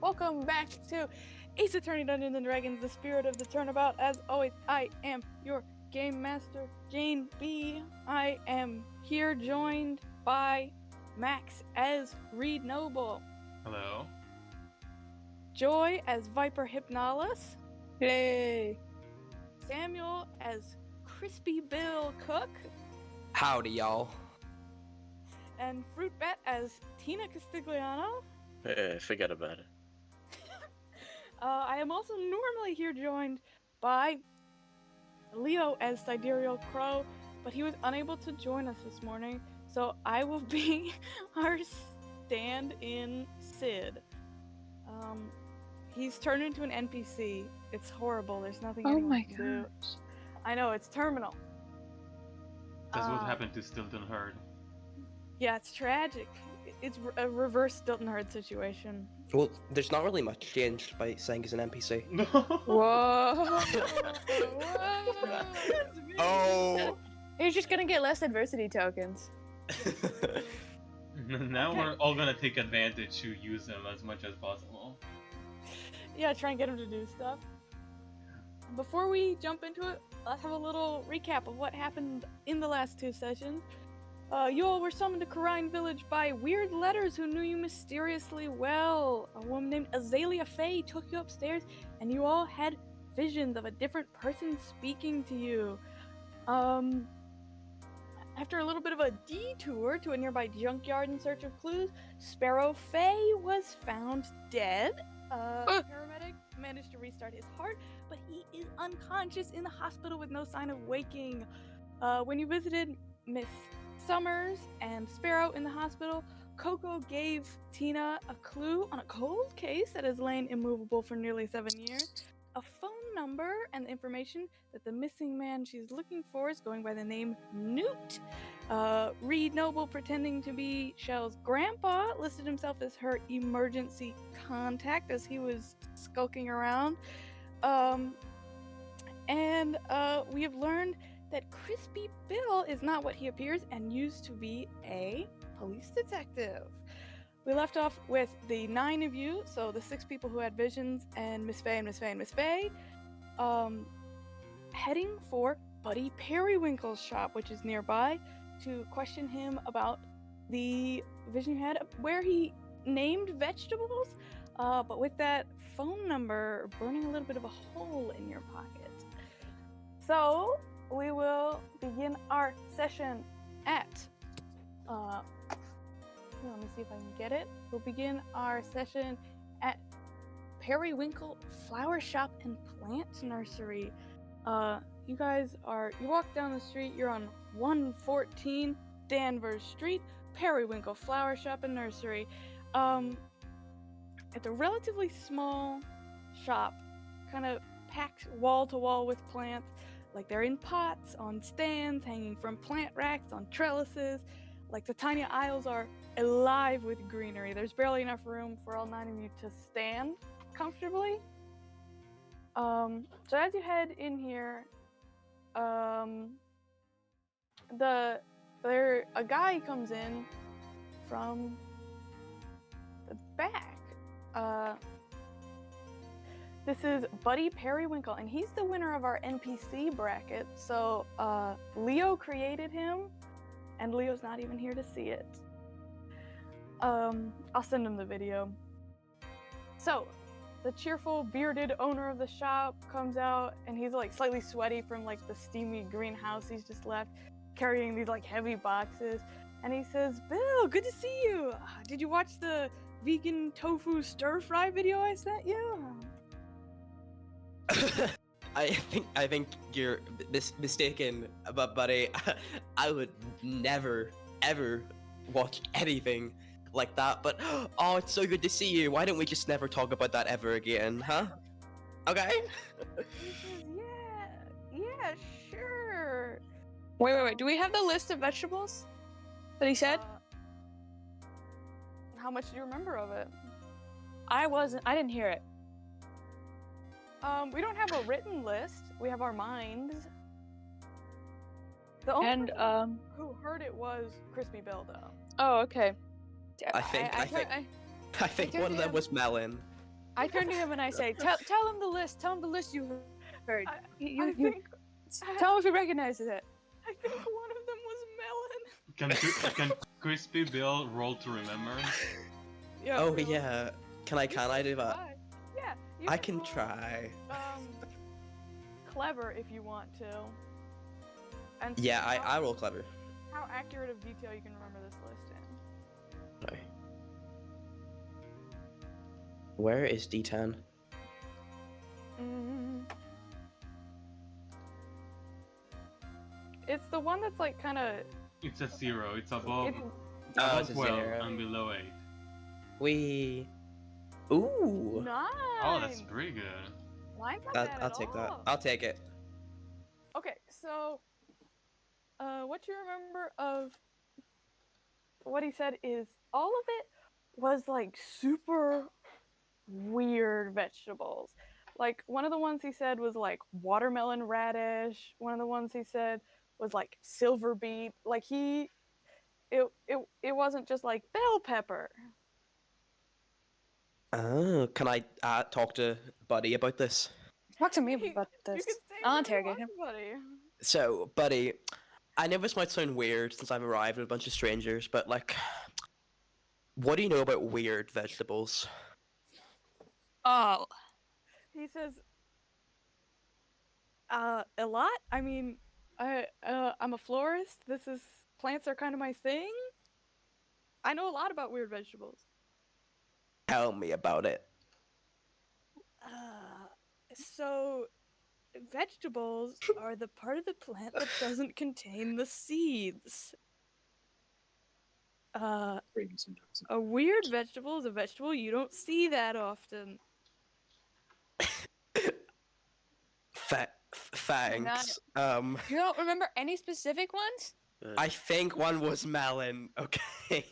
Welcome back to Ace Attorney Dungeons & Dragons, the spirit of the Turnabout. As always, I am your Game Master, Jane B. I am here joined by Max as Reed Noble. Hello. Joy as Viper Hypnalis. Yay! Samuel as Crispy Bill Cooke. Howdy, y'all. And Fruitbat as Tina Castigliano. Forget about it. I am also normally here joined by Leo as Siderial Crowe, but he was unable to join us this morning, so I will be our stand-in Sid. He's turned into an NPC. It's horrible. There's nothing anyone can do. I know, it's terminal. That's what happened to Stilton Herd. Yeah, it's tragic. It's a reverse Stilton Herd situation. Well, there's not really much changed by saying he's an NPC. Whoa! Oh! He's just gonna get less adversity tokens. Now we're all gonna take advantage to use him as much as possible. Yeah, try and get him to do stuff. Before we jump into it, let's have a little recap of what happened in the last two sessions. You all were summoned to Kurain Village by weird letters who knew you mysteriously well. A woman named Azalea Faye took you upstairs, and you all had visions of a different person speaking to you. After a little bit of a detour to a nearby junkyard in search of clues, Sparrow Faye was found dead. A paramedic managed to restart his heart, but he is unconscious in the hospital with no sign of waking. When you visited Miss Summers and Sparrow in the hospital, Coco gave Tina a clue on a cold case that has lain immovable for nearly 7 years, a phone number, and the information that the missing man she's looking for is going by the name Newt. Reed Noble, pretending to be Shell's grandpa, listed himself as her emergency contact as he was skulking around. And we have learned that Crispy Bill is not what he appears and used to be a police detective. We left off with the 9 of you, so the 6 people who had visions, and Miss Faye and Miss Faye and Miss Faye, heading for Buddy Periwinkle's shop, which is nearby, to question him about the vision you had, where he named vegetables, but with that phone number burning a little bit of a hole in your pocket. So we will begin our session at, let me see if I can get it. We'll begin our session at Periwinkle Flower Shop and Plant Nursery. You walk down the street, you're on 114 Danvers Street, Periwinkle Flower Shop and Nursery. It's a relatively small shop, kind of packed wall to wall with plants. Like they're in pots, on stands, hanging from plant racks, on trellises. Like the tiny aisles are alive with greenery. There's barely enough room for all 9 of you to stand comfortably. So as you head in here, a guy comes in from the back. This is Buddy Periwinkle, and he's the winner of our NPC bracket. So Leo created him, and Leo's not even here to see it. I'll send him the video. So the cheerful, bearded owner of the shop comes out, and he's like slightly sweaty from like the steamy greenhouse he's just left, carrying these like heavy boxes. And he says, "Bill, good to see you. Did you watch the vegan tofu stir fry video I sent you?" I think you're mistaken, but buddy, I would never ever watch anything like that. But oh, it's so good to see you. Why don't we just never talk about that ever again, huh? Okay. He says, yeah, sure. Wait. Do we have the list of vegetables that he said? How much do you remember of it? I didn't hear it. We don't have a written list. We have our minds. The only person who heard it was Crispy Bill, though. Oh, okay. I think one of them was Melon. I turn to him and I say, tell him the list. Tell him the list you heard. I You think tell him if he recognizes it. I think one of them was melon. Can Crispy Bill roll to remember? Yeah, Oh really. yeah. Can I do that? Try. Yeah, you I can roll, try. Clever if you want to. And Yeah, see I roll clever. how accurate of detail you can remember this list in. Okay. Where is D10? It's the one that's like kind of. It's a 0. It's above, It's, Oh, it's a 12 0. and below 8. We. Ooh. Nine. Oh, that's pretty good. Mine's not bad I'll at take that. all. I'll take it. Okay, so, what you remember of what he said is all of it was like super weird vegetables. Like one of the ones he said was like watermelon radish. One of the ones he said was like silver beet. Like it wasn't just like bell pepper. Oh, can I talk to Buddy about this? Talk to me You about could this. say I'll whatever you interrogate him. want, buddy. So, Buddy, I know this might sound weird since I've arrived with a bunch of strangers, but like, what do you know about weird vegetables? Oh. He says, a lot. I mean, I'm a florist. Plants are kind of my thing. I know a lot about weird vegetables. Tell me about it. So, vegetables are the part of the plant that doesn't contain the seeds. A weird vegetable is a vegetable you don't see that often. Thanks. You don't remember any specific ones? I think one was melon. Okay.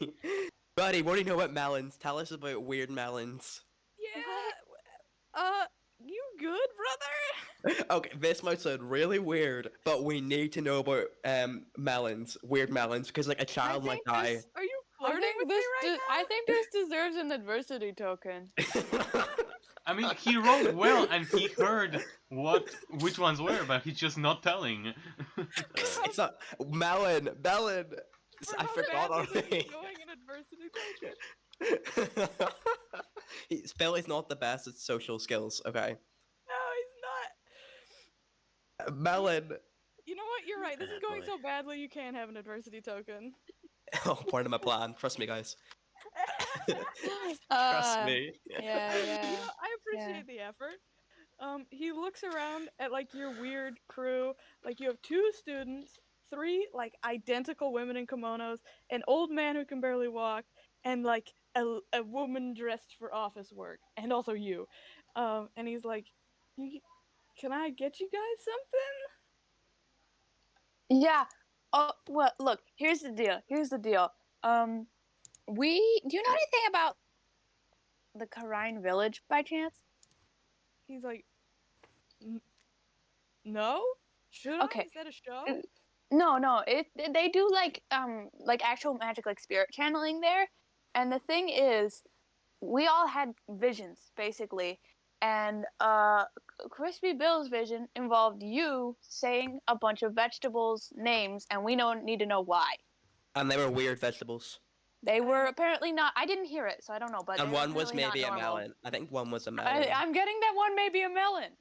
Buddy, what do you know about melons? Tell us about weird melons. Yeah. You good, brother? Okay, this might sound really weird, but we need to know about melons, weird melons, because like a child might die. Are you I flirting think with this. me right now? I think this deserves an adversity token. I mean, he rolled well and he heard which ones were, but he's just not telling. It's not melon. For I how forgot bad is already. he going in adversity token? Spell is not the best at social skills. Okay. No, he's not. Melon. You know what? You're right. This is Ah, going boy. so badly. You can't have an adversity token. Oh, part of my plan. Trust me, guys. Trust me. Yeah. I appreciate the effort. He looks around at like your weird crew. Like you have 2 students, 3 like identical women in kimonos, an old man who can barely walk, and like a woman dressed for office work, and also you. And he's like, "Can I get you guys something?" Yeah. Oh well. Look. Here's the deal. Do you know anything about the Kurain Village by chance? He's like, "No? Should Okay. I? Is that a show?" No. They do like actual magic, like spirit channeling there. And the thing is, we all had visions basically, and Crispy Bill's vision involved you saying a bunch of vegetables names, and we need to know why. And they were weird vegetables. They were apparently not. I didn't hear it, so I don't know. But And they were one was apparently maybe not a normal. melon. I think one was a melon. I'm getting that one may be a melon.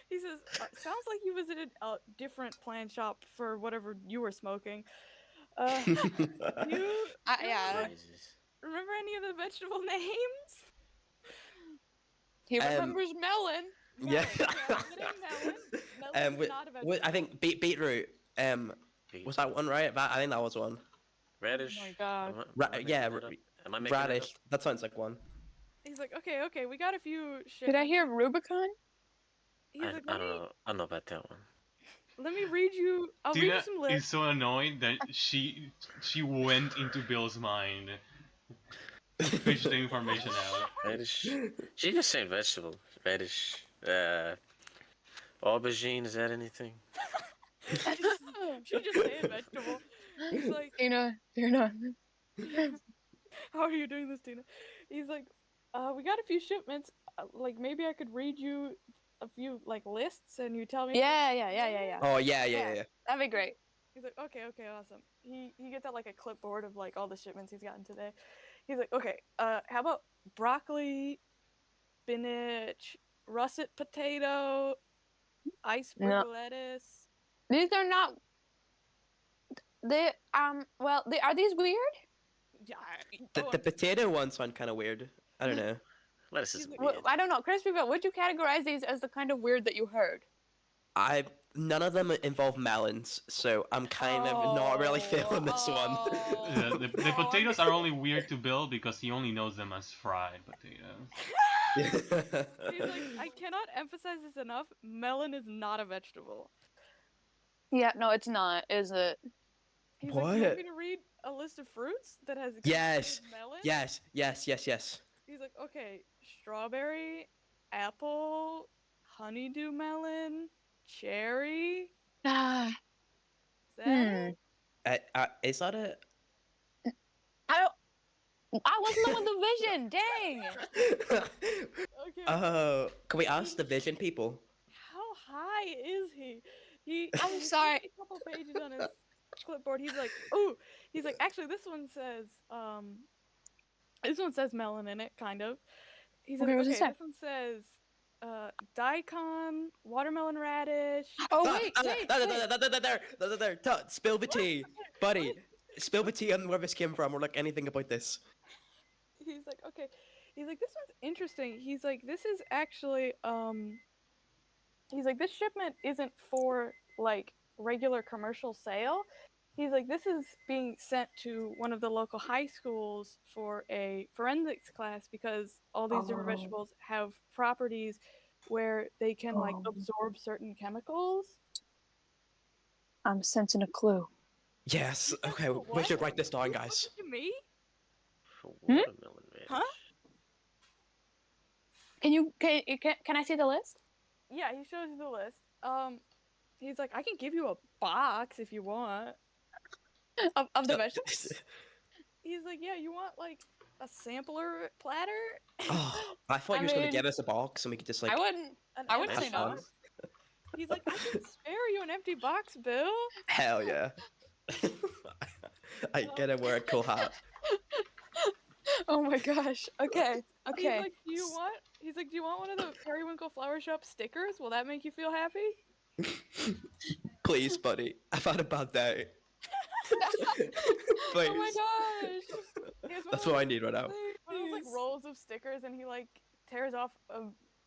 He says, "Sounds like you visited a different plant shop for whatever you were smoking. Yeah. Jesus. Remember any of the vegetable names?" He remembers melon. Yeah. Melon. Melon is not a vegetable. I think beetroot. Was that one right? I think that was one. Radish. Oh my God. Am I making that Radish. up? That sounds like one. He's like, okay, we got a few shit. Did I hear Rubicon? He's like, I don't know. I don't know about that one. let me read you. I'll read you Tina some is lists. so annoyed that she went into Bill's mind. Fish the information out. Radish. She just saying vegetable. Radish. Aubergine. Is that anything? She just said vegetable. He's like, Tina, you're not. How are you doing this, Tina? He's like, we got a few shipments. Like, maybe I could read you a few, like, lists and you tell me. Yeah. Oh yeah. That'd be great. He's like, okay, awesome. He gets out, like, a clipboard of, like, all the shipments he's gotten today. He's like, okay, how about broccoli, spinach, russet potato, iceberg No. lettuce. These are not. They well, are these weird? Yeah, The potato ones sound kind of weird. I don't know. Lettuce is He's like, weird. I don't know, Crispy, but would you categorize these as the kind of weird that you heard? None of them involve melons, so I'm kind of not really feeling this one. Yeah, the potatoes are only weird to Bill because he only knows them as fried potatoes. He's like, I cannot emphasize this enough. Melon is not a vegetable. Yeah, no, it's not, is it? He's like, you want What? me to read a list of fruits that has Yes. excluded melon? Yes. He's like, okay, strawberry, apple, honeydew melon, cherry. Ah, Is that it? Is that it? I wasn't the one with the vision. Dang. Okay. Oh, can we ask the vision people? How high is he? I'm he sorry. flips a couple pages on his clipboard. He's like, ooh. He's like, actually, this one says melon in it, kind of. He's Okay, like, what's it okay, say? this one says daikon, watermelon radish. Oh Ah, wait. There. Spill the tea, buddy. Spill the tea on where this came from, or like anything about this. He's like, okay. He's like, this one's interesting. He's like, this is actually he's like, this shipment isn't for like regular commercial sale. He's like, this is being sent to one of the local high schools for a forensics class because all these different Oh. vegetables have properties where they can like Oh. absorb certain chemicals. I'm sensing a clue. Yes. You Okay, know we what? should write this down, You guys. listen to me? Watermelon radish. Huh? Can I see the list? Yeah, he shows you the list. He's like, I can give you a box if you want. Of the vegetables? He's like, yeah, you want like a sampler platter? Oh, I thought I you were gonna mean, give us a box and we could just like. I wouldn't An say empty no. box? He's like, I can spare you an empty box, Bill. Hell yeah. I get a wear a cool hat. Oh my gosh. Okay. He's like, do you want? He's like, do you want one of the Periwinkle Flower Shop stickers? Will that make you feel happy? Please, buddy. I've had a bad day. Please. Oh my gosh. Here's one That's of what I those- need right now. One of those like rolls of stickers, and he like tears off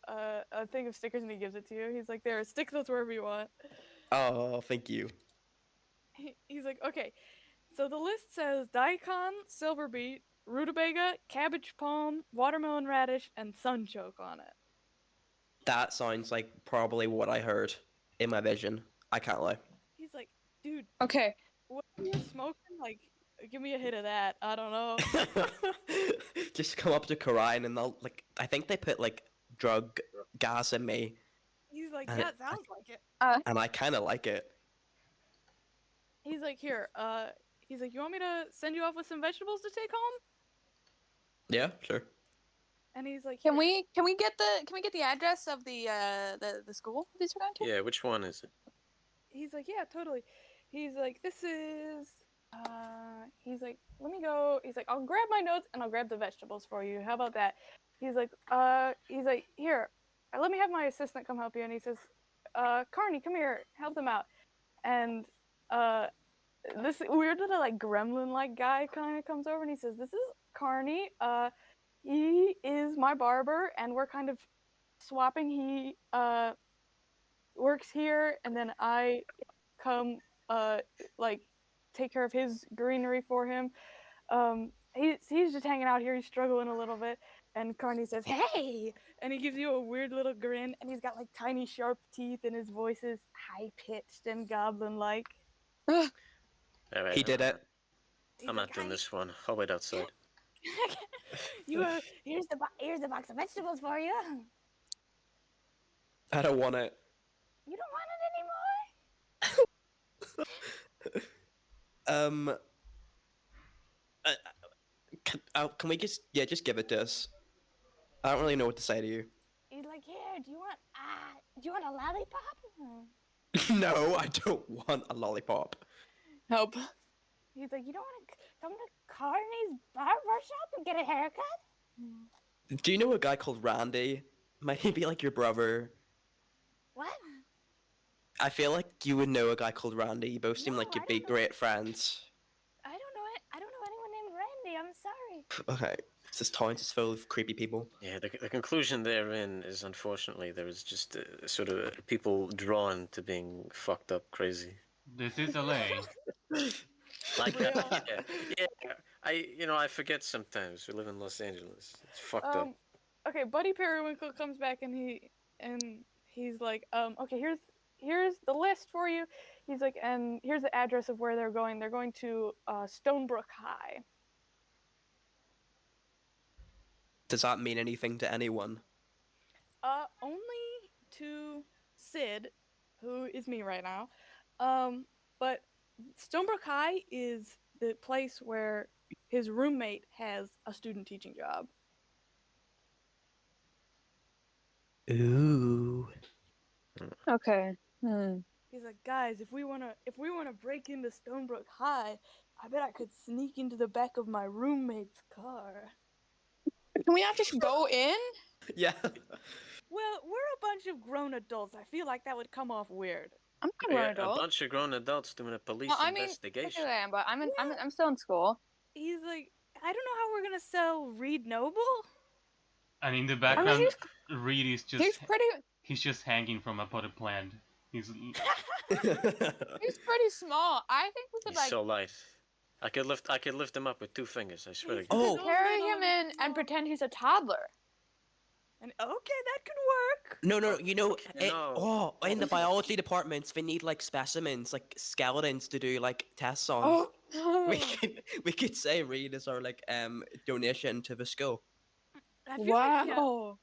a thing of stickers and he gives it to you. He's like, there, stick those wherever you want. Oh, thank you. He's like, okay. So the list says daikon, silver beet, rutabaga, cabbage palm, watermelon radish, and sunchoke on it. That sounds like probably what I heard in my vision. I can't lie. He's like, dude, Okay. what are you smoking? Like, give me a hit of that. I don't know. Just come up to Kurain and they'll like. I think they put like drug gas in me, He's like, And yeah, it- it sounds like it. and I kind of like it. He's like, here, he's like, you want me to send you off with some vegetables to take home? Yeah, sure. And he's like, Can "Here." we get the address of the school these are going to? Yeah, which one is it? He's like, yeah, totally. He's like, this is, he's like, let me go. He's like, I'll grab my notes and I'll grab the vegetables for you. How about that? He's like, here, let me have my assistant come help you. And he says, Carney, come here, help them out. And, this weird little, like, gremlin-like guy kind of comes over and he says, this is Carney. He is my barber and we're kind of swapping. He, works here and then I come like take care of his greenery for him. He's just hanging out here. He's struggling a little bit, and Carney says, "Hey!" and he gives you a weird little grin, and he's got like tiny sharp teeth, and his voice is high pitched and goblin like. All right, He did it. I'm not doing this one. I'll wait outside. Here's the box of vegetables for you. I don't want it. You don't want it anymore. Can we just give it to us? I don't really know what to say to you. He's like, here, do you want a lollipop? No, I don't want a lollipop. Help. He's like, you don't want to come to Carney's barber shop and get a haircut? Do you know a guy called Randy? Might he be like your brother? What? I feel like you would know a guy called Randy. You both seem No, like you'd I be don't know. great friends. I don't know anyone named Randy. I'm sorry. Okay, this town is full of creepy people. Yeah, the conclusion therein is unfortunately there is just sort of people drawn to being fucked up crazy. This is LA. Like Real. yeah, I forget sometimes. We live in Los Angeles. It's fucked up. Okay, Buddy Periwinkle comes back and he's like, okay, here's the list for you. He's like, and here's the address of where they're going. They're going to Stonebrook High. Does that mean anything to anyone? Only to Sid, who is me right now. But Stonebrook High is the place where his roommate has a student teaching job. Ooh. Okay. He's like, guys, if we wanna break into Stonebrook High, I bet I could sneak into the back of my roommate's car. Can we not just go in? Yeah. Well, we're a bunch of grown adults. I feel like that would come off weird. I'm not a grown A adult. bunch of grown adults doing a police Well, I mean, investigation. technically I am, but I'm Yeah. I'm still in school. He's like, I don't know how we're gonna sell Reed Noble. And in the I mean, background, Reed is he's he's just hanging from a potted plant. He's pretty small. I think we could He's like so light. I could lift him up with 2 fingers. I swear to God. Oh. carry him in and pretend he's a toddler. And okay, that could work. No, you know, No. in the biology departments, they need like specimens, like skeletons to do like tests on. We could say Reed is our like donation to the school. I feel like, yeah, Wow.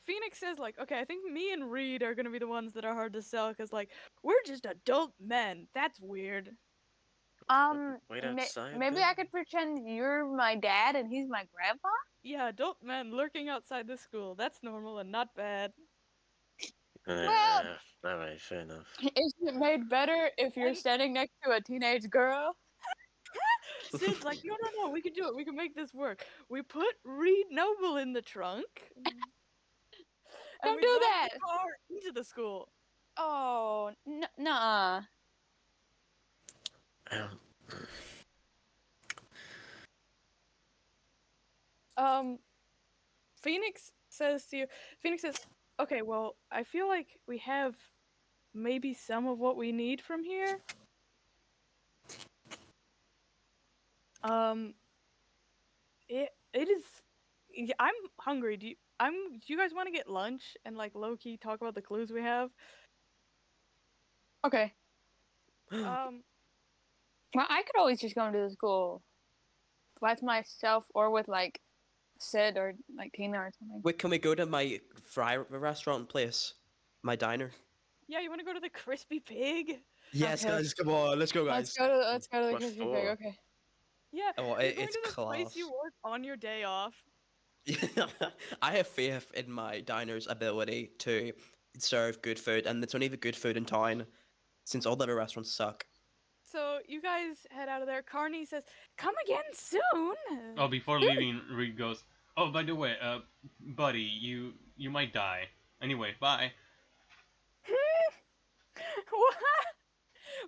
Phoenix says like, okay, I think me and Reed are gonna be the ones that are hard to sell because like we're just adult men. That's weird. Wait outside. Maybe then? I could pretend you're my dad and he's my grandpa. Yeah, adult men lurking outside the school. That's normal and not bad. Well- all right, fair enough. Is it made better if you're standing next to a teenage girl? Sid's like, no, we can do it. We can make this work. We put Reed Noble in the trunk. and Don't we do drive that. the car into the school. Oh, nuh-uh. I don't- Phoenix says, okay, well, I feel like we have maybe some of what we need from here. It is. Yeah, I'm hungry. Do you guys want to get lunch and like low key talk about the clues we have? Okay. Um, Well, I could always just go into the school by myself or with like Sid or like Tina or something. Wait, can we go to my fry restaurant place? My diner? yeah, you want to go to the Crispy Pig? Yes, Okay. guys, come on, let's go, Let's guys. go to the What Crispy for? Pig. Okay. Yeah, Oh, you're going it's to the place class. you work on your day off. I have faith in my diner's ability to serve good food, and it's only the good food in town, since all the other restaurants suck. So you guys head out of there. Carney says, "Come again soon." oh, before leaving, Reed goes, "Oh, by the way, buddy, you might die. Anyway, bye." What?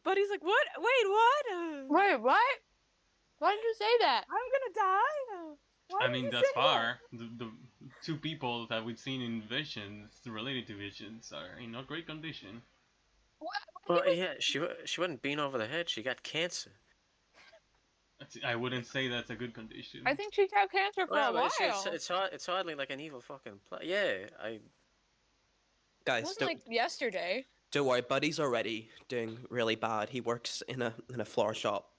Buddy's like, what? Wait, what? Wait, what? Why did you say that? I'm gonna die? Why I would mean, you thus say that? far, the 2 people that we've seen in visions related to visions are in not great condition. Well, yeah, she wasn't beaten over the head. She got cancer. I wouldn't say that's a good condition. I think she's had cancer for a Well, while. it's hardly like an evil fucking play. Yeah, It Guys, wasn't like yesterday. don't worry, Buddy's already doing really bad. He works in a flower shop.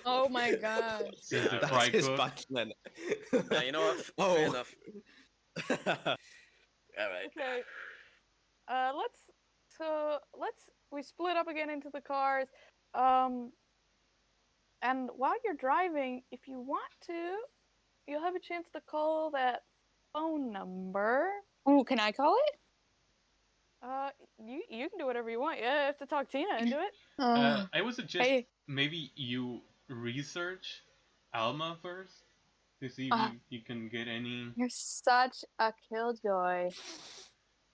Oh my god. Since the That's fry his cook. punchline. yeah. You know what? Fair Oh. enough. All right. Okay. We split up again into the cars. And while you're driving, if you want to, you'll have a chance to call that phone number. Ooh, can I call it? You can do whatever you want. Yeah, you have to talk Tina into it. I would suggest Hey. maybe you research Alma first to see if you can get any. You're such a killjoy.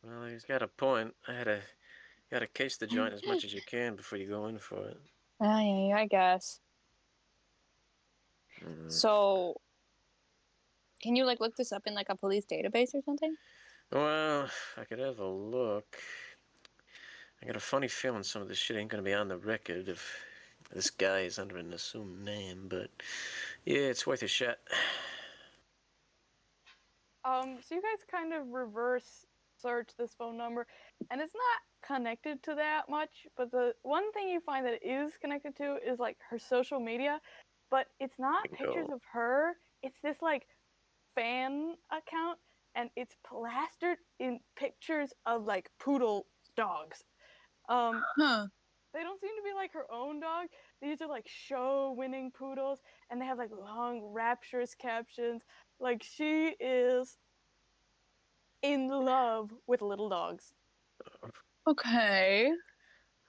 Well, he's got a point. Gotta case the joint as much as you can before you go in for it. Yeah, I guess. Mm. So, can you like look this up in like a police database or something? Well, I could have a look. I got a funny feeling some of this shit ain't gonna be on the record if this guy is under an assumed name, but yeah, it's worth a shot. So you guys kind of reverse search this phone number, and it's not connected to that much, but the one thing you find that it is connected to is like her social media, but it's not pictures of her, it's this like fan account, and it's plastered in pictures of like poodle dogs. Huh. They don't seem to be like her own dog. These are like show-winning poodles, and they have like long, rapturous captions. Like she is in love with little dogs. Okay.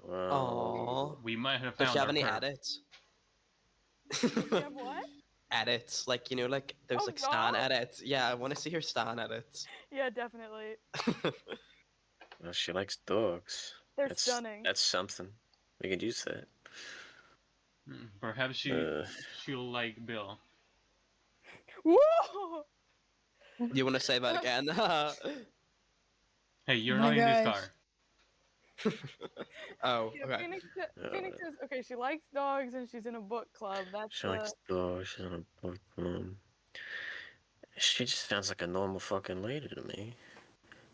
Well, Aww. We might have Does found she have our any perp. edits? Does she have what? Edits, like like there's Oh, like stan dogs? edits. Yeah, I want to see her stan edits. Yeah, definitely. well, she likes dogs. They're stunning. That's something. We could use that. Perhaps she'll like Bill. Whoa! You want to say that again? Hey, you're Oh not my in this gosh. car. Oh, Yeah, okay. Phoenix says, okay, she likes dogs and she's in a book club. That's She likes dogs. She's on a book club. She just sounds like a normal fucking lady to me.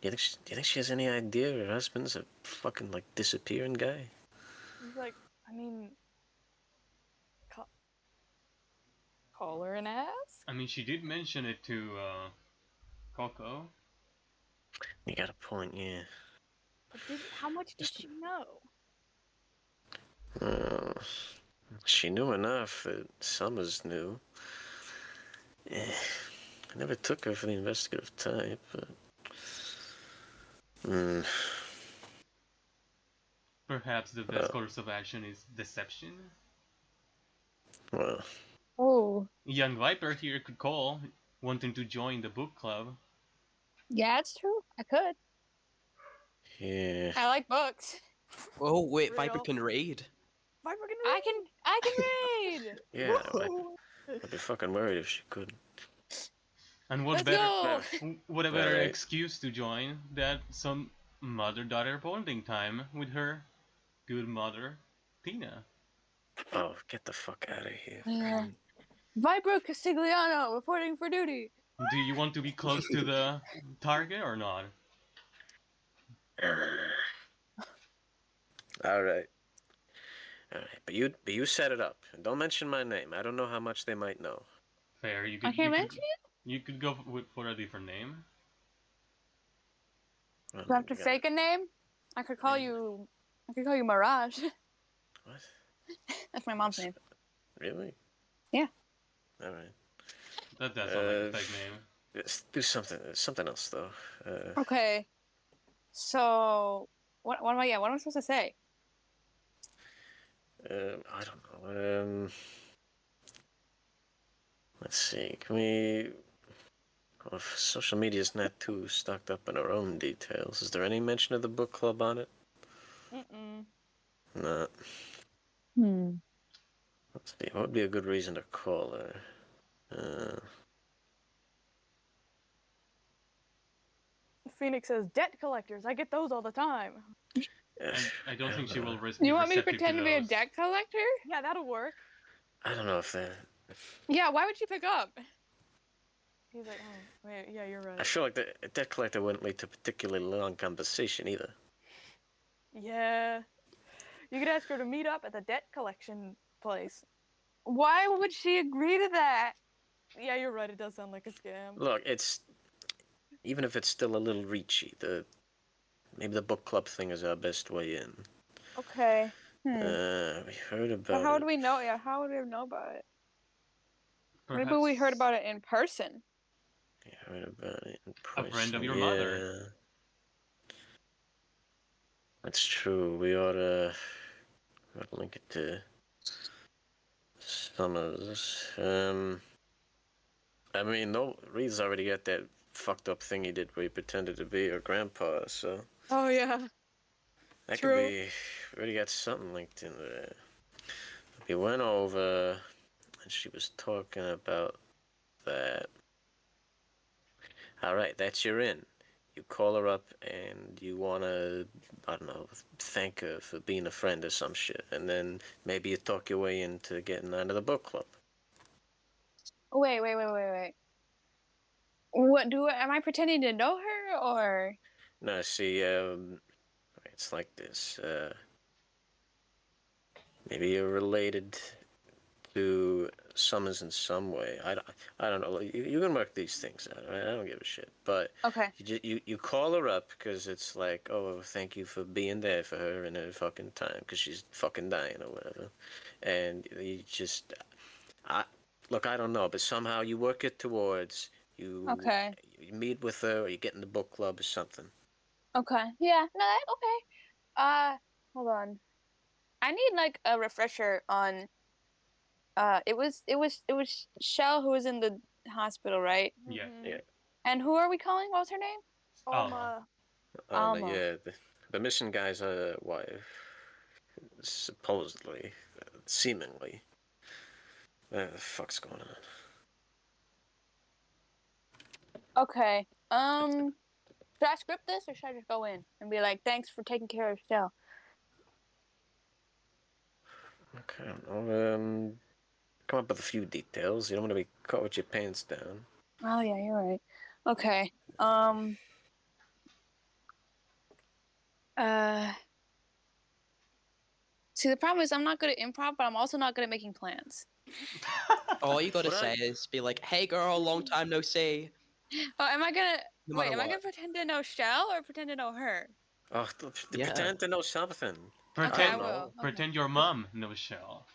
Do you think she has any idea her husband's a fucking like disappearing guy? He's like, I mean, call her and ask. I mean, she did mention it to Coco. You got a point, yeah. But how much did she know? She knew enough that Summers knew. I never took her for the investigative type, but... Perhaps the best course of action is deception. Well... Oh. Young Viper here could call, wanting to join the book club. Yeah, it's true. I could. Yeah. I like books. Oh wait, Viper Real. can raid. Viper can read. I can read. Yeah, I'd be fucking worried if she couldn't. And what Let's better, go. what a better Alright. excuse to join than some mother-daughter bonding time with her good mother, Tina. Oh, get the fuck out of here. Yeah. Viper Castigliano reporting for duty. Do you want to be close to the target or not? Alright. But you set it up. And don't mention my name. I don't know how much they might know. Fair. I can't mention it? You could go for a different name. Well, Do I have to you fake a name? I could call you Mirage. What? That's my mom's name. Really? Yeah. Alright. That's not like a fake name. Let's do something else though. Okay. So what am I supposed to say? I don't know. Let's see. Can we? Well, if social media's not too stocked up in our own details, is there any mention of the book club on it? No. Let's see. What would be a good reason to call her? Phoenix says, debt collectors. I get those all the time. I don't think she will risk. You want me to receptive pretend to be a those. debt collector? Yeah, that'll work. I don't know if that. Yeah, why would she pick up? He's like, oh, wait, yeah, you're I right. feel like the debt collector wouldn't lead to a particularly long conversation either. Yeah. You could ask her to meet up at the debt collection place. Why would she agree to that? Yeah, you're right. It does sound like a scam. Look, even if it's still a little reachy, maybe the book club thing is our best way in. Okay. We heard But about how it. would we know? Yeah, how would we know about it? Maybe Perhaps we heard about it in person. We heard about it in a friend of person. your Yeah, mother. that's true. We oughta link it to Summers. I mean, no, Reed's already got that fucked up thing he did where he pretended to be her grandpa, so Oh yeah. that True. could be. We already got something linked in there. We went over, and she was talking about that. All right, that's your in. You call her up and you wanna, I don't know, thank her for being a friend or some shit, and then maybe you talk your way into getting onto the book club. Wait. What do? Am I pretending to know her or? No, see, it's like this. Maybe you're related to Summers in some way. I don't know. You can work these things out. Right? I don't give a shit. But Okay. you call her up because it's like, oh, thank you for being there for her in her fucking time because she's fucking dying or whatever. And you just, look, I don't know, but somehow you work it towards Okay. you meet with her or you get in the book club or something. Okay. Yeah. No. Okay. Hold on. I need like a refresher on. It was Shell who was in the hospital, right? Yeah. Yeah. And who are we calling? What was her name? Alma. Alma. Yeah, the mission guy's wife, supposedly, seemingly. What the fuck's going on? Okay. Should I script this or should I just go in and be like, "Thanks for taking care of Shell"? Okay, I don't know. Come up with a few details. You don't want to be caught with your pants down. Oh yeah, you're right. Okay. Uh. See, the problem is I'm not good at improv, but I'm also not good at making plans. All you gotta What say is be like, "Hey, girl, long time no see." Oh, am I gonna No wait? matter Am I gonna what. pretend to know Shell or pretend to know her? Oh, Yeah. pretend to know something. Okay, I Pretend, will. Okay. pretend your mom knows Shell,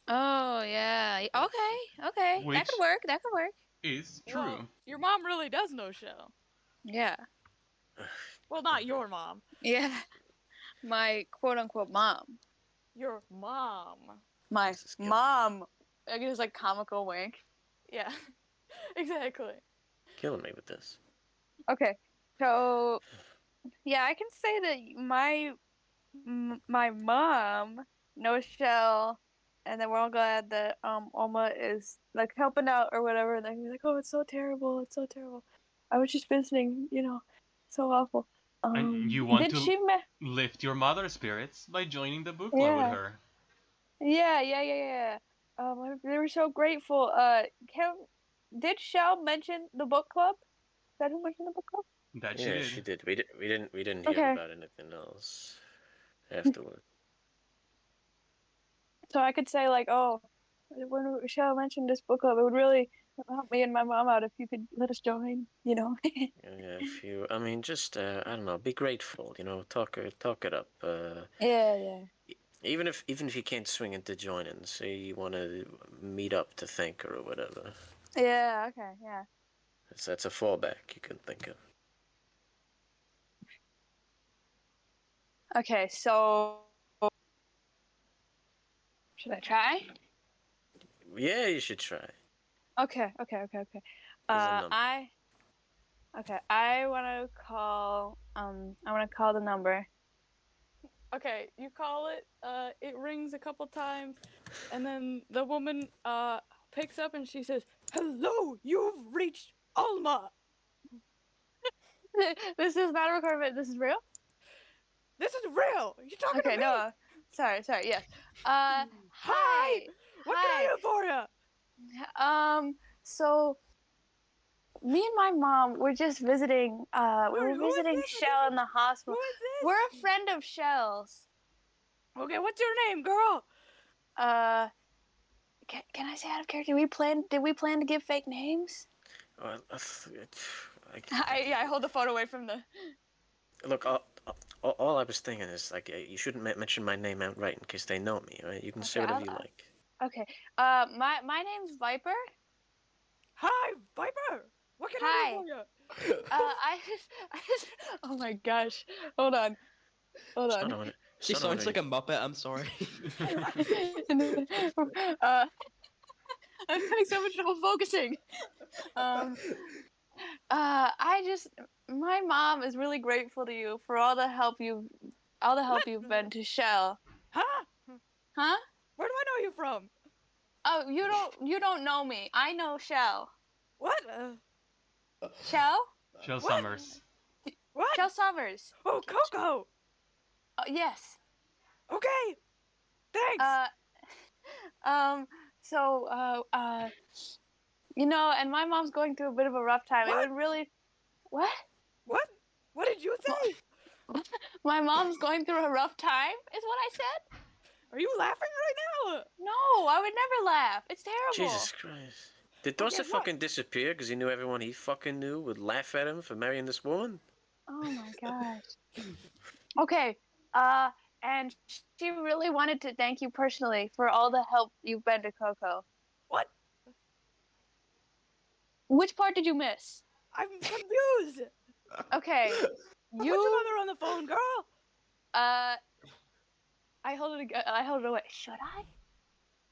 Oh yeah. Okay. Okay. That could which work. That could work. is Well, true. your mom really does know Shell. Yeah. Well, not your mom. Yeah. My quote unquote mom. Your mom. My This is killing me. mom. I guess like comical wink. Yeah, exactly. Killing me with this. Okay. So yeah, I can say that my mom knows Shell, and then we're all glad that Alma is like helping out or whatever. And then he's like, "Oh, it's so terrible. It's so terrible. I was just visiting. So awful." And you want Did to she? lift your mother's spirits by joining the book club with Yeah. her. Yeah. They were so grateful. Did Shell mention the book club? Did who mention the book club? That she Yeah, did. she did. We didn't hear Okay. about anything else afterward. So I could say like, oh, when Shell mentioned this book club, it would really help me and my mom out if you could let us join. Yeah, if you, I mean, just I don't know, be grateful. Talk it up. Yeah. Even if you can't swing into joining, say you want to meet up to thank her or whatever. Yeah. Okay. Yeah. That's a fallback you can think of. Okay. So should I try? Yeah, you should try. Okay. Here's a number. I want to call. I want to call the number. Okay, you call it. It rings a couple times, and then the woman picks up and she says, "Hello, you've reached Alma. This is not a recording. This is real. This is real. You talking Okay. to me? No. Sorry. Yes. Hi. Hi. What can I do for you? So me and my mom were just visiting. We were Who is visiting this? Shell in the Who hospital. is this? We're a friend of Shell's. Okay, what's your name, girl? Can I say out of character? Did we plan to give fake names? Uh, I hold the phone away from the. Look, all I was thinking is like you shouldn't mention my name outright in case they know me. Right? You can say Okay, whatever you like. Okay. My name's Viper. Hi, Viper. What can I Hi. do for you? I just. Oh my gosh. Hold on. Hold Son on. of a- She son of sounds like a Muppet. I'm sorry. I'm having so much trouble focusing. Um. My mom is really grateful to you for all the help you've been to Shell. Huh? Huh? Where do I know you from? Oh, you don't know me. I know Shell. What? Shell? Shell What? Summers. What? Shell Summers. Oh, Coco. Yes. Okay. Thanks. So, and my mom's going through a bit of a rough time. It What? would really. What? What? What did you say? My mom's going through a rough time, is what I said? Are you laughing right now? No, I would never laugh. It's terrible. Jesus Christ. Did Okay, Dorset what? fucking disappear because he knew everyone he fucking knew would laugh at him for marrying this woman? Oh my gosh. Okay. And she really wanted to thank you personally for all the help you've been to Coco. What? Which part did you miss? I'm confused. Okay. Put your mother on the phone, girl. I hold it away. Should I?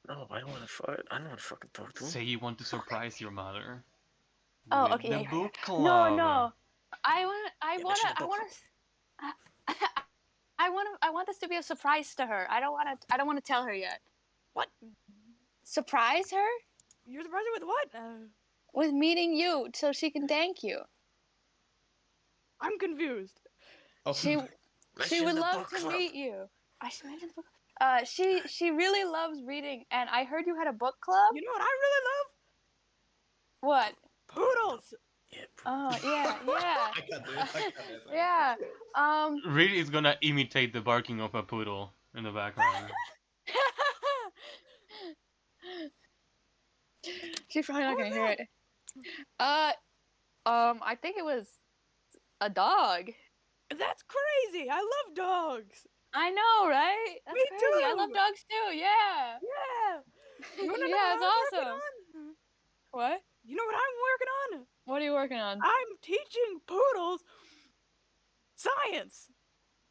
No, I don't want to fuck. I don't want to fucking talk to him. Say you want to surprise your mother. Oh, With okay. the Yeah. book club. No. I mention the book want this to be a surprise to her. I don't want to tell her yet. What? Surprise her You're surprised with what? with meeting you so she can thank you. I'm confused. Oh, She Mention would the love book to club. meet you. I should mention the book. She really loves reading, and I heard you had a book club. You know what I really love? What? Poodles. Yeah. Oh yeah. I can't do it. I can't do it. Yeah. Really is gonna imitate the barking of a poodle in the background. She's probably not gonna hear it. I think it was a dog. That's crazy. I love dogs. I know, right? That's Me crazy. I love too. dogs too. Yeah. Yeah. You wanna know Yeah, what it's I'm working awesome. on? What? You know what I'm working on? What are you working on? I'm teaching poodles science,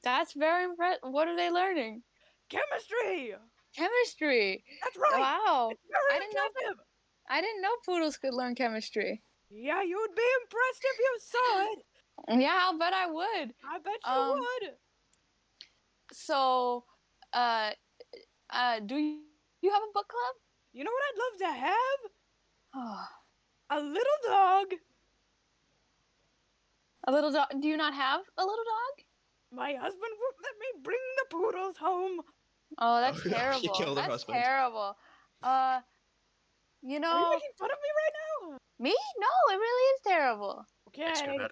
That's very impressive. What are they learning? chemistry. Chemistry. That's right. Wow. It's very I didn't know. effective. I didn't know poodles could learn chemistry. Yeah, you would be impressed if you saw it. Yeah, I'll bet I would. I bet you would. So, do you have a book club? You know what I'd love to have? Oh, A little dog. a little dog. Do you not have a little dog? My husband won't let me bring the poodles home. Oh, that's Oh, no, she terrible. killed her That's husband. terrible. You Are you know, making fun of me right now? me? No, it really is terrible. Ask her Okay. about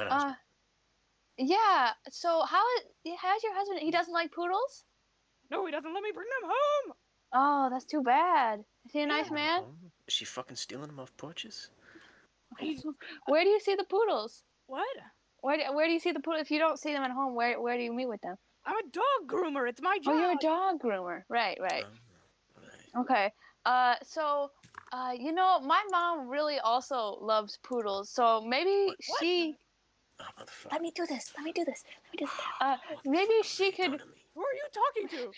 her husband. Yeah. So how's your husband? He doesn't like poodles? No, he doesn't let me bring them home. Oh, that's too bad. Is he a nice Yeah. man? Is she fucking stealing them off porches? Where do you see the poodles? What? Where do you see the poodles? If you don't see them at home, where do you meet with them? I'm a dog groomer. It's my job. Oh, you're a dog groomer. Right. Right. Okay. So, my mom really also loves poodles. So maybe What? she. Oh, motherfucker. Let me do this. Maybe she could. Who are you talking to?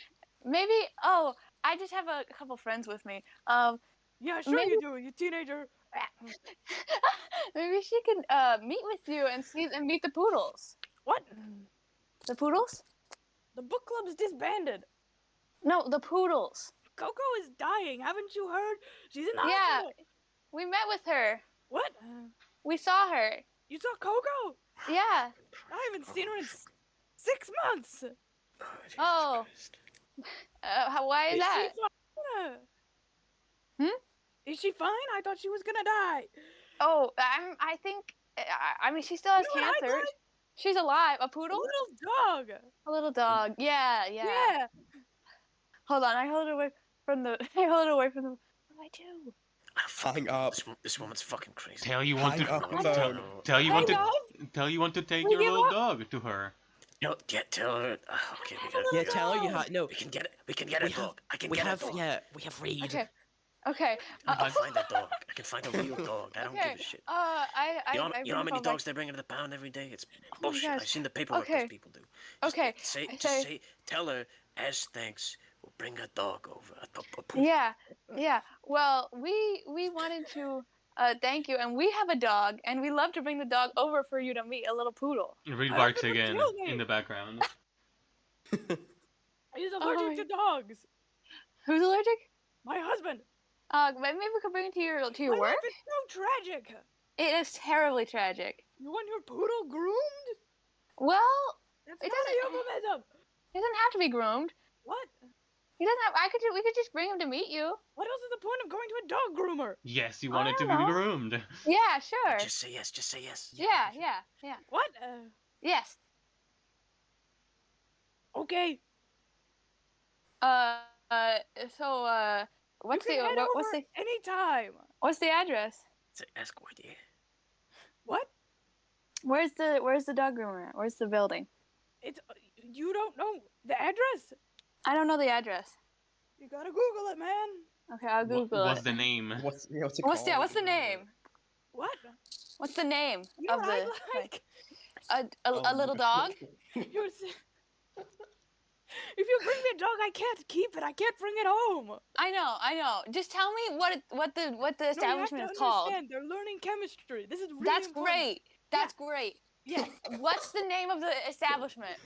Maybe. Oh, I just have a couple friends with me. Yeah, sure Maybe- you do, you teenager. Maybe she could meet with you and meet the poodles. What? The poodles? The book club's disbanded. No, the poodles. Coco is dying. Haven't you heard? She's in the Yeah. hospital. We met with her. What? We saw her. You saw Coco? Yeah. I haven't seen her in 6 months. Jesus Oh. Christ. Why is Is that? she fine? Hmm? Is she fine? I thought she was gonna die. Oh, I think. I mean, she still has You know what I'd cancer. like? She's alive. A A poodle? little dog. A little dog. Yeah. Yeah. Hold on. I hold it away from the. I hold it away from the. What do I do? Ah, fuck. Hang up. This woman's fucking crazy. Tell you want Hang to up the tell, phone. tell you want to Hang up. Tell you want to take We your give little up. dog to her. No, tell her. Okay, we got. Yeah, tell her you have no. We can get it. We can get We a have- dog. I can We get have a dog. we have Reed. Okay. Okay. I can find a dog. I can find a real dog. I don't give a shit. I You know how many phone back. dogs they bring into the pound every day? It's Oh my bullshit. gosh. I've seen the paperwork Okay. those people do. Just Okay. tell her, as thanks, we'll bring a dog over. A poodle. Yeah. Well, we wanted to thank you, and we have a dog, and we love to bring the dog over for you to meet a little poodle. Reed My barks husband would again kill me. in the background. He's Oh allergic my- to dogs. Who's allergic? My husband. Maybe we could bring it to your My work. life is so tragic. It is terribly tragic. You want your poodle groomed? Well, That's It not a doesn't- euphemism. he doesn't have to be groomed. What? He doesn't have. We could just bring him to meet you. What else is the point of going to a dog groomer? Yes, you I wanted to don't be know. groomed. Yeah, sure. Just say yes. Just say yes. Yeah. What? Yes. Okay. So what's you the can head what's over the anytime. what's the address? Say escort, yeah. What? Where's the dog groomer at? Where's the building? It's you don't know the address. I don't know the address. You gotta Google it, man. Okay, I'll Google What's it. the name? What's it What's called? what's the name? What? What's the name You know of what the I like? a little dog? You're if you bring me a dog, I can't keep it. I can't bring it home. I know. Just tell me what the No, you have establishment to is called. understand, they're learning chemistry. This is really That's important. great. That's great. Yes. What's the name of the establishment?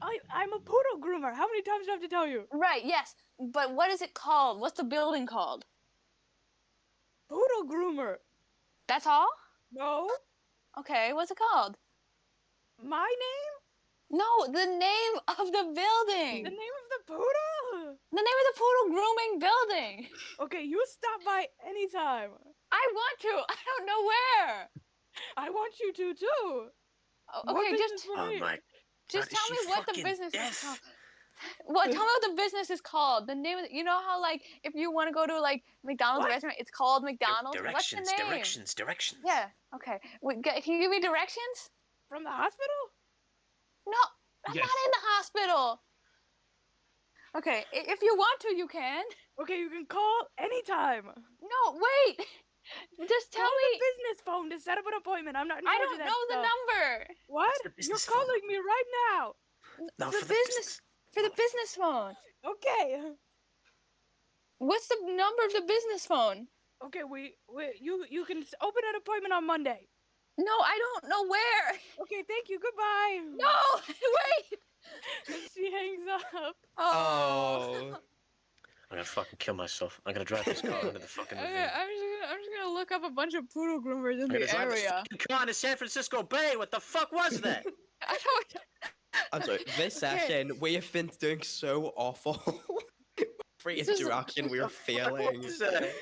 I'm a poodle groomer. How many times do I have to tell you? Right, yes. But what is it called? What's the building called? Poodle groomer. That's all? No. Okay, what's it called? My name? No, the name of the building. The name of the poodle? The name of the poodle grooming building. Okay, you stop by anytime. I want to. I don't know where. I want you to too. More Okay, business just for Oh me. my. just God, is tell she me what the fucking business is deaf? called. What? Tell me what the business is called. The name of you know how like if you want to go to like McDonald's What? restaurant, it's called McDonald's. What's the Directions. name? Directions. Yeah. Okay. Wait, can you give me directions? From the hospital? No, I'm Yes. not in the hospital. Okay, if you want to, you can. Okay, you can call anytime. No, wait. Just tell Call me. the business phone to set up an appointment. I'm not in I charge don't of that know the stuff. number. What? the You're business phone? calling me right now. No, the for the business for the business phone. Okay. What's the number of the business phone? Okay, you can open an appointment on Monday. No, I don't know where. Okay, thank you. Goodbye. No, wait. And she hangs up. Oh. I'm gonna fucking kill myself. I'm gonna drive this car into the fucking Okay, ravine. I'm just gonna look up a bunch of poodle groomers in I'm gonna the drive this area. fucking car into San Francisco Bay. What the fuck was that? I don't. I'm sorry. This Okay. session we have been doing so awful. Every This is- interaction we are failing. was that?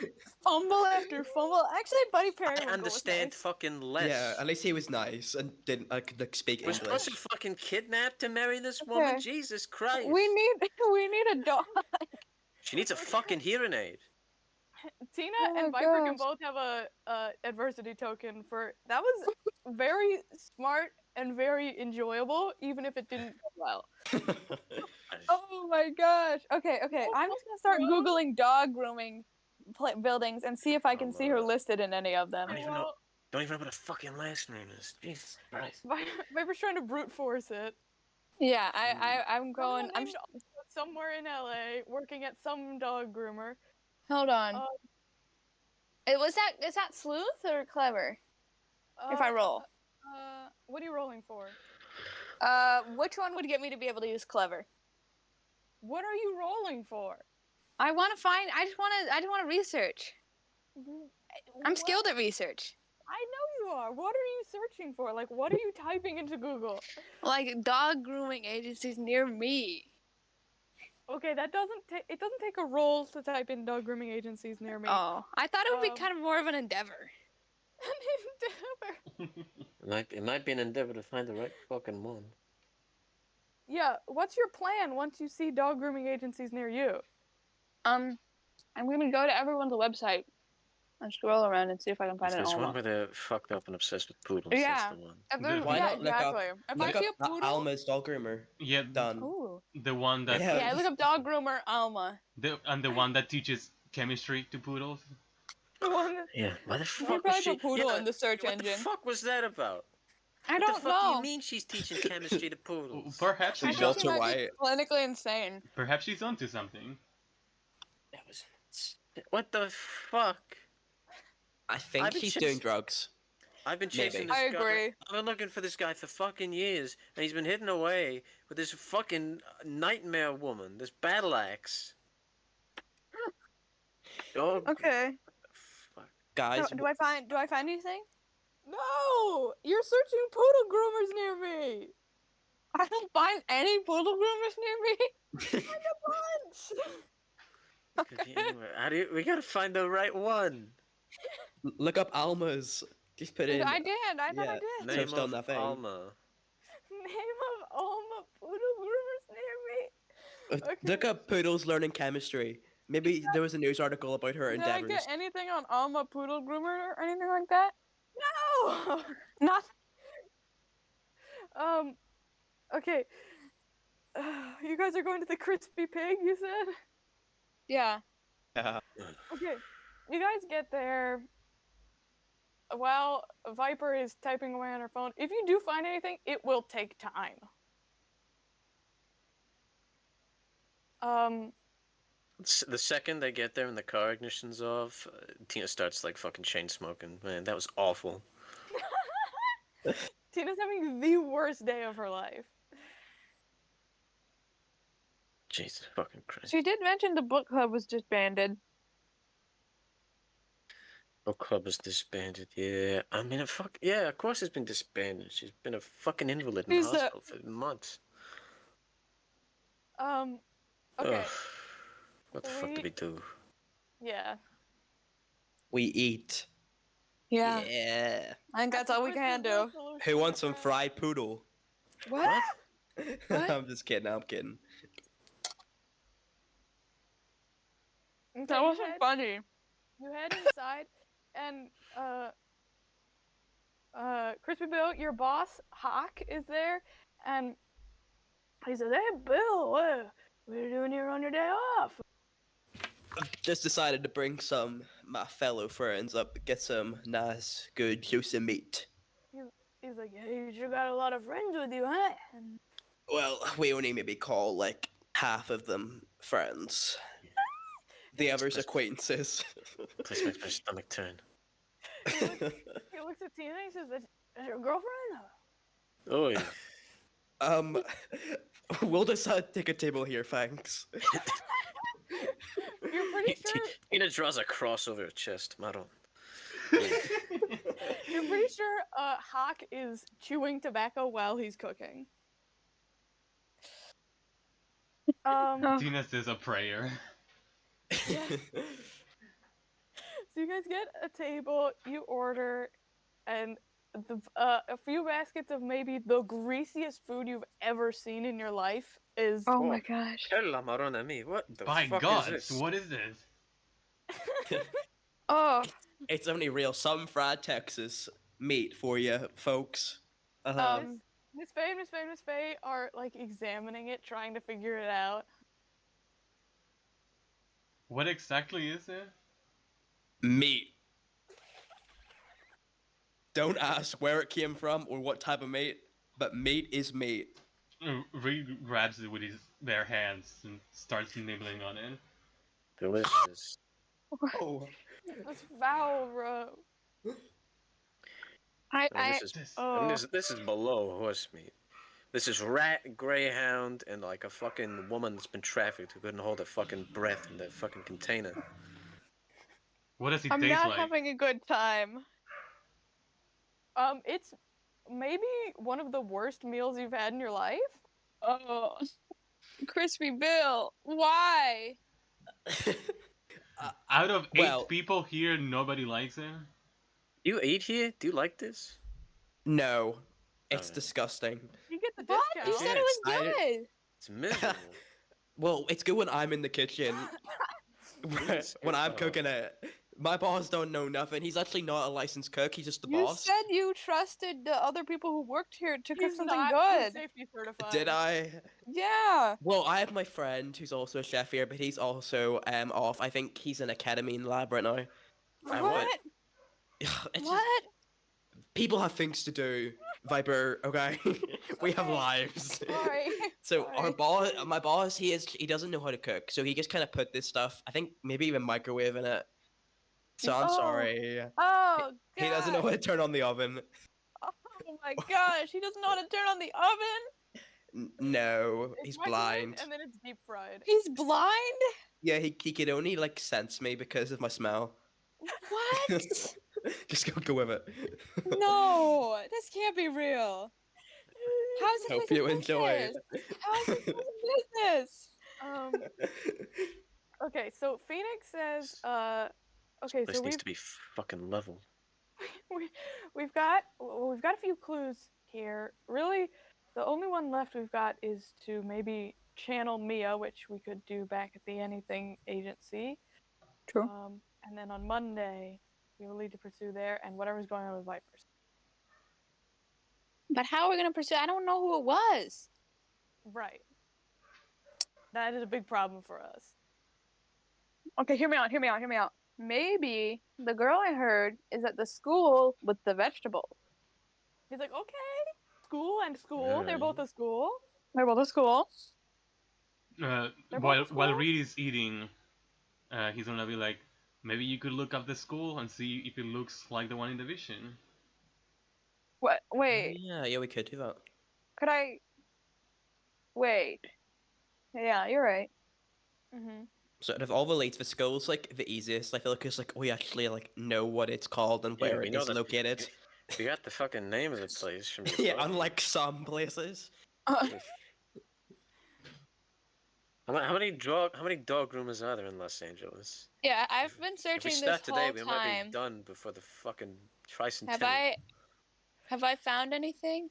Fumble after fumble. Actually, Buddy Perry would I go with understand nice. fucking less. Yeah, at least he was nice and didn't like speak Was English. Pussy fucking kidnapped to marry this woman? Okay. Jesus Christ. We need a dog. She needs a fucking hearing aid. Tina Oh my and Viper can gosh. both have a adversity token for that. Was very smart and very enjoyable, even if it didn't go well. Oh my gosh. Okay. I'm just gonna start Hello? googling dog grooming buildings and see if I can see her listed in any of them. I don't even know. Don't even know what a fucking last name is. Jesus Christ. Viper's trying to brute force it. Yeah, I'm going. Someone I'm named somewhere in LA working at some dog groomer. hold on. Uh, Is that sleuth or clever? If I roll. What are you rolling for? Which one would get me to be able to use clever? What are you rolling for? I want to find. I just want to research. I'm What? skilled at research. I know you are. What are you searching for? Like, what are you typing into Google? Like dog grooming agencies near me. Okay, that doesn't take. It doesn't take a roll to type in dog grooming agencies near me. Oh, I thought it would be Um, kind of more of an endeavor. It might be an endeavor to find the right fucking one. Yeah, what's your plan once you see dog grooming agencies near you? I'm gonna go to everyone's website I'll scroll around and see if I can find If an there's one Alma. where they're fucked up and obsessed with poodles, that's Yeah. the one. If there's, Why yeah, not look up- exactly. If Look I up see a poodle, Alma's dog groomer. Yeah, Done. ooh. the one that Yeah. Yeah, look up dog groomer Alma. the one that teaches chemistry to poodles. The one that Yeah, why the You fuck was probably she? put poodle Yeah, in the search what the engine. fuck was that about? I What don't the fuck do you know. mean she's teaching chemistry to poodles? Perhaps I she's think Walter she might White. be clinically insane. perhaps she's onto something. That was. What the fuck? I think I've been she's chas- doing drugs. I've been chasing Maybe. this I guy. agree. I've been looking for this guy for fucking years, and he's been hidden away with this fucking nightmare woman, this battle axe. Oh, Okay. fuck. Guys, Do I find anything? No! You're searching poodle groomers near me! I don't find any poodle groomers near me. Bunch! Could be anywhere. How do you, we gotta find the right one. look up Alma's. Just put in. I did. I thought I yeah. did. So Name it's still of nothing. Alma. Name of Alma poodle groomers near me. Look up Poodles learning chemistry. Maybe there was a news article about her Did I endeavors. get anything on Alma poodle groomer or anything like that? No! Nothing. Okay. You guys are going to the Crispy Pig, you said? Yeah. Yeah. Okay. You guys get there while Viper is typing away on her phone. If you do find anything, it will take time. The second they get there and the car ignition's off, Tina starts like fucking chain smoking. Man, that was awful. Tina's having the worst day of her life. Jesus fucking Christ. She did mention the book club was disbanded. Book club is disbanded. Yeah, I mean, fuck. Yeah, of course it's been disbanded. She's been a fucking invalid in the She's, hospital for months. Okay. Ugh. What the fuck do we do? Yeah. We eat. Yeah. Yeah. I think that's all we can do. Who wants some fried poodle? What? What? I'm just kidding. I'm kidding. Okay, That wasn't funny. You head inside, and Crispy Bill, your boss Hawk, is there, and he says, "Hey, Bill, what are you doing here on your day off?" I've just decided to bring some my fellow friends up to get some nice, good, juicy meat. He's like, "Hey, you sure got a lot of friends with you, huh?" And Well, we only maybe call like half of them friends. The others acquaintances. Please make my stomach turn. he looks at Tina and he says, "That's your girlfriend?" Oh yeah. We'll decide to take a table here, thanks. You're pretty sure. Tina draws a cross over her chest. Maron. You're pretty sure Hawk is chewing tobacco while he's cooking. Tina says a prayer. Yeah. So you guys get a table, you order, and a few baskets of maybe the greasiest food you've ever seen in your life is. Oh my gosh. Hella Maron a mí. What the By fuck God, is this? what is this? Oh. It's only real some fried Texas meat for you, folks. Miss Faye are like examining it, trying to figure it out. What exactly is it? Meat. Don't ask where it came from or what type of meat, but meat is meat. Reed grabs it with his bare hands and starts nibbling on it. Delicious. Oh. That's foul, bro. This is below horse meat. This is rat, greyhound, and like a fucking woman that's been trafficked who couldn't hold her fucking breath in that fucking container. What does it I'm taste not like? having a good time. It's maybe one of the worst meals you've had in your life. Oh. Crispy Bill, why? Out of 8 well- people here, nobody likes it? You eat here? Do you like this? No, it's Alright. disgusting. You get the What? discount. You said it was I- good. It's miserable. Well, it's good when I'm in the kitchen. When I'm cooking it. My boss don't know nothing. He's actually not a licensed cook. He's just the You boss. said you trusted the other people who worked here to cook He's something not good. food safety certified. Did I? Yeah. Well, I have my friend who's also a chef here, but he's also off. I think he's in a ketamine lab right now. What? It's just, What? people have things to do, Viper. Okay, we have Okay. lives. Sorry. So our Sorry. boss, my boss, he doesn't know how to cook, so he just kind of put this stuff. I think maybe even microwave in it. So I'm Oh. sorry. Oh, God. He doesn't know how to turn on the oven. Oh my gosh, he doesn't know how to turn on the oven. No, It's he's microwaved blind. and then it's deep fried. He's blind? Yeah, he could only like sense me because of my smell. What? Just go with it. No, this can't be real. How is this Hope place a you enjoy. business? How is this place a business? Okay, so Phoenix says, okay, This so needs to be fucking level. we've got a few clues here. Really, the only one left we've got is to maybe channel Mia, which we could do back at the Anything Agency. True. And then on Monday, we will need to pursue there and whatever's going on with Vipers. But how are we going to pursue? I don't know who it was. Right. That is a big problem for us. Okay, hear me out. Maybe the girl I heard is at the school with the vegetable. He's like, okay, school and school. They're both a school. They're both at school. They're both While at school? Reed is eating, he's gonna be like, maybe you could look up the school and see if it looks like the one in the vision. What? Wait, Yeah, we could do that. could I? Wait. Yeah, you're right. Mm-hmm. So out of all the leads, the school's like the easiest. I feel like it's like we actually like know what it's called and Yeah, where we it know is that- located. You got the fucking name of the place from your Yeah, book. unlike some places. How many dog groomers are there in Los Angeles? Yeah, I've been If we searching start this today, whole we might time. be done before the fucking tricentennial. Have I found anything?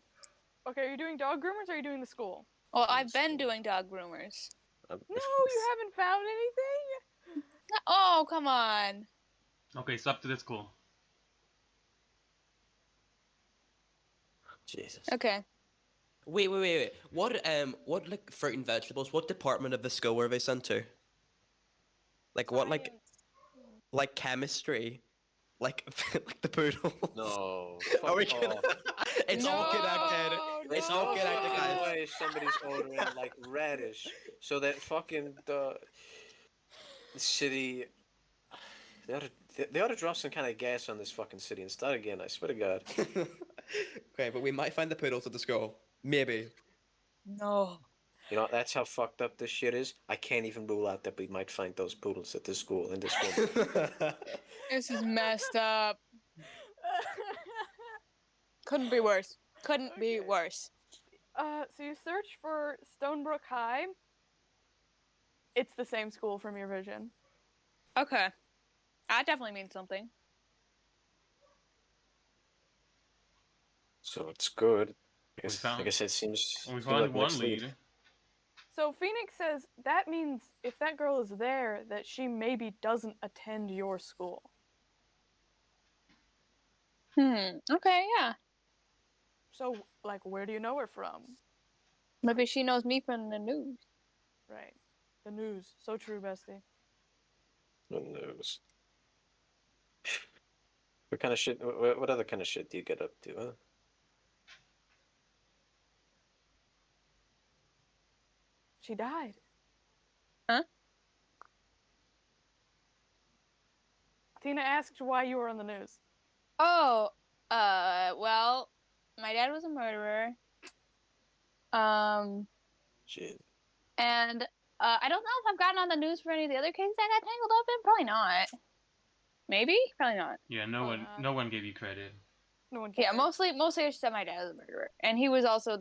Okay, are you doing dog groomers or are you doing the school? Well, In I've been school. doing dog groomers. No, you haven't found anything? Oh, come on. Okay, so up to the school. Jesus. Okay. Wait. What like fruit and vegetables? What department of the school were they sent to? Like what like chemistry? Like like the poodle? No. Are we fuck gonna... off. It's all connected. No, It's all no. connected, guys. Way somebody's ordering like radish, so that fucking the city. They ought to drop some kind of gas on this fucking city and start again. I swear to God. Okay, but we might find the poodles at the school. Maybe. No. You know, that's how fucked up this shit is. I can't even rule out that we might find those poodles at this school in this woman. This is messed up. Couldn't be worse. Couldn't be Okay. worse. So you search for Stonebrook High. It's the same school from your vision. Okay. That definitely means something. So it's good. I found- guess it seems. We seems found like one next lead. So Phoenix says that means if that girl is there, that she maybe doesn't attend your school. Okay, yeah. So, like, where do you know her from? Maybe she knows me from the news. Right. The news. So true, bestie. Who knows? What kind of shit? What other kind of shit do you get up to, huh? She died. Huh? Tina asked why you were on the news. Oh, well, my dad was a murderer. Shit. And I don't know if I've gotten on the news for any of the other cases I got tangled up in. Probably not. Maybe? Probably not. Yeah, Oh, no one gave you credit. No one Yeah, cared. mostly I just said my dad was a murderer. And he was also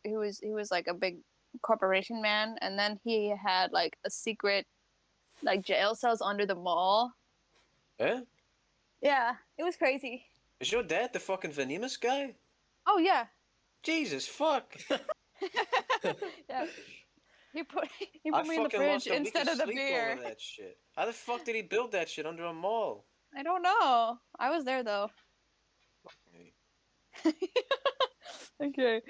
he was like a big corporation man, and then he had like a secret like jail cells under the mall. Eh? Yeah, it was crazy. Is your dad the fucking Venemus guy? Oh yeah. Jesus fuck! Yeah. He put I me in the fucking fridge lost a week instead of the sleep beer. over that shit. How the fuck did he build that shit under a mall? I don't know. I was there though. Okay.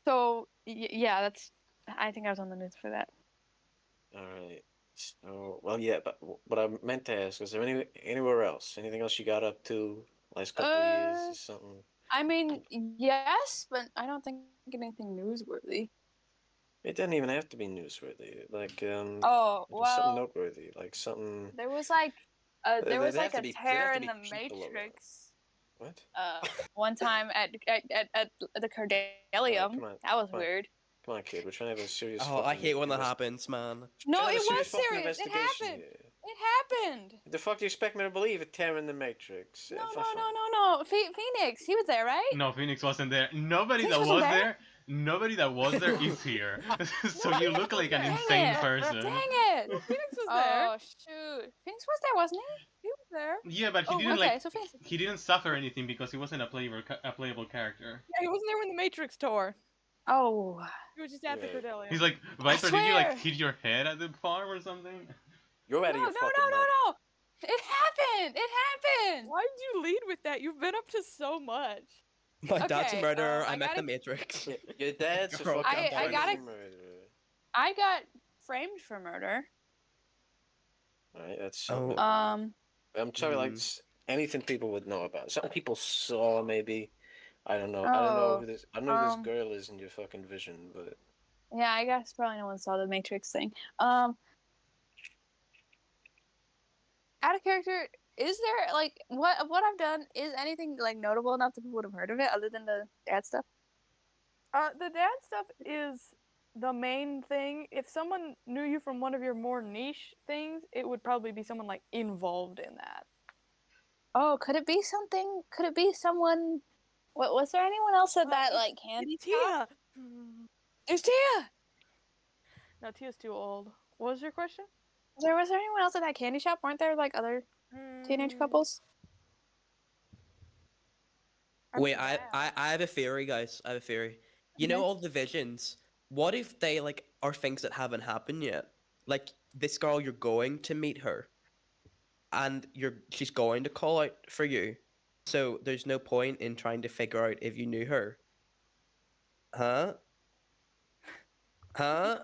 So yeah, that's. I think I was on the news for that. All right. So, well, yeah, but what I meant to ask, is there anywhere else? Anything else you got up to last couple of years or something? I mean, yes, but I don't think anything newsworthy. It doesn't even have to be newsworthy. Like, Oh just something well, noteworthy, like something. there was like There'd have to a be tear in the people around. Matrix. What? One time at the All right, Cardalium. come on, That was come on, weird. come on, kid. We're trying to have a serious Oh, I fucking hate when that happens, man. No, trying to have it a serious was fucking serious. It investigation happened. here. It happened. The fuck do you expect me to believe? A tear in the Matrix. No, no, no. Phoenix, he was there, right? No, Phoenix wasn't there. Nobody Phoenix that wasn't was there? there. Nobody that was there is here. So No, you Phoenix look like was an there. insane Dang it. person. Dang it. Phoenix was there. Oh shoot. Phoenix was there, wasn't he? He was there. Yeah, but he Oh, didn't Okay, like. so Phoenix. He didn't suffer anything because he wasn't a playable character. Yeah, he wasn't there when the Matrix tore. Oh. He was just at the Yeah. Cordelium. He's like, I Viper, did you like swear. hit your head at the farm or something? You're out No, of your no, fucking no, no, mind. no. It happened. It happened. Why did you lead with that? You've been up to so much. My dad's a Okay, murderer. I I met gotta- the Matrix. Yeah, your dad's a Girl, fucking I gotta- murderer. I got framed for murder. Alright, that's something. Oh. I'm sorry, like anything people would know about. Something people saw, maybe. I don't know. I don't know who this. I don't know who this girl is in your fucking vision, but Yeah, I guess probably no one saw the Matrix thing. Out of character, is there like what I've done is anything like notable enough that people would have heard of it other than the dad stuff? The dad stuff is the main thing. If someone knew you from one of your more niche things, it would probably be someone like involved in that. Oh, could it be something? Could it be someone? What was there anyone else at that like candy It's shop? Tia. There's Tia. No, Tia's too old. What was your question? Was there anyone else at that candy shop? Weren't there like other teenage couples? Wait, I have a theory, guys. I have a theory. You know all the visions. What if they like are things that haven't happened yet? Like this girl, you're going to meet her, and she's going to call out for you. So there's no point in trying to figure out if you knew her. Huh? Huh?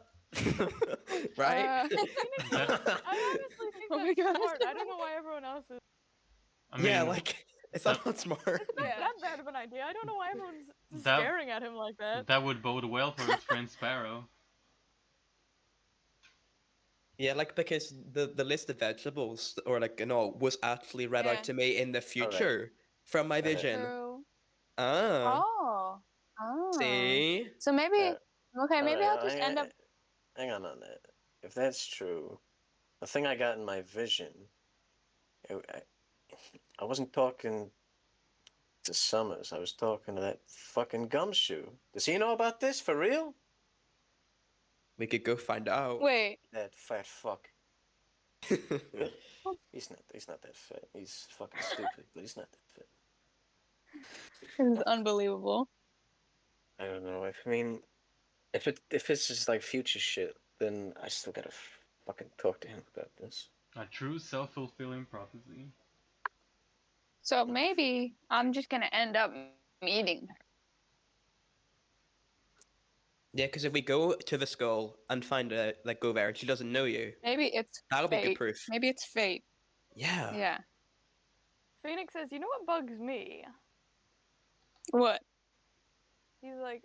Right? I honestly think Oh my that's God. smart. I don't know why everyone else is. I mean, Yeah, like it's not smart. It's not Yeah. that bad of an idea. I don't know why everyone's That- staring at him like that. that would bode well for his friend Sparrow. Yeah, like because the list of vegetables or like was actually read Yeah. out to me in the future from my vision. True. Ah, Oh. Oh. see? So maybe. Okay, maybe I'll just hang end on- up. Hang on that. If that's true, the thing I got in my vision, I wasn't talking to Summers. I was talking to that fucking gumshoe. Does he know about this for real? We could go find out. Wait. That fat fuck. He's not that fat. He's fucking stupid, but he's not that fat. This is unbelievable. I don't know. I mean, if it's just like future shit, then I still gotta fucking talk to him about this. A true self-fulfilling prophecy. So maybe I'm just gonna end up meeting her. Yeah, because if we go to the skull and find her, like go there and she doesn't know you, Maybe it's that'll be fate. good proof. Maybe it's fate. Yeah. Yeah. Phoenix says, "You know what bugs me?" What? He's like,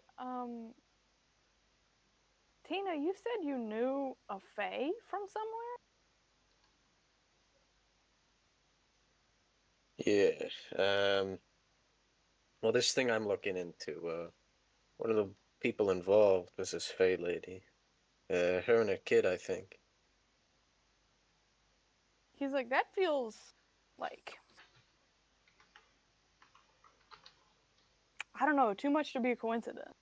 Tina, you said you knew a Fae from somewhere? Yeah. Well, this thing I'm looking into, one of the people involved was this Faye lady. Her and her kid, I think. He's like, that feels like, I don't know, too much to be a coincidence.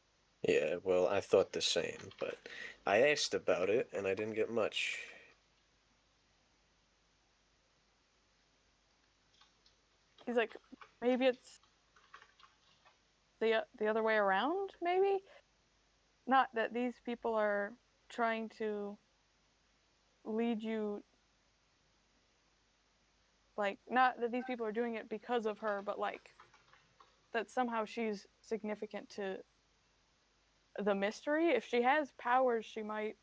Yeah, well, I thought the same, but I asked about it and I didn't get much. He's like, maybe it's the other way around, maybe? Not that these people are trying to lead you Like, not that these people are doing it because of her, but like that somehow she's significant to the mystery. If she has powers, she might.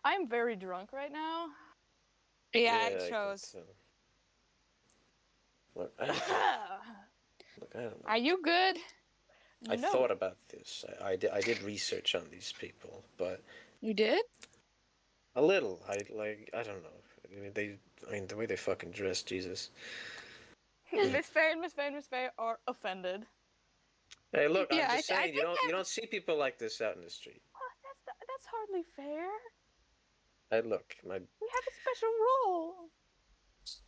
I'm very drunk right now. Yeah, I it can shows. tell. Look, I don't know. Are you good? I No. thought about this. I did research on these people, but You did? a little. I don't know. I mean the way they fucking dress, Jesus. Miss Faye and Miss Faye are offended. Hey, look, Yeah, I'm just I saying think you don't see people like this out in the street. Oh, that's hardly fair. Hey, look, We have a special role.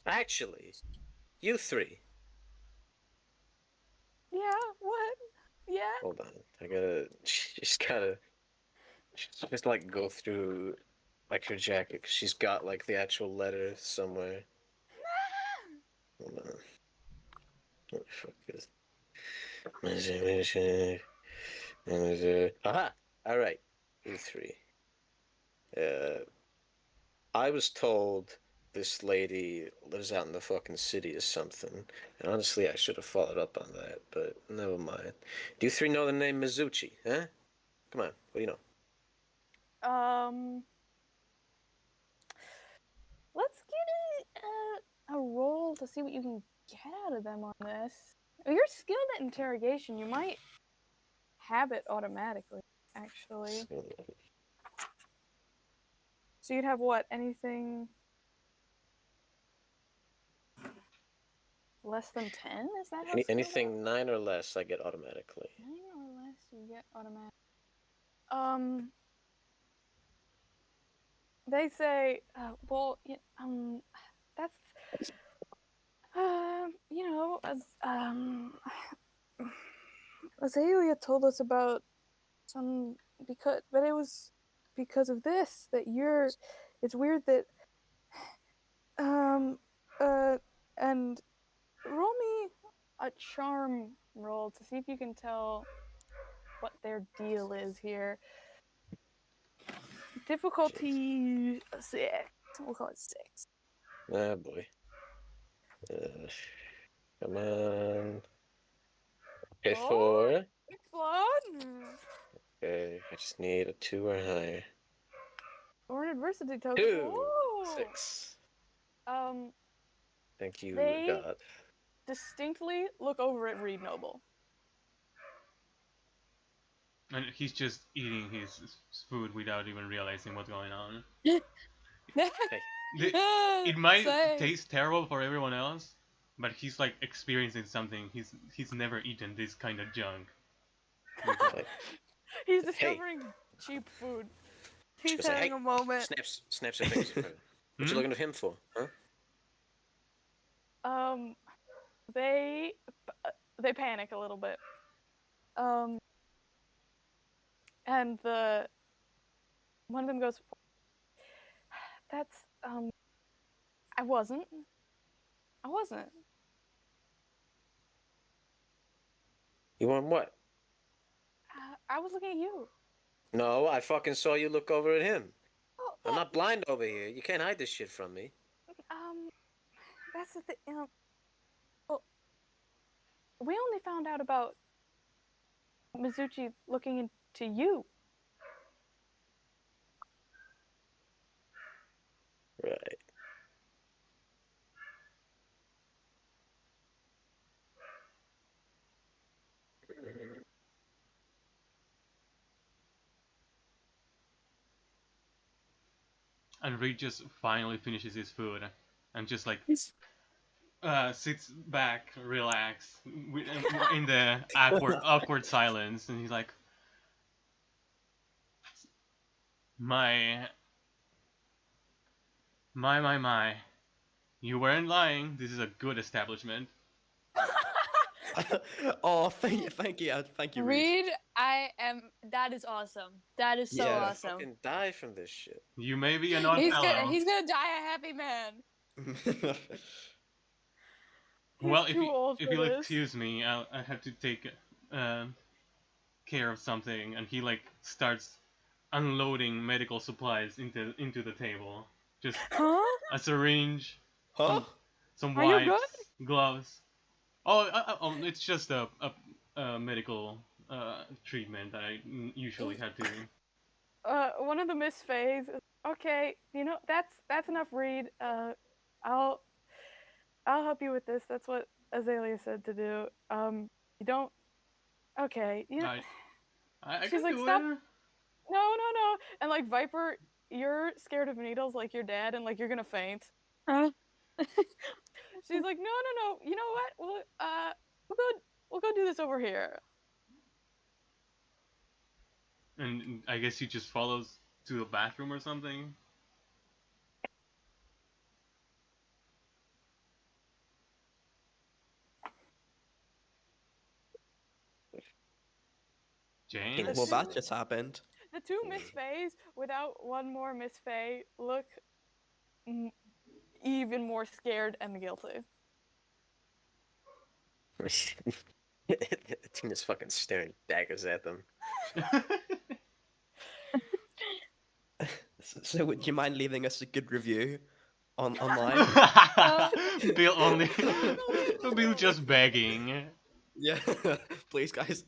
actually, you three. Yeah. What? Yeah. Hold on, I gotta just like go through like her jacket 'cause she's got like the actual letter somewhere. Hold on. What the fuck is? Aha! All right, you three. I was told this lady lives out in the fucking city or something, and honestly, I should have followed up on that, but never mind. Do you three know the name Mizuchi? Huh? Come on, what do you know? Let's get a roll to see what you can get out of them on this. If you're skilled at interrogation, you might have it automatically, actually. So you'd have what? Anything less than 10? Is that how skilled Anything 9 or less, I get automatically. 9 or less, you get automatic. They say, well, that's, Azalea told us about some, but it was because of this, it's weird that, and roll me a charm roll to see if you can tell what their deal is here. Difficulty 6. We'll call it 6. Ah, boy. Come on. Okay, Oh. 4. Explode. Okay, I just need a 2 or higher. Or an adversity token. 2! Ooh. 6. Thank you, They God. distinctly look over at Reed Noble. And he's just eating his food without even realizing what's going on. Hey. It might Say. taste terrible for everyone else, but he's like experiencing something. He's never eaten this kind of junk before. He's discovering cheap food. He's goes like, having "Hey." a moment. Snaps her fingers at her. What you looking at him for, huh? They panic a little bit. And one of them goes, that's, I wasn't. You want what? I was looking at you. No, I fucking saw you look over at him. Oh, I'm not blind over here. You can't hide this shit from me. That's the thing. Well, we only found out about Mizuchi looking into you. Right. And Reed just finally finishes his food and just like sits back, relaxed, in the awkward silence, and he's like, My, you weren't lying. This is a good establishment. Oh, thank you, Reed. Reed, that is awesome. That is so Yeah. awesome. Fucking die from this shit. You may be an odd He's fellow. gonna die a happy man. Well, He's too old if for you'll this. excuse me, I have to take care of something, and he like starts unloading medical supplies into the table, Just Huh? a syringe, Huh? some Are you wipes, good? gloves. Oh, it's just a medical treatment that I usually have to. One of the Miss Fays. Okay, you know that's enough. Read. I'll help you with this. That's what Azalea said to do. You don't. Okay, you know. I She's can like, do stop. it. No. And like Viper, you're scared of needles like your dad, and like you're gonna faint. Huh? She's like, no. You know what? We'll go do this over here. And I guess he just follows to the bathroom or something. James? Well, that just happened. The two Miss Fays, without one more Miss Fay, look even more scared and guilty. Tina's fucking staring daggers at them. So would you mind leaving us a good review online? Bill just begging. Yeah, please, guys.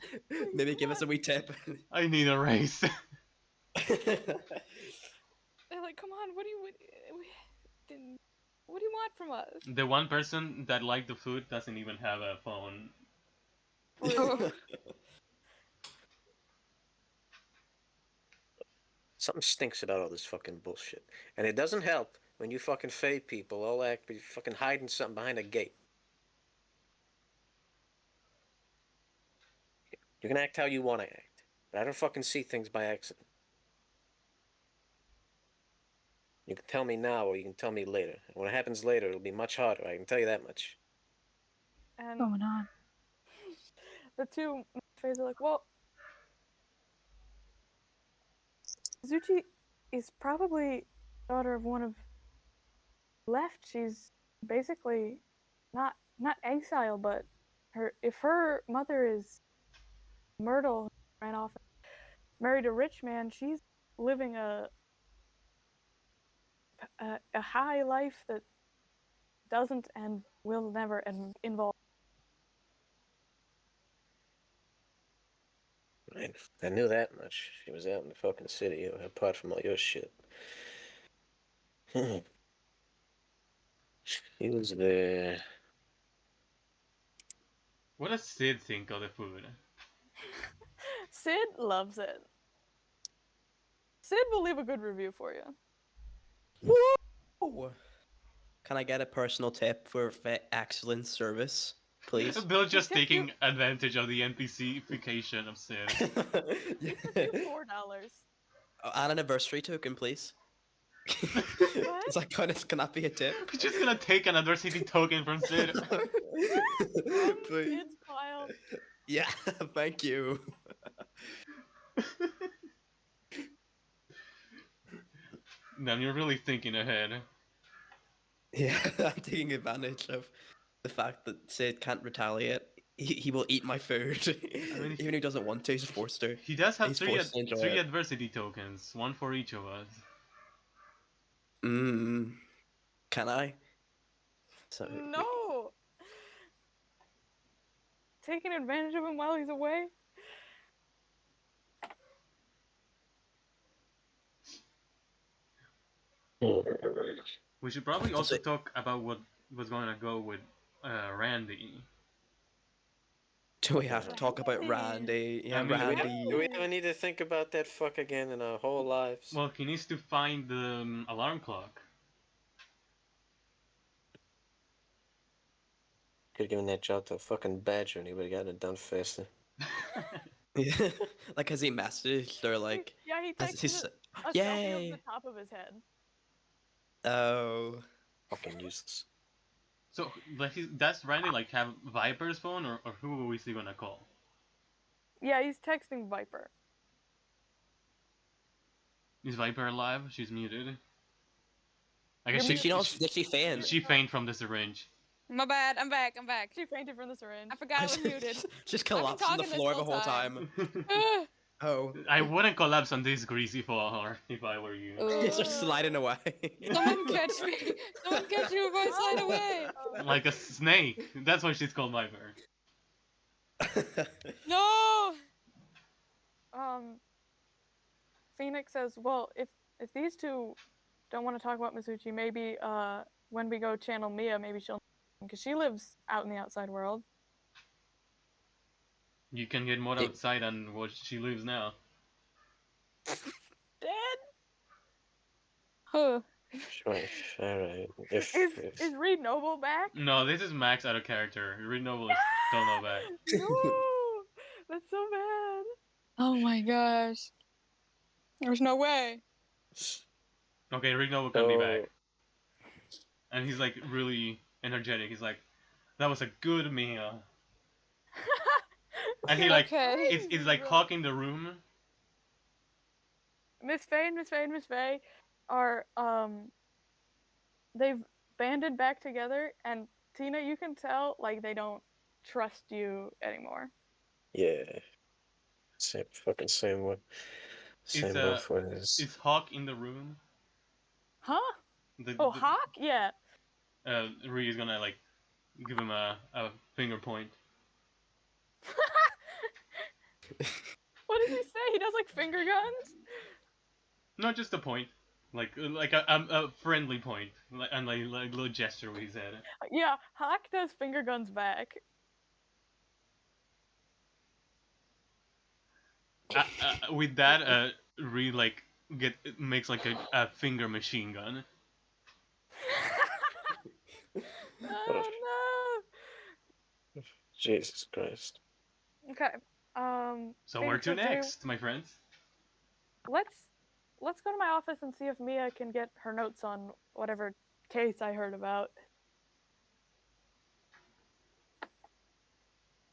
Maybe give us a wee tip. I need a raise. They're like, come on, what do you want from us? The one person that liked the food doesn't even have a phone. Something stinks about all this fucking bullshit. And it doesn't help when you fucking Fae people all act be fucking hiding something behind a gate. You can act how you want to act, but I don't fucking see things by accident. You can tell me now or you can tell me later. And when it happens later, it'll be much harder, I can tell you that much. And Going on. the two Fays are like, well, Zuchi is probably daughter of one of left. She's basically not exiled, but if her mother is Myrtle, ran off, married a rich man, she's living a high life that doesn't and will never involve. I knew that much. She was out in the fucking city, apart from all your shit. She was there. What does Sid think of the food? Sid loves it. Sid will leave a good review for you. Woo! Can I get a personal tip for excellent service, please? Bill just Tip you- taking advantage of the NPC-fication of Sid. He tipped you $4. An anniversary token, please. What? Is that can that be a tip? He's just gonna take an adversity token from Sid. From Please. Sid's pile. Yeah, thank you. Then you're really thinking ahead. Yeah, I'm taking advantage of the fact that Sid can't retaliate. He will eat my food. mean, Even if he doesn't want to, he's forced to. He does have He's three forced to enjoy three it. adversity tokens, one for each of us. Can I? So, No! Taking advantage of him while he's away? We should probably also talk about what was going to go with Randy. do we have to talk about Randy? Yeah, I mean, Randy. Do we ever need to think about that fuck again in our whole lives? Well, he needs to find the alarm clock. Could've given that job to a fucking badger and he would've gotten it done faster. Yeah. Like, has he messaged or like? Yeah, he Has he texted s- a selfie Yay! of the top of his head. Oh. Fucking useless. So, like, does Randy like have Viper's phone, or who is he gonna call? Yeah, he's texting Viper. Is Viper alive? She's muted. I guess You're Did she not? Did she faint? she faint from the syringe. My bad. I'm back. She fainted from the syringe. I forgot I was muted. Just I've been collapsed on the talking this floor the whole whole time. time. Oh, I wouldn't collapse on this greasy floor if I were you. it's just sliding away. Someone catch me! Someone catch me before I slide away! Like a snake. That's why she's called Viper. No! Phoenix says, well, if these two don't want to talk about Masuchi, maybe when we go channel Mia, maybe she'll, because she lives out in the outside world. You can get more outside than what she lives now. Dead. Huh. Right, alright. Is Reed Noble back? No, this is Max out of character. Reed Noble is still not back. No, that's so bad. Oh my gosh. There's no way. Okay, Reed Noble can be back. And he's like really energetic. He's like, that was a good meal. And he like, Okay. it's like hawking the room. Miss Faye and Miss Faye and Miss Faye are they've banded back together, and Tina, you can tell like they don't trust you anymore. Yeah. Same way. Same both ways. Is Hawk in the room? Huh? Hawk? Yeah. Reed is gonna like give him a finger point. What does he say? He does like finger guns? Not just a point, like a friendly point, and like little gesture with his head. Yeah, Hawk does finger guns back. With that, Reed like makes like a finger machine gun. Oh no. Jesus Christ. Okay. So where Phoenix to says, next, my friends? Let's go to my office and see if Mia can get her notes on whatever case I heard about.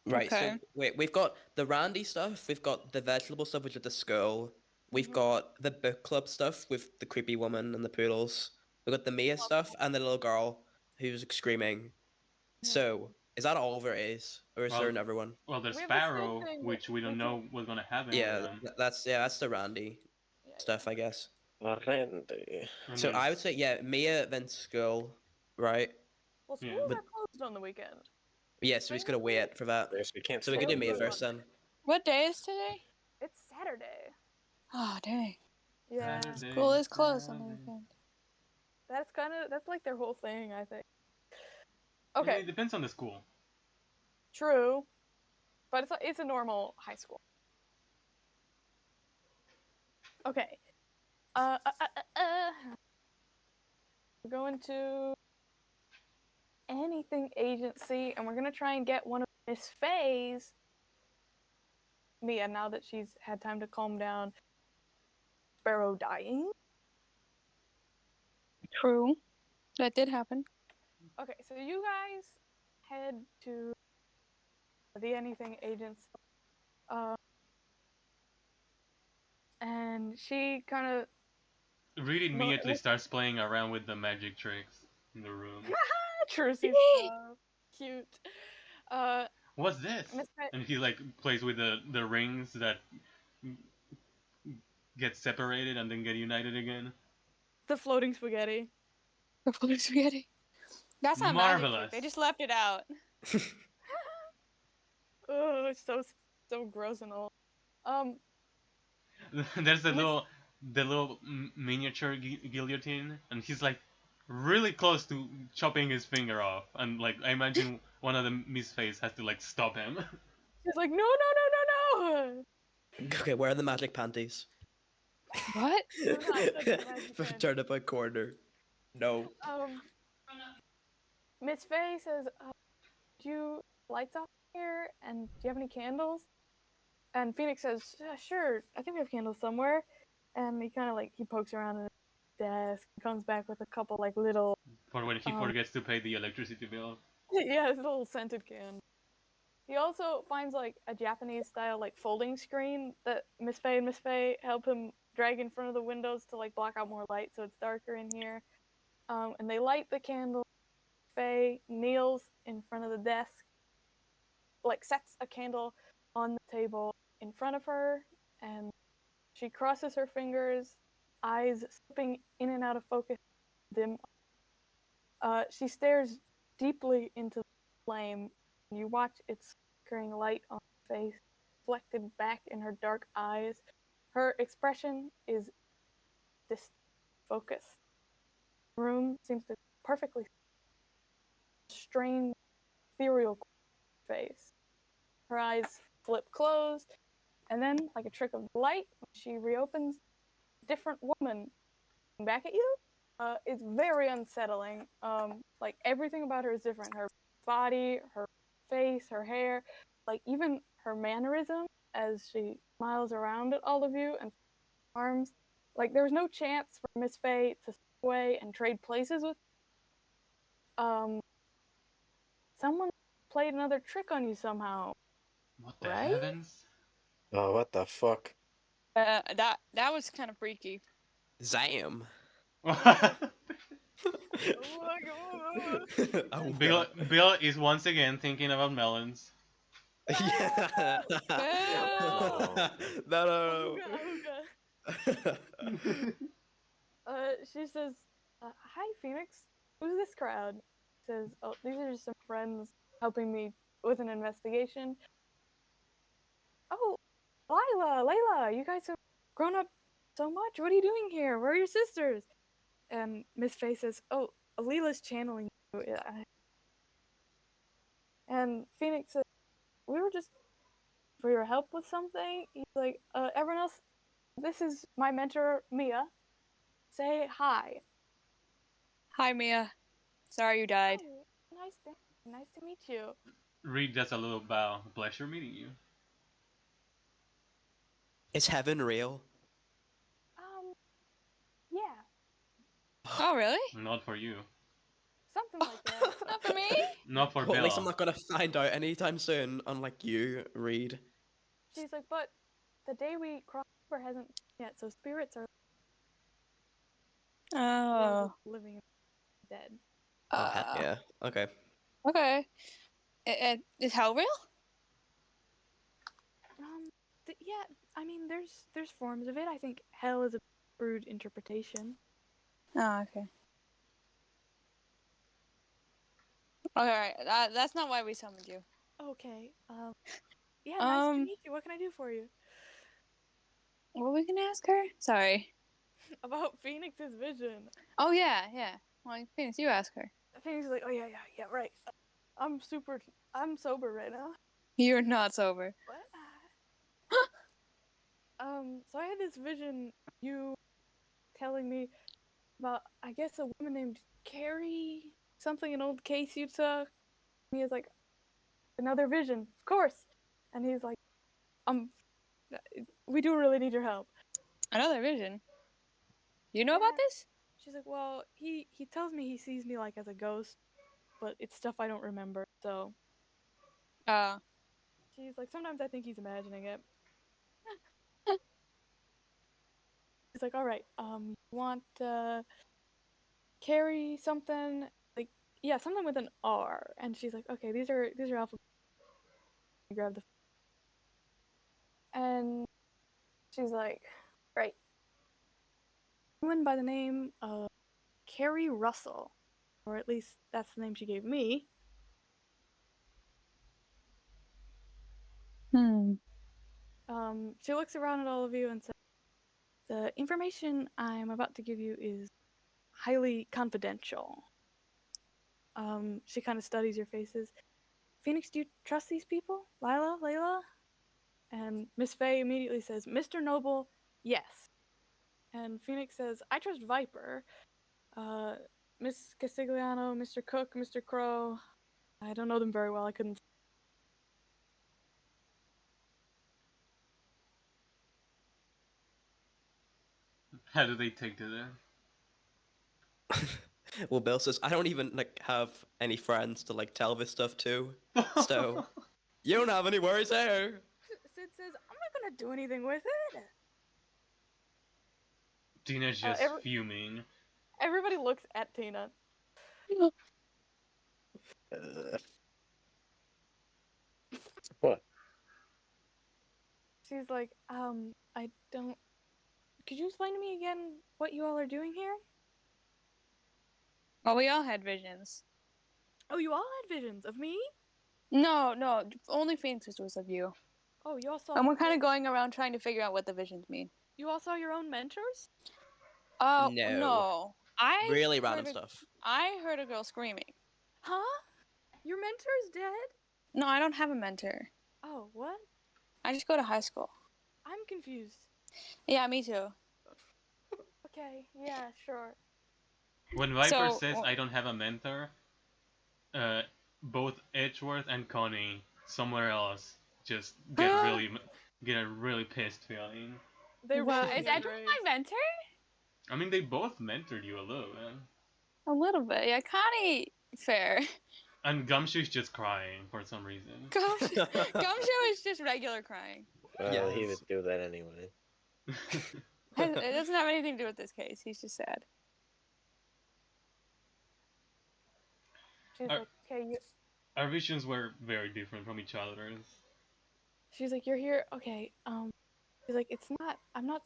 Right, Okay. so wait, we've got the Randy stuff, we've got the vegetable stuff, which is the skull, we've got the book club stuff with the creepy woman and the poodles, we've got the Mia stuff and the little girl who's like, screaming. So, is that all there is? Or is there another one? Well, there's We have the Sparrow, same thing which we don't know what's gonna happen Yeah, with them. that's the Randy stuff, I guess. Randy. And So then- I would say, yeah, Mia, then skull, right? Well, schools Yeah, are closed on the weekend. Yeah, so he's gonna wait for that. Yes, we can't So we could do fucking Mia do first that. then. What day is today? It's Saturday. Oh, dang. Yeah. Saturday, School is closed on the Saturday. weekend. That's like their whole thing, I think. Yeah, Okay, it depends on the school. true. But it's a normal high school. Okay. We're going to anything agency, and we're gonna try and get one of Miss Faye's Mia, now that she's had time to calm down. Sparrow dying. True. That did happen. Okay, so you guys head to the anything agency. And she kind of Reed immediately starts playing around with the magic tricks in the room. Trucy stuff. Cute. What's this? Miss Faye, And he like plays with the rings that get separated and then get united again. the floating spaghetti. The floating spaghetti. That's not magic Marvelous. trick. They just left it out. Oh, it's so gross and old. There's the little miniature guillotine, and he's like really close to chopping his finger off, and like I imagine one of the Miss Face has to like stop him. She's like, no. Okay, where are the magic panties? What? For Turnabout corner. No. Miss Faye says, do you lights off here, and do you have any candles? And Phoenix says, yeah, sure, I think we have candles somewhere. And he kind of like, he pokes around in his desk, comes back with a couple like little, For when he forgets to pay the electricity bill. yeah, his little scented can. He also finds like a Japanese style like folding screen that Miss Faye and Miss Faye help him drag in front of the windows to like block out more light so it's darker in here. And they light the candle. Faye kneels in front of the desk, like sets a candle on the table in front of her, and she crosses her fingers, eyes slipping in and out of focus, dim. She stares deeply into the flame, and you watch its flickering light on her face, reflected back in her dark eyes. Her expression is distant, focused. The room seems to perfectly strange, ethereal face. Her eyes flip closed, and then, like a trick of light, when she reopens, a different woman back at you. It's very unsettling. Like everything about her is different. Her body, her face, her hair, like even her mannerism as she smiles around at all of you and arms. Like there was no chance for Miss Faye to step away and trade places with. Someone played another trick on you somehow, What the right? heavens? Oh, what the fuck? That was kind of freaky. Zam. Oh, Bill, God. Bill is once again thinking about melons. Yeah. Bill! No. Ooga, she says, "Hi, Phoenix. Who's this crowd?" Says, "Oh, these are just some friends helping me with an investigation." "Oh, Layla, you guys have grown up so much. What are you doing here? Where are your sisters?" And Miss Faye says, "Oh, Leela's channeling you." Yeah. And Phoenix says, "We were just for your help with something." He's like, "Everyone else, this is my mentor, Mia. Say hi." Hi, Mia. Sorry you died. "Oh, nice to meet you." Reed does a little bow. Pleasure meeting you. Is heaven real? Yeah, Oh, really? Not for you. something like that. Not for me? Not for Well, at least I'm Bill. not gonna find out anytime soon, unlike you, Reed. She's like, "But the day we cross over hasn't yet, so spirits are Oh. living and dead." Oh, heck yeah. Okay. Okay. Is hell real? Yeah, I mean, there's forms of it. I think hell is a crude interpretation. Oh, okay. Alright, that's not why we summoned you. Okay. Yeah, nice to meet you. What can I do for you? What were we gonna ask her? Sorry. About Phoenix's vision. Oh, yeah. Well, Phoenix, you ask her. Phoenix is like, "Oh yeah, right. I'm sober right now." You're not sober. What? So I had this vision, you telling me about, I guess, a woman named Carrie, something, an old case you took. And he is like, "Another vision, of course." And he's like, "We do really need your help." Another vision. You know about Yeah. this? She's like, "Well, he tells me he sees me like as a ghost, but it's stuff I don't remember." So she's like, "Sometimes I think he's imagining it." He's like, "All right, you want Carrie something, like, yeah, something with an R." And she's like, "Okay, these are alphabet." Grab the and she's like, "Right, woman by the name of Carrie Russell, or at least that's the name she gave me." She looks around at all of you and says, "The information I'm about to give you is highly confidential." She kind of studies your faces. "Phoenix, do you trust these people? Layla? And Miss Faye immediately says, "Mr. Noble, yes." And Phoenix says, "I trust Viper. Uh, Miss Castigliano, Mr. Cooke, Mr. Crowe. I don't know them very well. I couldn't." How do they take to that? Well, Bill says, I don't even, like, have any friends to, like, tell this stuff to. So, you don't have any worries there. Sid says, "I'm not gonna do anything with it." Tina's just fuming. Everybody looks at Tina. What? she's like, I don't. Could you explain to me again what you all are doing here? Well, we all had visions. Oh, you all had visions of me? No, only Phoenix's was of you. Oh, you all saw. And we're kind of going around trying to figure out what the visions mean. You all saw your own mentors? Oh, No. no. I Really random heard stuff. I heard a girl screaming. Huh? Your mentor's dead? No, I don't have a mentor. Oh, what? I just go to high school. I'm confused. Yeah, me too. Okay, yeah, sure. When Viper So, says well- I don't have a mentor, both Edgeworth and Connie somewhere else just get a really pissed feeling. They're Wow, rolling is in Edward rage. my mentor? I mean, they both mentored you a little, man. A little bit. Yeah, Connie, fair. And Gumshoe's just crying for some reason. Gumshoe is just regular crying. Well, he Yes. would do that anyway. It doesn't have anything to do with this case. He's just sad. She's Are- like, okay, Our visions were very different from each other's. she's like, you're here. Okay, she's like, I'm not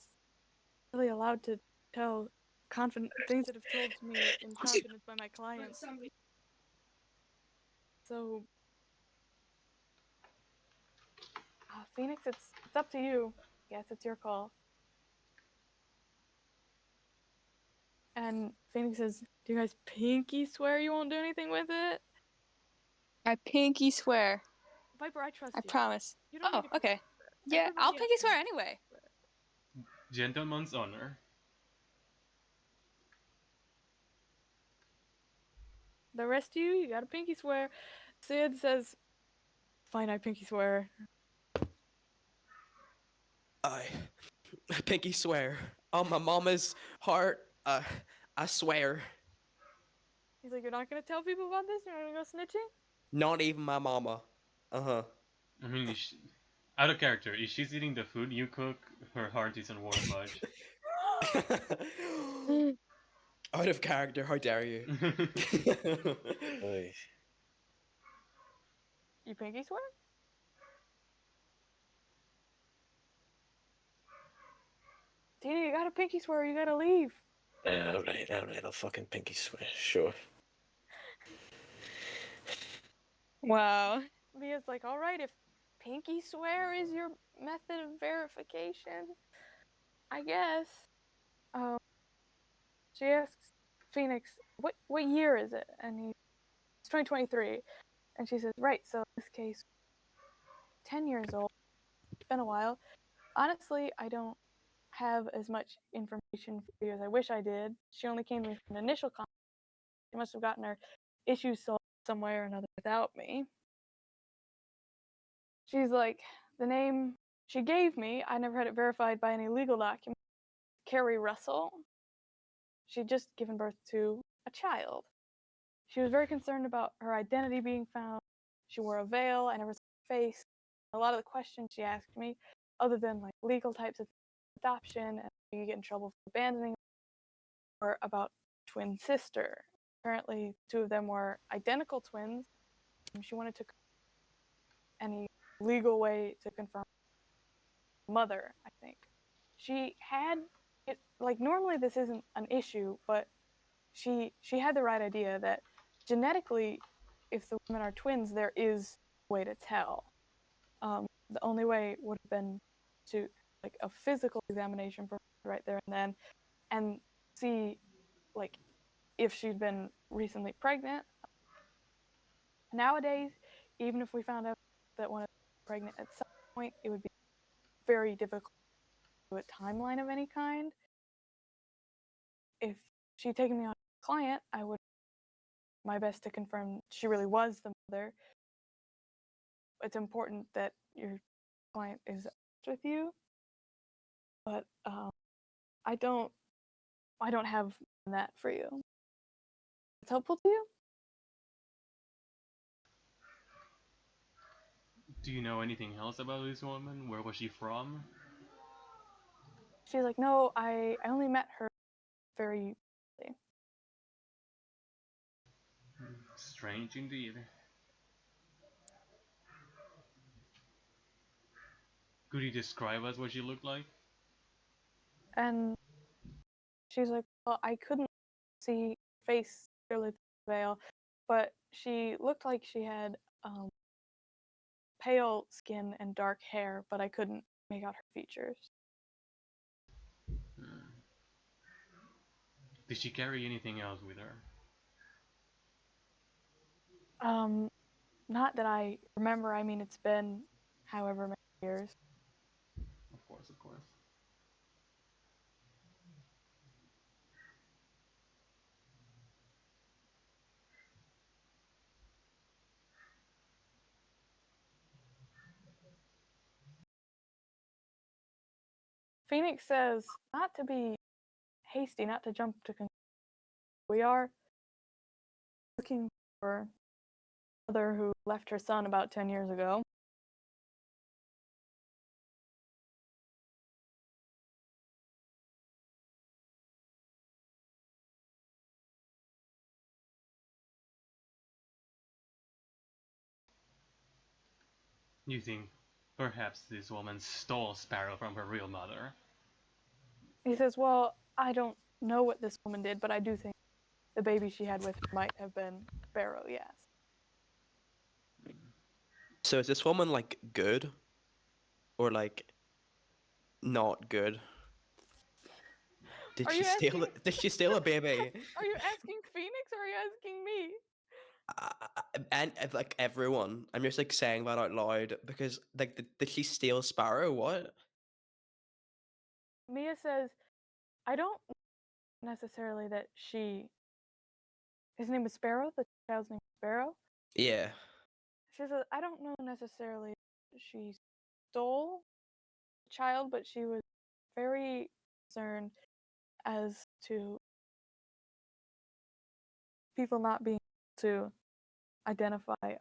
really allowed to tell things that have told to me in confidence by my clients. So, Phoenix, it's up to you. Yes, it's your call. And Phoenix says, do you guys pinky swear you won't do anything with it? I pinky swear. Viper, I trust I you. promise. You don't Oh, need to okay. pinky swear. Yeah, Everybody I'll has pinky to swear anyway. Gentleman's honor. The rest of you gotta pinky swear. Sid says, fine, I pinky swear. I pinky swear on my mama's heart. I swear. He's like, you're not gonna tell people about this? You're not gonna go snitching? Not even my mama. Uh-huh. I mean, out of character, if she's eating the food you cook, her heart isn't warm much. Out of character, how dare you? Oy. You pinky swear? Tina, you gotta pinky swear or you gotta leave. Alright, I'll fucking pinky swear. Sure. Wow. Mia's like, alright, if pinky swear is your method of verification, I guess. She asks Phoenix, what year is it? And it's 2023. And she says, right, so in this case, 10 years old. It's been a while. Honestly, I don't have as much information for you as I wish I did. She only came to me from an initial contact. She must have gotten her issues solved some way or another without me. She's like, the name she gave me, I never had it verified by any legal document. Carrie Russell. She'd just given birth to a child. She was very concerned about her identity being found. She wore a veil. I never saw her face. A lot of the questions she asked me, other than like legal types of adoption and you get in trouble for abandoning, were about twin sister. Apparently, two of them were identical twins. She wanted to any legal way to confirm mother. I think she had it. Like normally, this isn't an issue, but she had the right idea that genetically, if the women are twins, there is a way to tell. The only way would have been to like a physical examination right there and then, and see like if she'd been recently pregnant. Nowadays, even if we found out that one was pregnant at some point, it would be very difficult to do a timeline of any kind. If she'd taken me on as a client, I would my best to confirm she really was the mother. It's important that your client is honest with you, but I don't have that for you. It's helpful to you? Do you know anything else about this woman? Where was she from? She's like, no, I only met her very briefly. Strange indeed. Could you describe us what she looked like? And she's like, well, I couldn't see her face clearly through the veil, but she looked like she had pale skin and dark hair, but I couldn't make out her features. Hmm. Did she carry anything else with her? Not that I remember. I mean, it's been however many years. Of course, of course. Phoenix says not to be hasty, not to jump to conclusions. We are looking for a mother who left her son about 10 years ago. You think perhaps this woman stole Sparrow from her real mother? He says, well, I don't know what this woman did, but I do think the baby she had with her might have been Sparrow, yes. So is this woman like good, or like not good? Did Are she you steal? asking? Did she steal a baby? Are you asking Phoenix or are you asking me? And like everyone, I'm just like saying that out loud because like did she steal Sparrow? What? Mia says, I don't necessarily that she. His name is Sparrow. The child's name is Sparrow. Yeah. She says, I don't know necessarily she stole the child, but she was very concerned as to people not being able to identify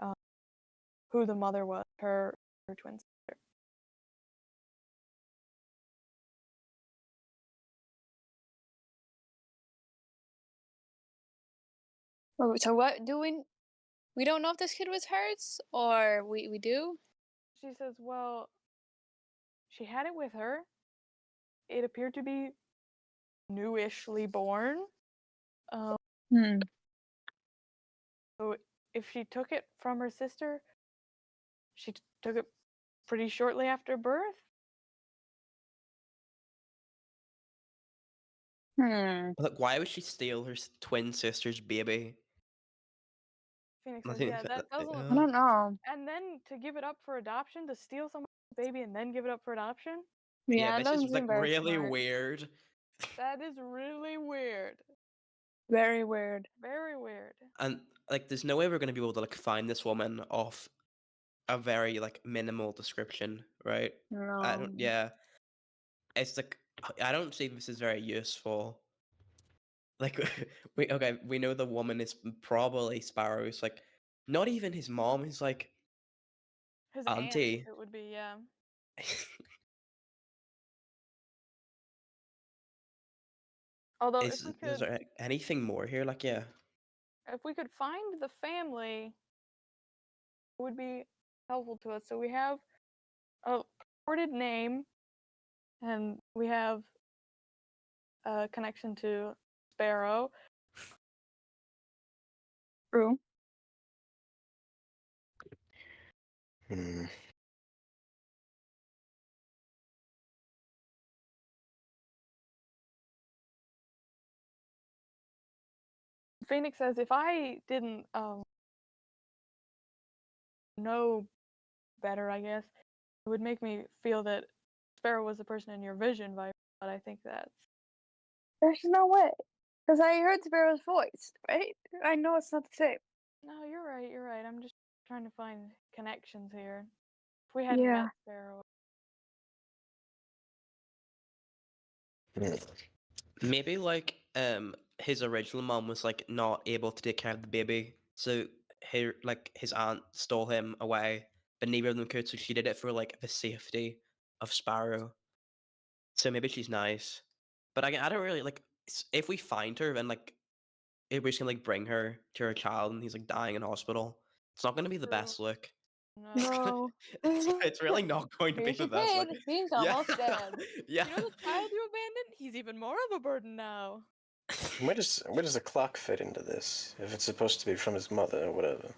who the mother was, her twin sister. So what do we don't know if this kid was hers, or we do? She says, well, she had it with her. It appeared to be newishly born. Hmm. So if she took it from her sister, she took it pretty shortly after birth. Hmm. Like, why would she steal her twin sister's baby? Phoenix I says, think yeah, that doesn't. I don't know. And then to give it up for adoption, to steal someone's baby and then give it up for adoption, yeah, Yeah, it this is doesn't like seem very really smart. weird. that is really weird. Very weird. Very weird. And like, there's no way we're gonna be able to like find this woman off a very like minimal description, right? I don't. No. Yeah, it's like I don't see this as very useful. Like, we know the woman is probably Sparrow's like, not even his mom. He's like His aunt, auntie. it would be, yeah. Although Is there anything more here? Like, yeah. if we could find the family, it would be helpful to us. So we have a purported name, and we have a connection to Sparrow. True. Phoenix says, if I didn't know better, I guess, it would make me feel that Sparrow was the person in your vision, but I think that's. There's no way. Because I heard Sparrow's voice, right? I know it's not the same. No, you're right, you're right. I'm just trying to find connections here. If we hadn't Yeah. met Sparrow. Maybe like his original mom was like not able to take care of the baby, so his aunt stole him away, but neither of them could, so she did it for like the safety of Sparrow. So maybe she's nice, but I don't really like if we find her and like if we just gonna like bring her to her child and he's like dying in hospital, it's not gonna be the True. best look. No. No. It's really not going to be Here's the your best. kid. He's almost dead. Yeah. You know the child you abandoned? He's even more of a burden now. Where does the clock fit into this? If it's supposed to be from his mother or whatever.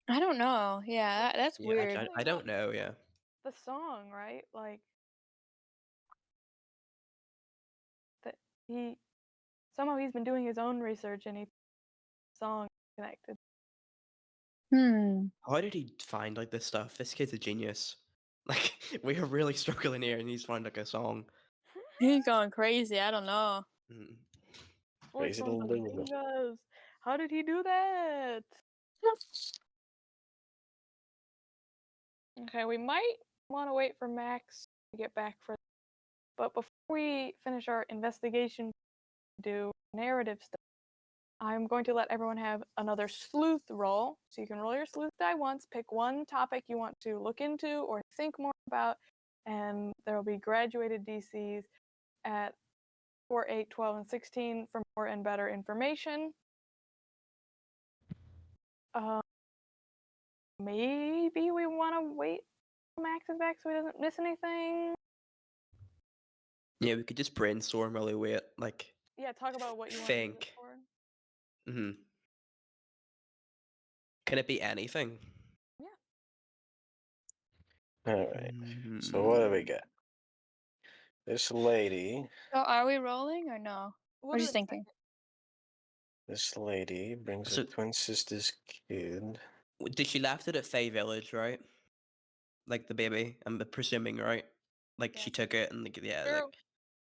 I don't know. Yeah, that's Yeah, weird. I don't know. Yeah. The song, right? Like that he somehow he's been doing his own research and he song connected. How did he find like this stuff? This kid's a genius. Like we are really struggling here, and he's found like a song. He's going crazy. I don't know. Mm. Voice Crazy from little the dingo. Dingoes. How did he do that? Okay, we might want to wait for Max to get back for. But before we finish our investigation, do narrative stuff. I'm going to let everyone have another sleuth roll. So you can roll your sleuth die once, pick one topic you want to look into or think more about, and there will be graduated DCs at 4, 8, 12, and 16 for more and better information. Maybe we want to wait till Max is back so he doesn't miss anything. Yeah, we could just brainstorm while we wait. Like, Yeah, talk about what you want to use it think. for. Can it be anything? Alright. So what do we Mm. got? This lady. So are we rolling or no? We'll I'm do just it in a thinking. This lady brings So- her twin sister's kid. Did she left it at Fae Village, right? Like the baby, I'm presuming, right? Like Yeah. she took it and like, yeah, Sparrow, like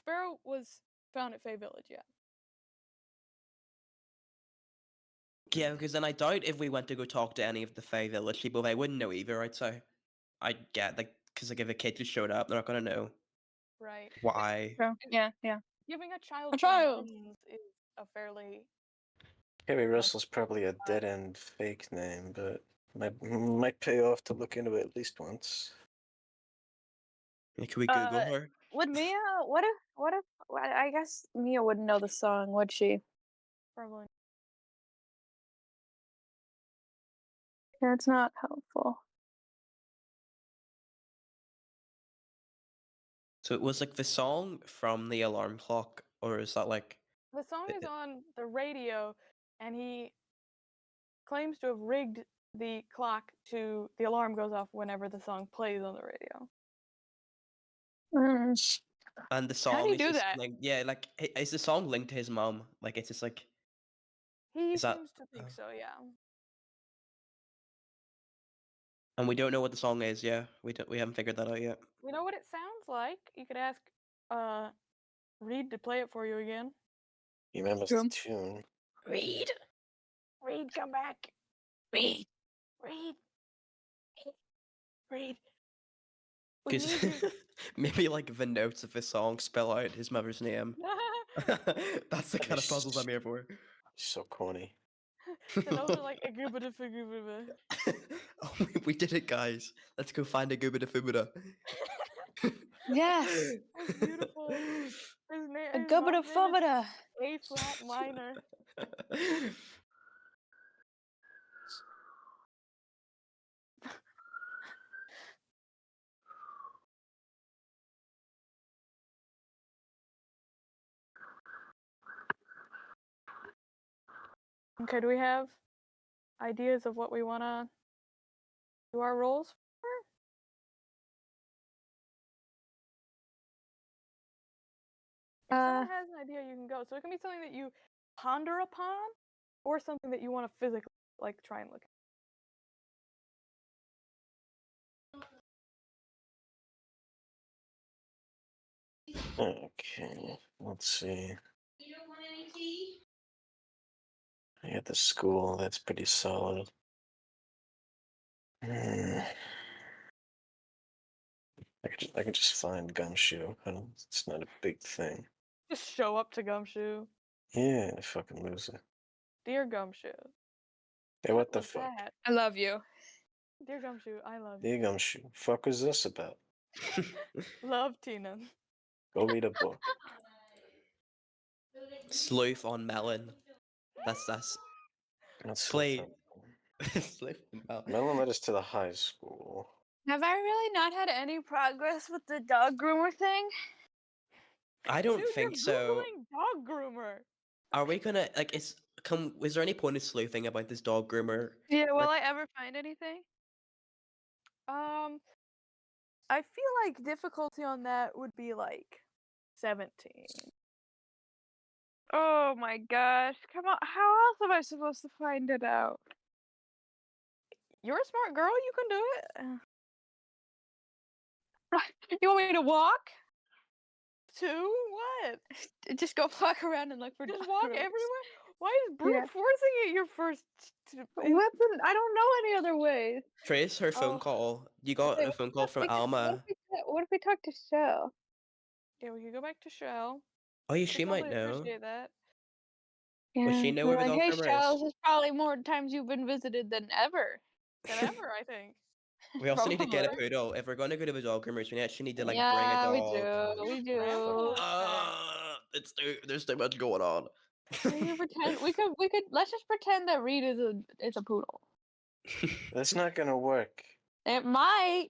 Sparrow was found at Fae Village, yeah. yeah, because then I doubt if we went to go talk to any of the Fae Village people, they wouldn't know either. I'd say. I get like because like if a kid just showed up, they're not gonna know Right. why. So, yeah. Giving a child A child. twins is a fairly Kerry Russell's probably a dead-end fake name, but might pay off to look into it at least once. Yeah, can we Google her? Would Mia? What if? I guess Mia wouldn't know the song, would she? probably. That's not helpful. So it was like the song from the alarm clock, or is that like The song is it- on the radio, and he claims to have rigged the clock to the alarm goes off whenever the song plays on the radio. and the How song do you is do just that? like yeah, like is the song linked to his mom? Like it's just like He Is that- seems to think so, yeah. and we don't know what the song is. Yeah, we haven't figured that out yet. You know what it sounds like? You could ask Reed to play it for you again. He remembers True. the tune. Reed, come back. Reed. Reed. We Because need you. maybe like the notes of this song spell out his mother's name. That's the kind of puzzles I'm here for. So corny. The notes are like agubita fagubita. Oh, we did it, guys. Let's go find a Gubida Fubida. Yes. That's beautiful. His name. A His gubba mom's name fubba. is A flat minor. Okay, do we have ideas of what we want to do our roles for? If someone has an idea, you can go. So it can be something that you ponder upon, or something that you want to physically like try and look at. Okay, let's see. I got the school. That's pretty solid. I can just find Gumshoe. It's not a big thing. Just show up to Gumshoe. Yeah, fucking loser. Dear Gumshoe. Hey, what the was fuck? that? I love you. Dear Gumshoe, I love you. Dear Gumshoe, fuck was this about? Love Tina. Go read a book. Sleuth on melon. That's That's so Play. funny. Slipping out. Melon led us to the high school. Have I really not had any progress with the dog groomer thing? I don't Dude, think you're so. Googling dog groomer. Are we gonna like? Is there any point in sleuthing about this dog groomer? Yeah, will Like- I ever find anything? I feel like difficulty on that would be like 17. Oh my gosh. Come on. How else am I supposed to find it out? You're a smart girl. You can do it. You want me to walk? To what? Just go walk around and look for Just dog walk groomers. everywhere? Why is brute Yeah. forcing it your first? I don't know any other ways. Trace her phone Oh. call. You got a phone call from Alma. What if we talk to Shell? Yeah, we could go back to Shell. Oh, yeah, She'd she might probably know. appreciate that. Would she know where the dog hey, groomer Shell, is? this is probably more times you've been visited than ever. Than ever, I think. We also need to get a Probably. poodle. If we're going to go to the dog groomers, we actually need to like bring a Yeah, we dog. do. We do. Grandpa. There's too much going on. We can pretend. We could. Let's just pretend that Reed is a poodle. That's not gonna work. It might.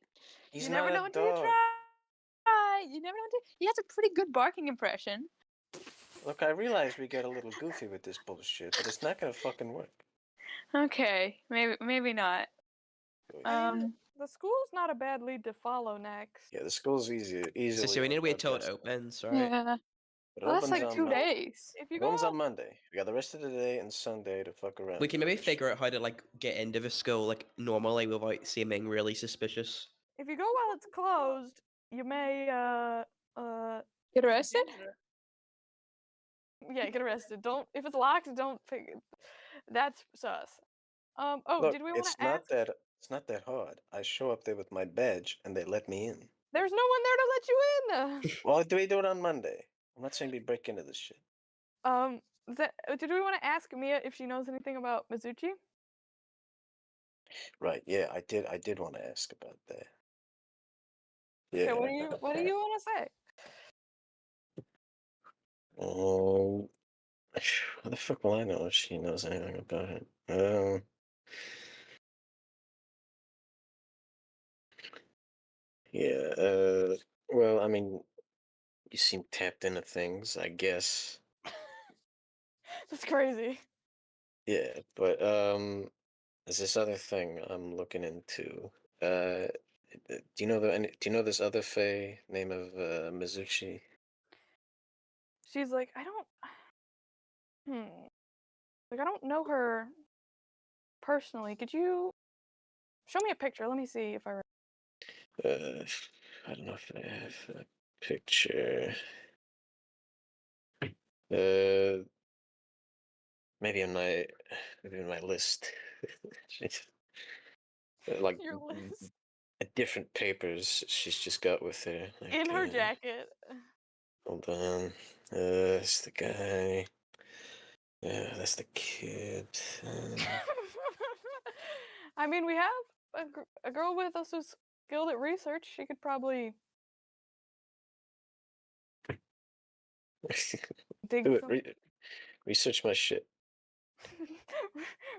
He's You not never know a until you dog. try. You never know until. He has a pretty good barking impression. Look, I realize we get a little goofy with this bullshit, but it's not gonna fucking work. Okay, maybe not. I mean, the school's not a bad lead to follow next. Yeah, the school's easily. So we need to wait till it best. opens, right? Yeah. It Well, that's opens like on 2 Monday. days. If you It go opens out, on Monday. We got the rest of the day and Sunday to fuck around. We can maybe with this figure out how to like get into the school like normally without seeming really suspicious. if you go while it's closed, you may Get arrested? yeah, get arrested. Don't if it's locked, don't pick. That's sus. Oh, Look, did we want it's to not ask? that it's not that hard. I show up there with my badge and they let me in. There's no one there to let you in. Well, do we do it on Monday? I'm not saying we break into this shit. Did we want to ask Mia if she knows anything about Mizuchi? Right? Yeah, I did want to ask about that. Okay, Yeah. what do you want to say? Oh, how the fuck will I know if she knows anything about it? Yeah. Well, I mean, you seem tapped into things, I guess. That's crazy. Yeah, but there's this other thing I'm looking into. Do you know do you know this other Fae name of Mizuchi? She's like, I don't. Like, I don't know her personally. Could you show me a picture? Let me see if I. I don't know if I have a picture. Maybe in my list. Jeez. Like Your list different papers she's just got with her. Like, in her jacket. Hold on. That's the guy. Yeah, that's the kid. I mean, we have a girl with us who's skilled at research. She could probably dig Do it. some... Research my shit.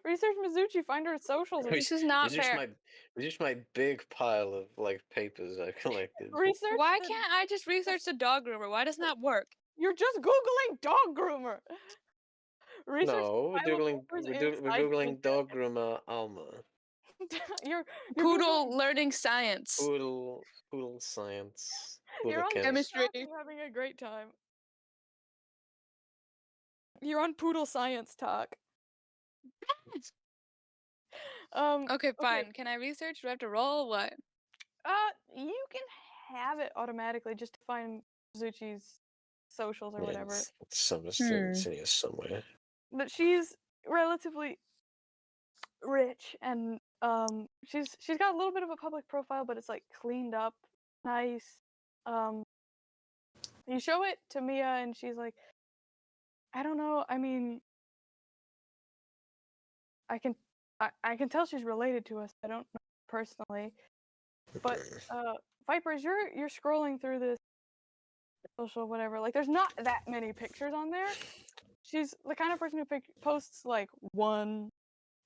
Research Mizuchi. Find her socials. This is not research fair. Research my big pile of like papers I collected. Research. Why can't I just research the dog groomer? Why doesn't that work? You're just googling dog groomer. Research No, we're the pile of googling. papers We're inside googling dog groomer Alma. you're Poodle googling- learning science. Poodle science. You're Poodle on chemistry. TikTok and having a great time. You're on Poodle Science Talk. Okay, fine. Can I research? Do I have to roll? What? You can have it automatically just to find Mizuchi's socials or whatever. It's sitting here somewhere. But she's relatively rich and she's got a little bit of a public profile, but it's like cleaned up, nice. You show it to Mia and she's like, I don't know, I mean, I can tell she's related to us. I don't know personally. But Vipers, you're scrolling through this social whatever. Like there's not that many pictures on there. She's the kind of person who posts like one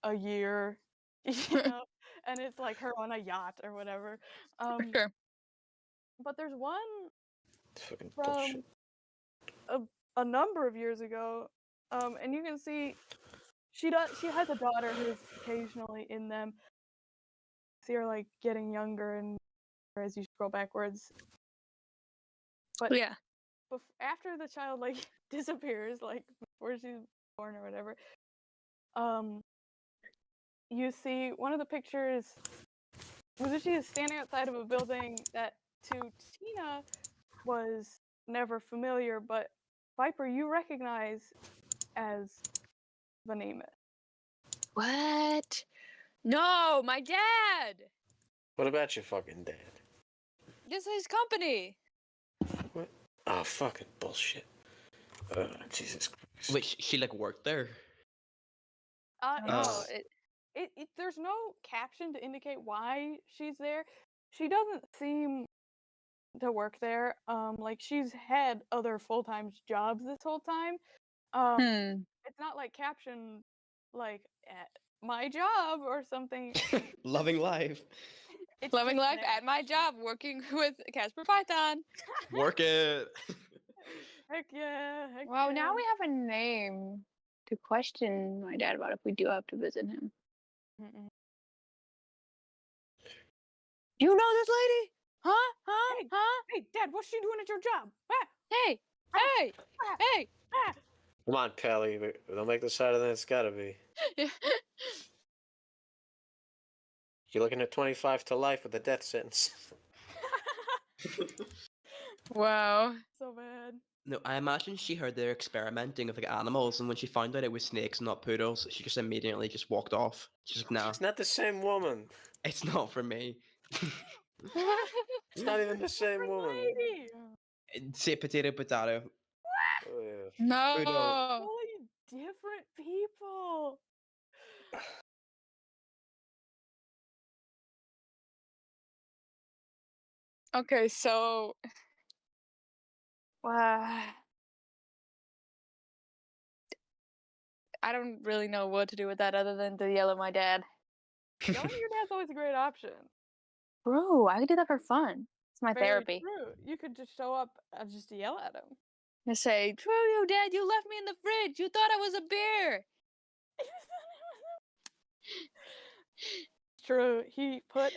a year, you know, and it's like her on a yacht or whatever. Sure. But there's one Fucking from bullshit. a number of years ago, and you can see she has a daughter who's occasionally in them. See her like getting younger and as you scroll backwards. But Yeah. after the child like disappears, like before she's born or whatever, you see one of the pictures was she is standing outside of a building that to Tina was never familiar, but Viper you recognize as Venemus. What? No, my dad. What about your fucking dad? This is his company. What? Oh, fucking bullshit. Jesus Christ. Wait, she like worked there. No, there's no caption to indicate why she's there. She doesn't seem to work there. Like she's had other full-time jobs this whole time. It's not like captioned like at my job or something. Loving life. It's Loving just life there. at my job, working with Casper Python. Work it. Heck yeah. Heck Well, yeah. now we have a name to question my dad about if we do have to visit him. Mm-mm. You know this lady? Huh? Hey. Huh? Hey, Dad, what's she doing at your job? Ah, Hey! Hey! Hey! ah. Come on, Pally. Don't make this harder than it's gotta be. You're looking at 25 to life with a death sentence. Wow. So bad. No, I imagine she heard they're experimenting with like animals, and when she found out it was snakes, not poodles, she just immediately just walked off. She's like, "Nah, It's not the same woman. it's not for me." It's not even the same Different woman. lady. Say potato, potato. Oh, yeah. No. Totally different people. Okay, so I don't really know what to do with that other than to yell at my dad. Yelling at your dad's always a great option. Bro, I could do that for fun. It's my Very therapy. true. You could just show up and just yell at him. I say, "True, you dad, you left me in the fridge. You thought I was a beer." True. He put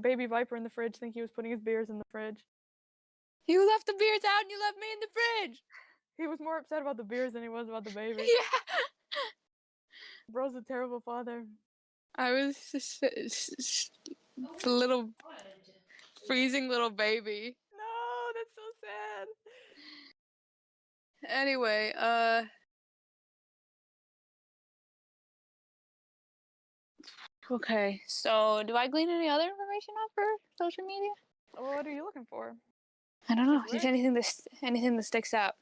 baby Viper in the fridge, think he was putting his beers in the fridge. You left the beers out and you left me in the fridge. He was more upset about the beers than he was about the baby. Yeah. Bro's a terrible father. I was just a little freezing little baby. No, that's so sad. Anyway, okay, so do I glean any other information off her social media? What are you looking for? I don't know. She's Just rich. anything that sticks out.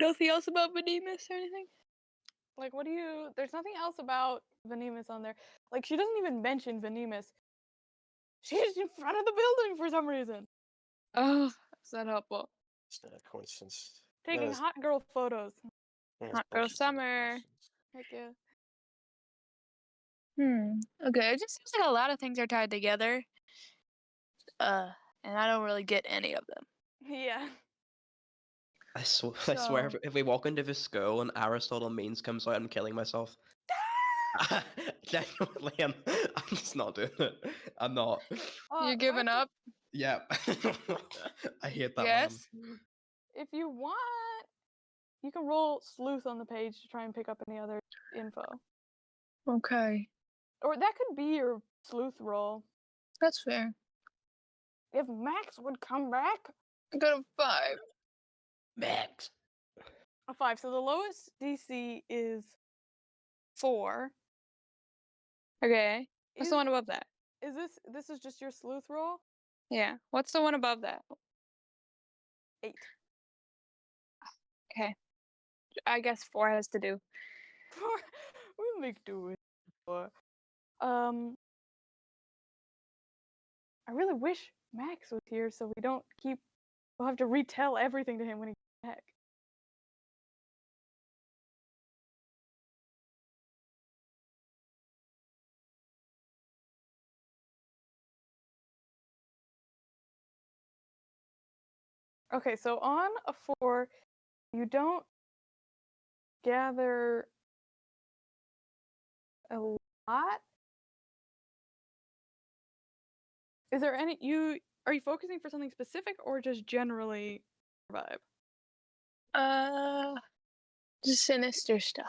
Nothing else about Venemus or anything? Like, what do you... There's nothing else about Venemus on there. Like, she doesn't even mention Venemus. She's in front of the building for some reason. Oh, is that helpful? It's not a coincidence. Taking hot girl photos. Hot girl summer. Heck yeah. Okay, it just seems like a lot of things are tied together. And I don't really get any of them. Yeah. I swear, if we walk into the school and Aristotle Means comes out, I'm killing myself. Genuinely, I'm just not doing it. I'm not. You giving up? Yeah. I hate that Yes. man. If you want, you can roll sleuth on the page to try and pick up any other info. Okay. Or that could be your sleuth roll. That's fair. If Max would come back. I got a 5. Max. A 5. So the lowest DC is 4. Okay. What's the one above that? Is this is just your sleuth roll? Yeah. What's the one above that? 8. Okay. I guess 4 has to do. We'll make do with 4. I really wish Max was here so we don't keep. We'll have to retell everything to him when he gets back. Okay, so on a 4, you don't gather a lot. Is there any are you focusing for something specific or just generally survive? Just sinister stuff.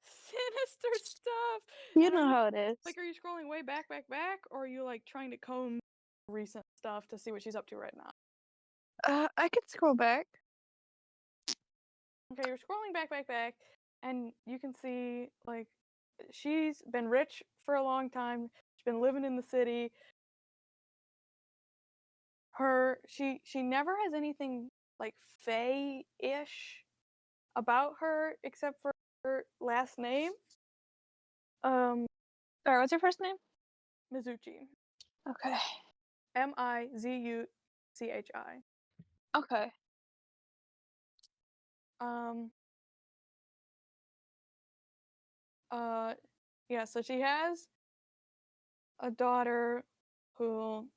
Sinister stuff. You And are know how it is. Like, are you scrolling way back, or are you like trying to comb recent stuff to see what she's up to right now? I can scroll back. Okay, you're scrolling back, and you can see like she's been rich for a long time. She's been living in the city. She never has anything like Faye-ish about her except for her last name. Sorry, what's your first name? Mizuchi. Okay. Mizuchi. Okay. Yeah, so she has a daughter who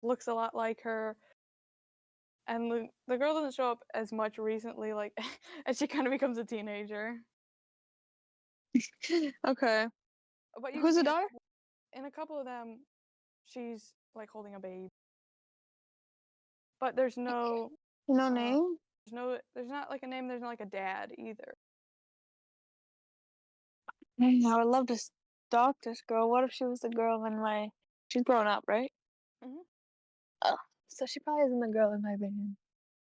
looks a lot like her, and the girl doesn't show up as much recently, like as she kind of becomes a teenager. Okay. But you Who's can the see daughter? in a couple of them, she's like holding a baby. But there's no No name? there's not like a name, there's not like a dad either. Dang, I would love to stalk this girl. What if she was the girl in my... She's grown up, right? Mhm. Oh, so she probably isn't the girl in my opinion.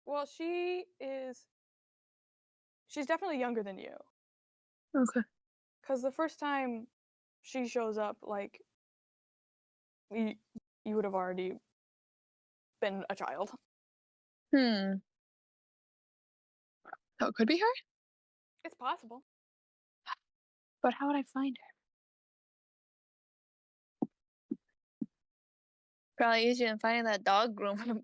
Well, she's definitely younger than you. Okay. Because the first time she shows up, like, you would have already been a child. So it could be her? It's possible. But how would I find her? Probably easier than finding that dog groomer.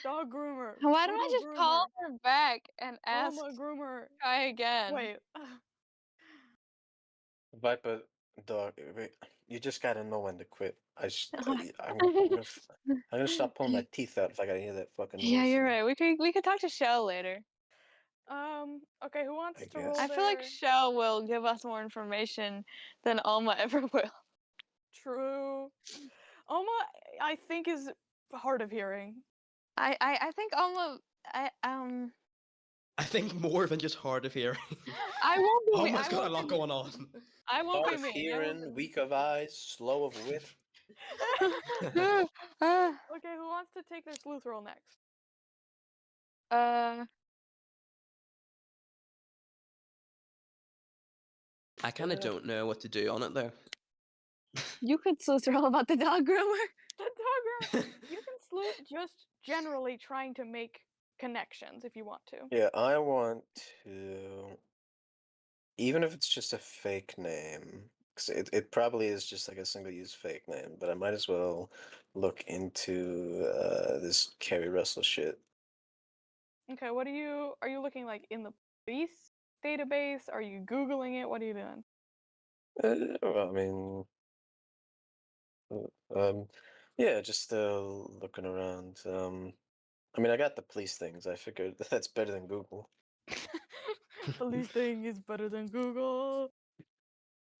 Dog groomer. Why don't I Poodle just groomer, call her back and ask? Oma groomer. Try again. Wait. Viper dog. Wait, you just gotta know when to quit. I'm gonna stop pulling my teeth out if I gotta hear that fucking noise. Yeah, you're right. We could talk to Shell later. Okay, who wants I to roll guess. I feel like their Shell will give us more information than Alma ever will. true? Oma, I think, is hard of hearing. I think Alma I think more than just hard of hearing. I won't be me. Almost got a lot going on. I won't Hard be of mean. hearing, weak of eyes, slow of wit. Okay, who wants to take their sleuth roll next? I kind of don't know what to do on it though. You could sleuth roll about the dog groomer. The dog groomer. You can sleuth just generally trying to make connections if you want to. Yeah, I want to. Even if it's just a fake name, because it probably is just like a single use fake name, but I might as well look into this Carrie Russell shit. Okay, are you looking like in the police database? Are you Googling it? What are you doing? Well, I mean, yeah, just looking around. I mean, I got the police things. I figured that's better than Google. Police thing is better than Google.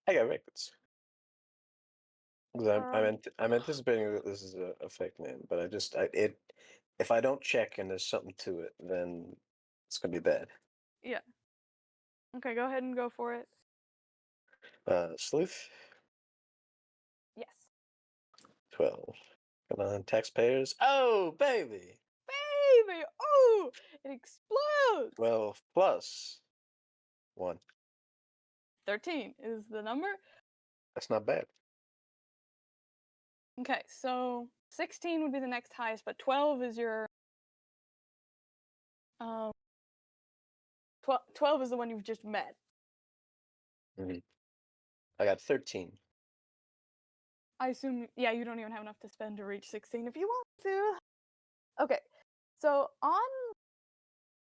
I got records. 'Cause Um, I'm anticipating that this is a fake name, but if I don't check and there's something to it, then it's gonna be bad. yeah. Okay, go ahead and go for it. Sleuth, Yes. 12. Come on, taxpayers. Oh, baby! Baby! Oh! It explodes! 12 plus 1. 13 is the number. That's not bad. Okay, so 16 would be the next highest, but 12 is your 12 is the one you've just met. Mhm. I got 13. I assume, yeah, you don't even have enough to spend to reach 16 if you want to. Okay, so on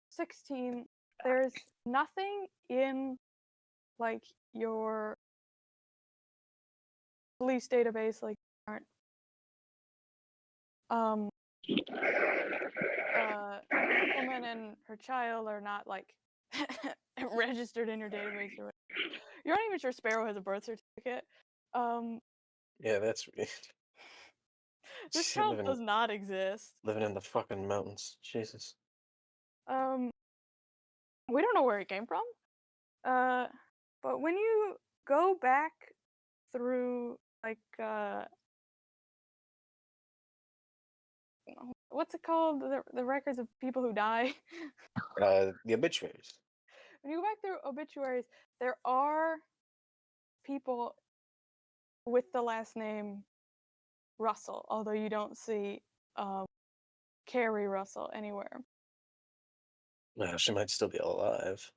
16, there's nothing in, like, your police database, like, aren't, woman and her child are not, like, registered in your database or whatever. You're not even sure Sparrow has a birth certificate. Yeah, that's weird. This Shit, child does not exist. living in the fucking mountains. Jesus. We don't know where he came from. But when you go back through, like, what's it called? The records of people who die. The obituaries. When you go back through obituaries, there are people with the last name Russell, although you don't see Carrie Russell anywhere. Well, she might still be alive.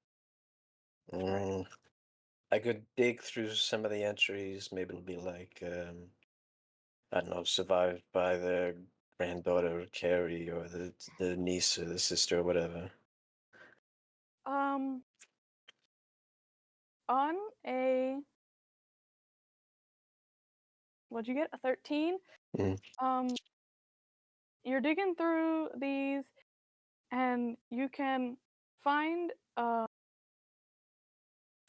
I could dig through some of the entries. Maybe it'll be like, I don't know, survived by the granddaughter Carrie or the niece or the sister or whatever. On a, what'd you get? A 13? Mhm. You're digging through these, and you can find a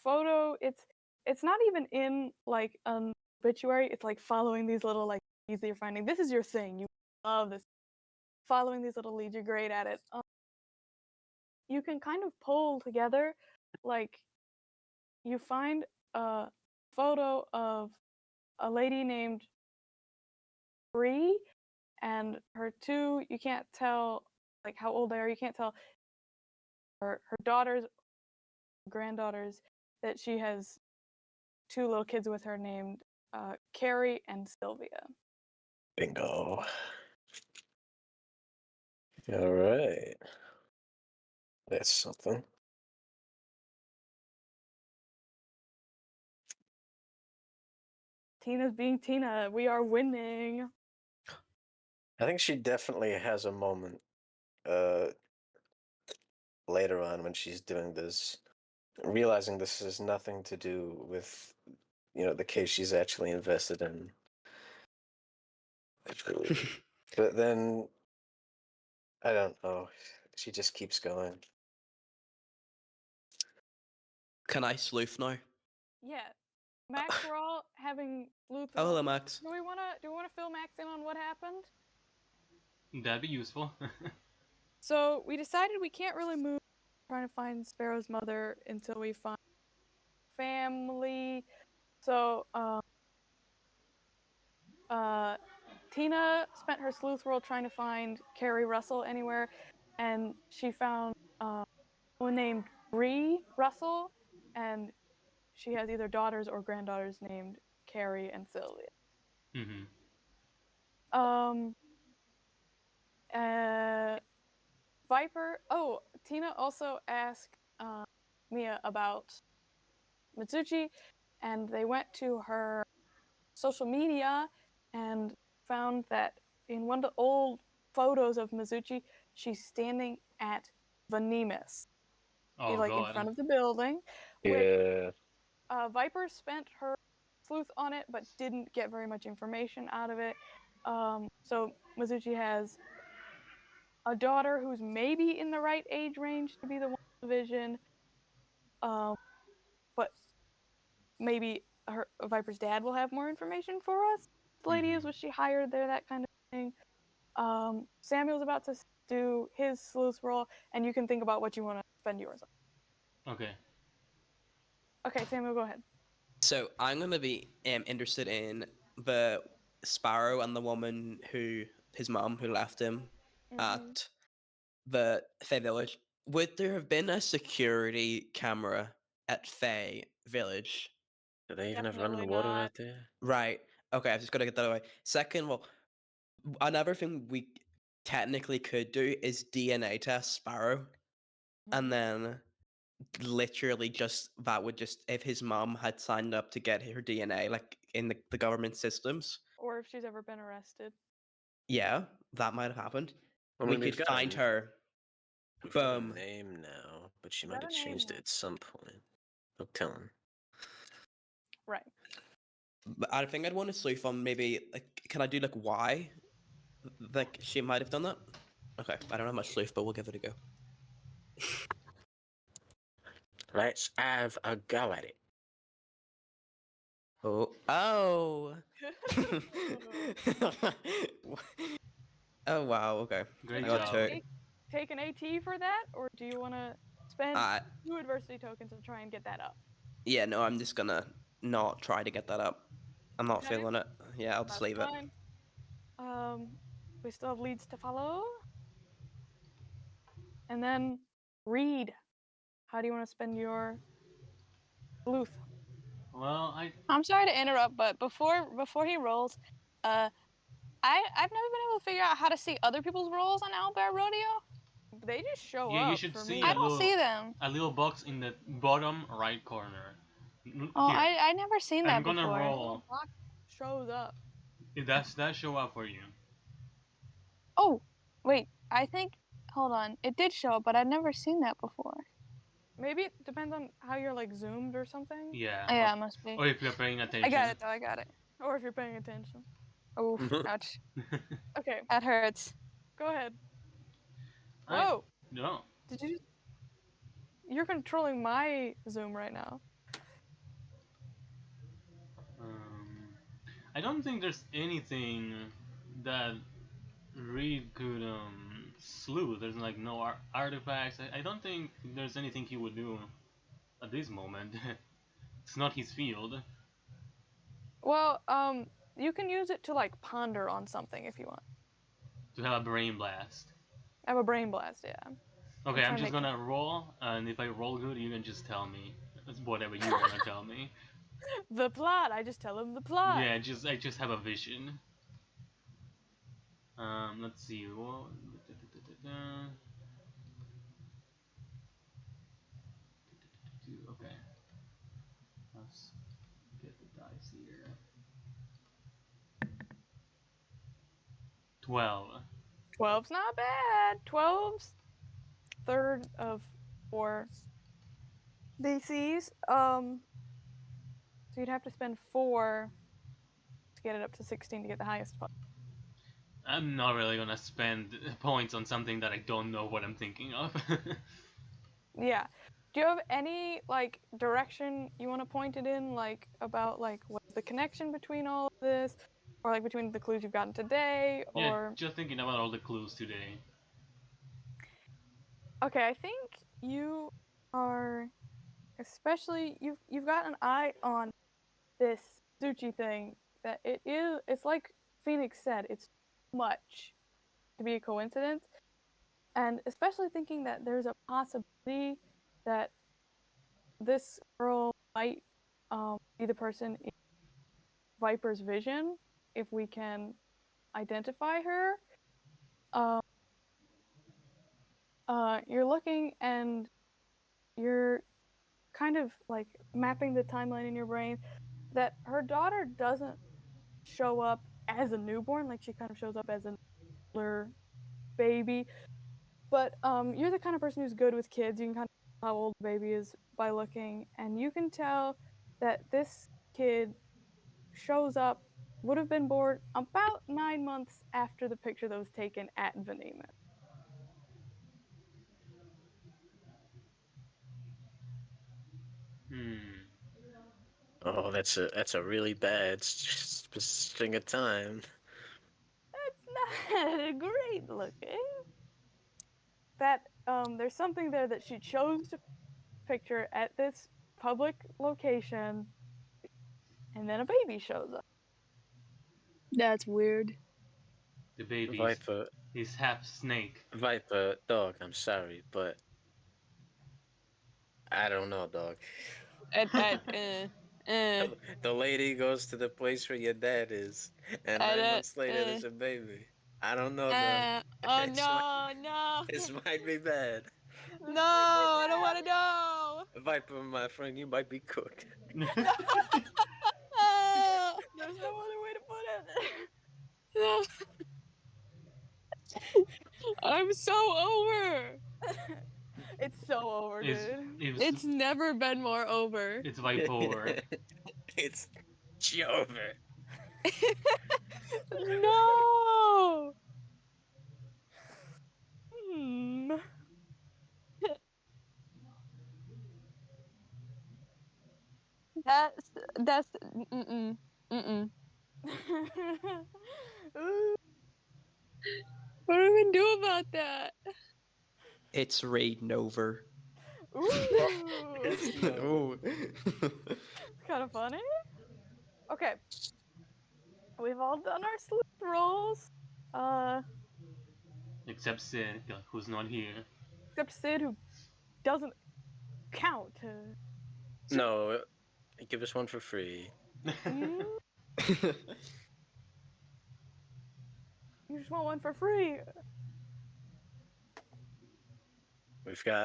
photo. It's not even in, like, an obituary. It's like following these little, like, leads that you're finding. This is your thing. You love this. Following these little leads, you're great at it. You can kind of pull together, like, you find a photo of a lady named Bree and her two, you can't tell, like, how old they are. You can't tell her daughters, granddaughters, that she has two little kids with her named Carrie and Sylvia. Bingo. All right. That's something. Tina's being Tina. We are winning. I think she definitely has a moment later on when she's doing this, realizing this has nothing to do with, the case she's actually invested in. But then, I don't know, she just keeps going. Can I sleuth now? Yeah. Max, we're all having sleuth. Oh, hello, Max. Do we wanna fill Max in on what happened? That'd be useful. So we decided we can't really move trying to find Sparrow's mother until we find family. So Tina spent her sleuth role trying to find Carrie Russell anywhere, and she found one named Bree Russell, and she has either daughters or granddaughters named Carrie and Sylvia. Mm-hmm. Viper. Oh, Tina also asked Mia about Mitsuchi, and they went to her social media and found that in one of the old photos of Mizuchi, she's standing at Vanimus, Oh like in god. front of the building, which Yeah. Viper spent her sleuth on it, but didn't get very much information out of it. So Mizuchi has a daughter who's maybe in the right age range to be the one division, but maybe her Viper's dad will have more information for us. The lady is, was she hired there, that kind of thing. Samuel's about to do his sleuth role, and you can think about what you want to spend yours on. Okay. Okay, Samuel, go ahead. So I'm gonna be interested in the Sparrow and the woman his mom who left him at the Fae Village. Would there have been a security camera at Fae Village? Do they even have Definitely running water not. out there? Right. Okay, I've just got to get that away. Second, well, another thing we technically could do is DNA test Sparrow, and then literally just that would just if his mom had signed up to get her DNA like in the government systems. or if she's ever been arrested. Yeah, that might have happened. I We mean, we've could got find her. her. We've got her Boom. name now, but she We've might got have her name changed now. it at some point. No telling. Right. But I think I'd want to sleuth on maybe like, can I do like why? Like she might have done that. Okay, I don't have much sleuth, but we'll give it a go. Let's have a go at it. Oh. Oh wow. Okay. Great I got job. two. Take an AT for that, or do you want to spend Uh, 2 adversity tokens to try and get that up? yeah. No, I'm just gonna not try to get that up. I'm not Okay. feeling it. Yeah, I'll just That's leave it. fine. We still have leads to follow. And then Reed. How do you want to spend your sleuth? Well, I'm sorry to interrupt, but before he rolls, I've never been able to figure out how to see other people's rolls on Owlbear Rodeo. They just show yeah, up you should for see me. I don't see them. a little box in the bottom right corner. Oh, Here, I never seen I'm that gonna before. roll. Box shows up. It does that show up for you? Oh, wait. I think. Hold on. It did show up, but I'd never seen that before. Maybe it depends on how you're like zoomed or something. Yeah. Oh, yeah, it must be. Or if you're paying attention. I got it though. I got it. Or if you're paying attention. Oh, ouch. Okay, That hurts. go ahead. I Whoa! no. Did you? You're controlling my zoom right now. I don't think there's anything that Reed could slew. There's like no artifacts. I don't think there's anything he would do at this moment. It's not his field. Well, you can use it to like ponder on something if you want. To have a brain blast. I have a brain blast, yeah. Okay, I'm trying to just make gonna roll, and if I roll good, you can just tell me. It's whatever you wanna tell me. The plot. I just tell him the plot. Yeah, I just have a vision. Let's see. Okay. Let's get the dice here. 12. 12's not bad. 12's third of 4 DCs. So you'd have to spend 4 to get it up to 16 to get the highest one. I'm not really gonna spend points on something that I don't know what I'm thinking of. Yeah. Do you have any like direction you want to point it in, like about like what's the connection between all of this, or like between the clues you've gotten today, Yeah, or just thinking about all the clues today. okay, I think you are especially you've got an eye on this Suchi thing that it's like Phoenix said, it's too much to be a coincidence. And especially thinking that there's a possibility that this girl might be the person in Viper's vision if we can identify her. You're looking and you're kind of like mapping the timeline in your brain that her daughter doesn't show up as a newborn, like she kind of shows up as an older baby. But you're the kind of person who's good with kids. You can kind of tell how old the baby is by looking, and you can tell that this kid shows up, would have been born about 9 months after the picture that was taken at Venema. Hmm. Oh, that's a really bad string of time. That's not great looking. That there's something there that she chose to picture at this public location, and then a baby shows up. That's weird. The baby Viper, is half snake. Viper, dog. I'm sorry, but I don't know, dog. The lady goes to the place where your dad is, and 9 months later there's a baby. I don't know, dog. Oh It's no. This might be bad. No, I don't want to know. Viper, my friend, you might be cooked. There's no other way to put I'm so over. It's so over, It's dude. It's never been more over. it's bipolar. It's over. No. Hmm. That's mm-mm. Mm-mm. Ooh. What do we do about that? It's raiding over. Ooh. It's no. Ooh. It's kind of funny. Okay. We've all done our sleuth rolls. Except Sid, who's not here. Except Sid, who doesn't count. No, give us one for free. Mm, you just want one for free.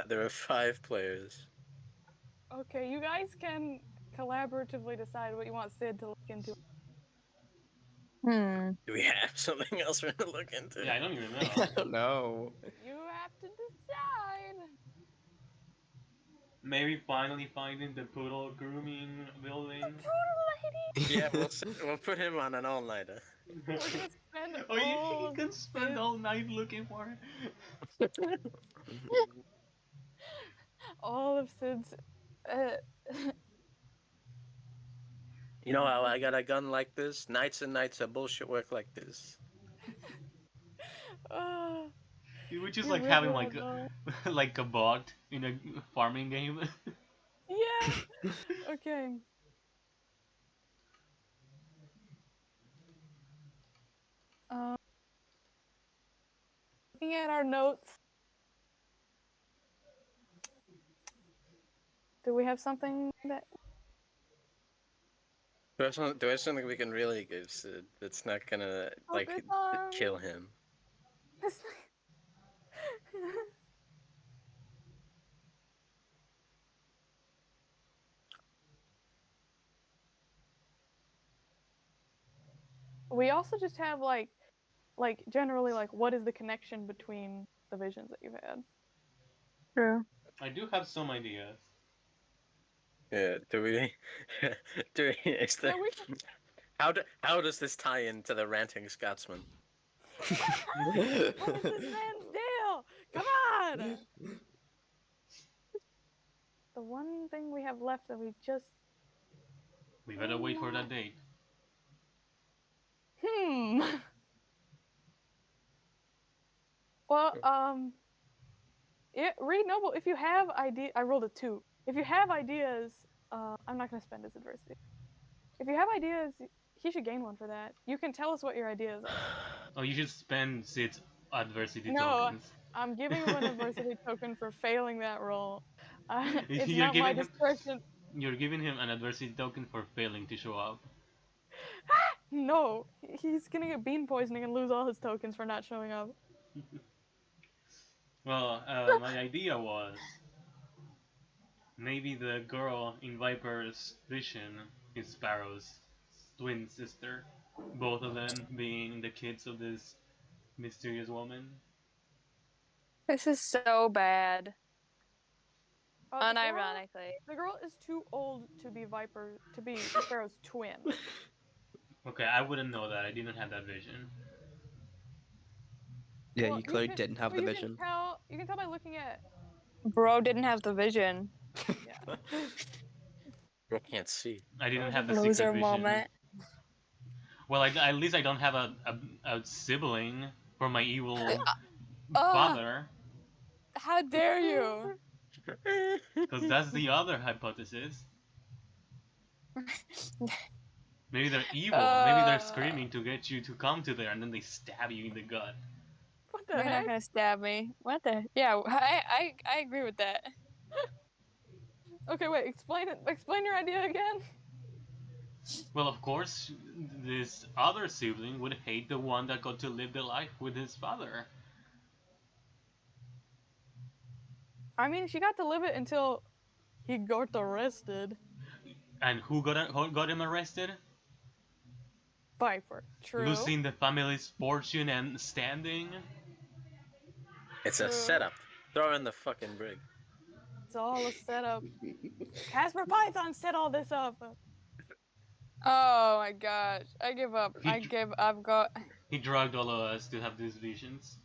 There are 5 players. Okay, you guys can collaboratively decide what you want Sid to look into. Hmm. Do we have something else we're gonna look into? Yeah, I don't even I know. don't know. You have to decide. Maybe finally finding the poodle grooming building. Poodle lady. Yeah, we'll put him on an all-nighter. We're gonna spend Oh, you all can spend Sid's- all night looking for it. all of Sid's. Uh, You know how I got a gun like this? Nights and nights of bullshit work like this. uh, Which is you like really having wanna like know. like a bot in a farming game. Yeah. Okay. Um, looking at our notes. Do we have something that? Do I have something we can really give Sid that's not gonna like Focus on? kill him? We also just have like generally like what is the connection between the visions that you've had? True. I do have some ideas. Yeah. Do we? Do we? Is there, Yeah, we how does this tie into the ranting Scotsman? What is this man's deal? Come on! The one thing we have left that we just We better wait for that date. hmm. Well, Reed Noble, if you have I rolled a 2. If you have ideas, I'm not gonna spend his adversity. If you have ideas, he should gain one for that. You can tell us what your ideas are. Oh, you should spend Sid's adversity No, tokens. I'm giving him an adversity token for failing that roll. It's You're not my giving him discretion. you're giving him an adversity token for failing to show up. No, he's gonna get bean poisoning and lose all his tokens for not showing up. Well, my idea was maybe the girl in Viper's vision is Sparrow's twin sister, both of them being the kids of this mysterious woman. This is so bad. The girl- Unironically. the girl is too old to be Sparrow's twin. Okay, I wouldn't know that. I didn't have that vision. Yeah, Well, you clearly didn't have the you vision. You can tell by looking at. Bro didn't have the vision. Yeah. I can't see. I didn't have the Loser secret vision. moment. Well, at least I don't have a sibling for my evil Oh, father, how dare you? because that's the other hypothesis. Maybe they're evil. Maybe they're screaming to get you to come to there, and then they stab you in the gut. What the They're not heck? gonna stab me. What the? Yeah, I agree with that. Okay, wait. Explain it. Explain your idea again. Well, of course, this other sibling would hate the one that got to live the life with his father. I mean, she got to live it until he got arrested. And who got him arrested? Viper. True. Losing the family's fortune and standing. It's a True. setup. Throw in the fucking brig. It's all a setup. Casper Python set all this up. Oh my gosh. I give up. I've got. He drugged all of us to have these visions.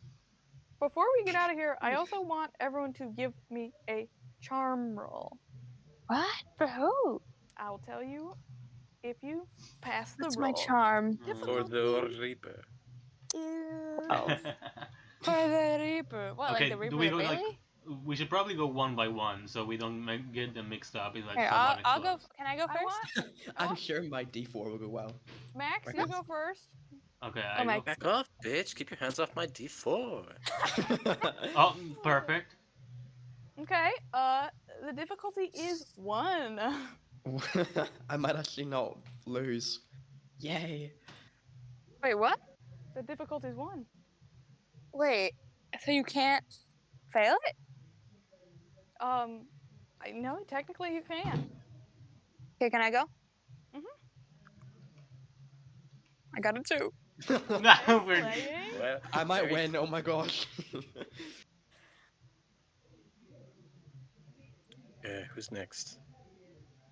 Before we get out of here, I also want everyone to give me a charm roll. What? For who? I'll tell you if you pass the That's roll. my charm. For the Reaper. Oh. For the Reaper. What, Okay, like the Reaper do we go Bailey? like? We should probably go one by one so we don't get them mixed up. It's like Here, someone I'll go. explodes. Can I go I first? want I'm sure my D4 will go well. Max, you go first. Okay, Oh I my go. Back off, bitch. Keep your hands off my D4. Oh, perfect. Okay. The difficulty is 1. I might actually not lose. Yay. Wait, what? The difficulty is 1. Wait. So you can't fail it? I know technically you can. Okay, can I go? Mhm. I got a 2. No, we're. Playing. Well, I might very- win, oh my gosh. Yeah, who's next?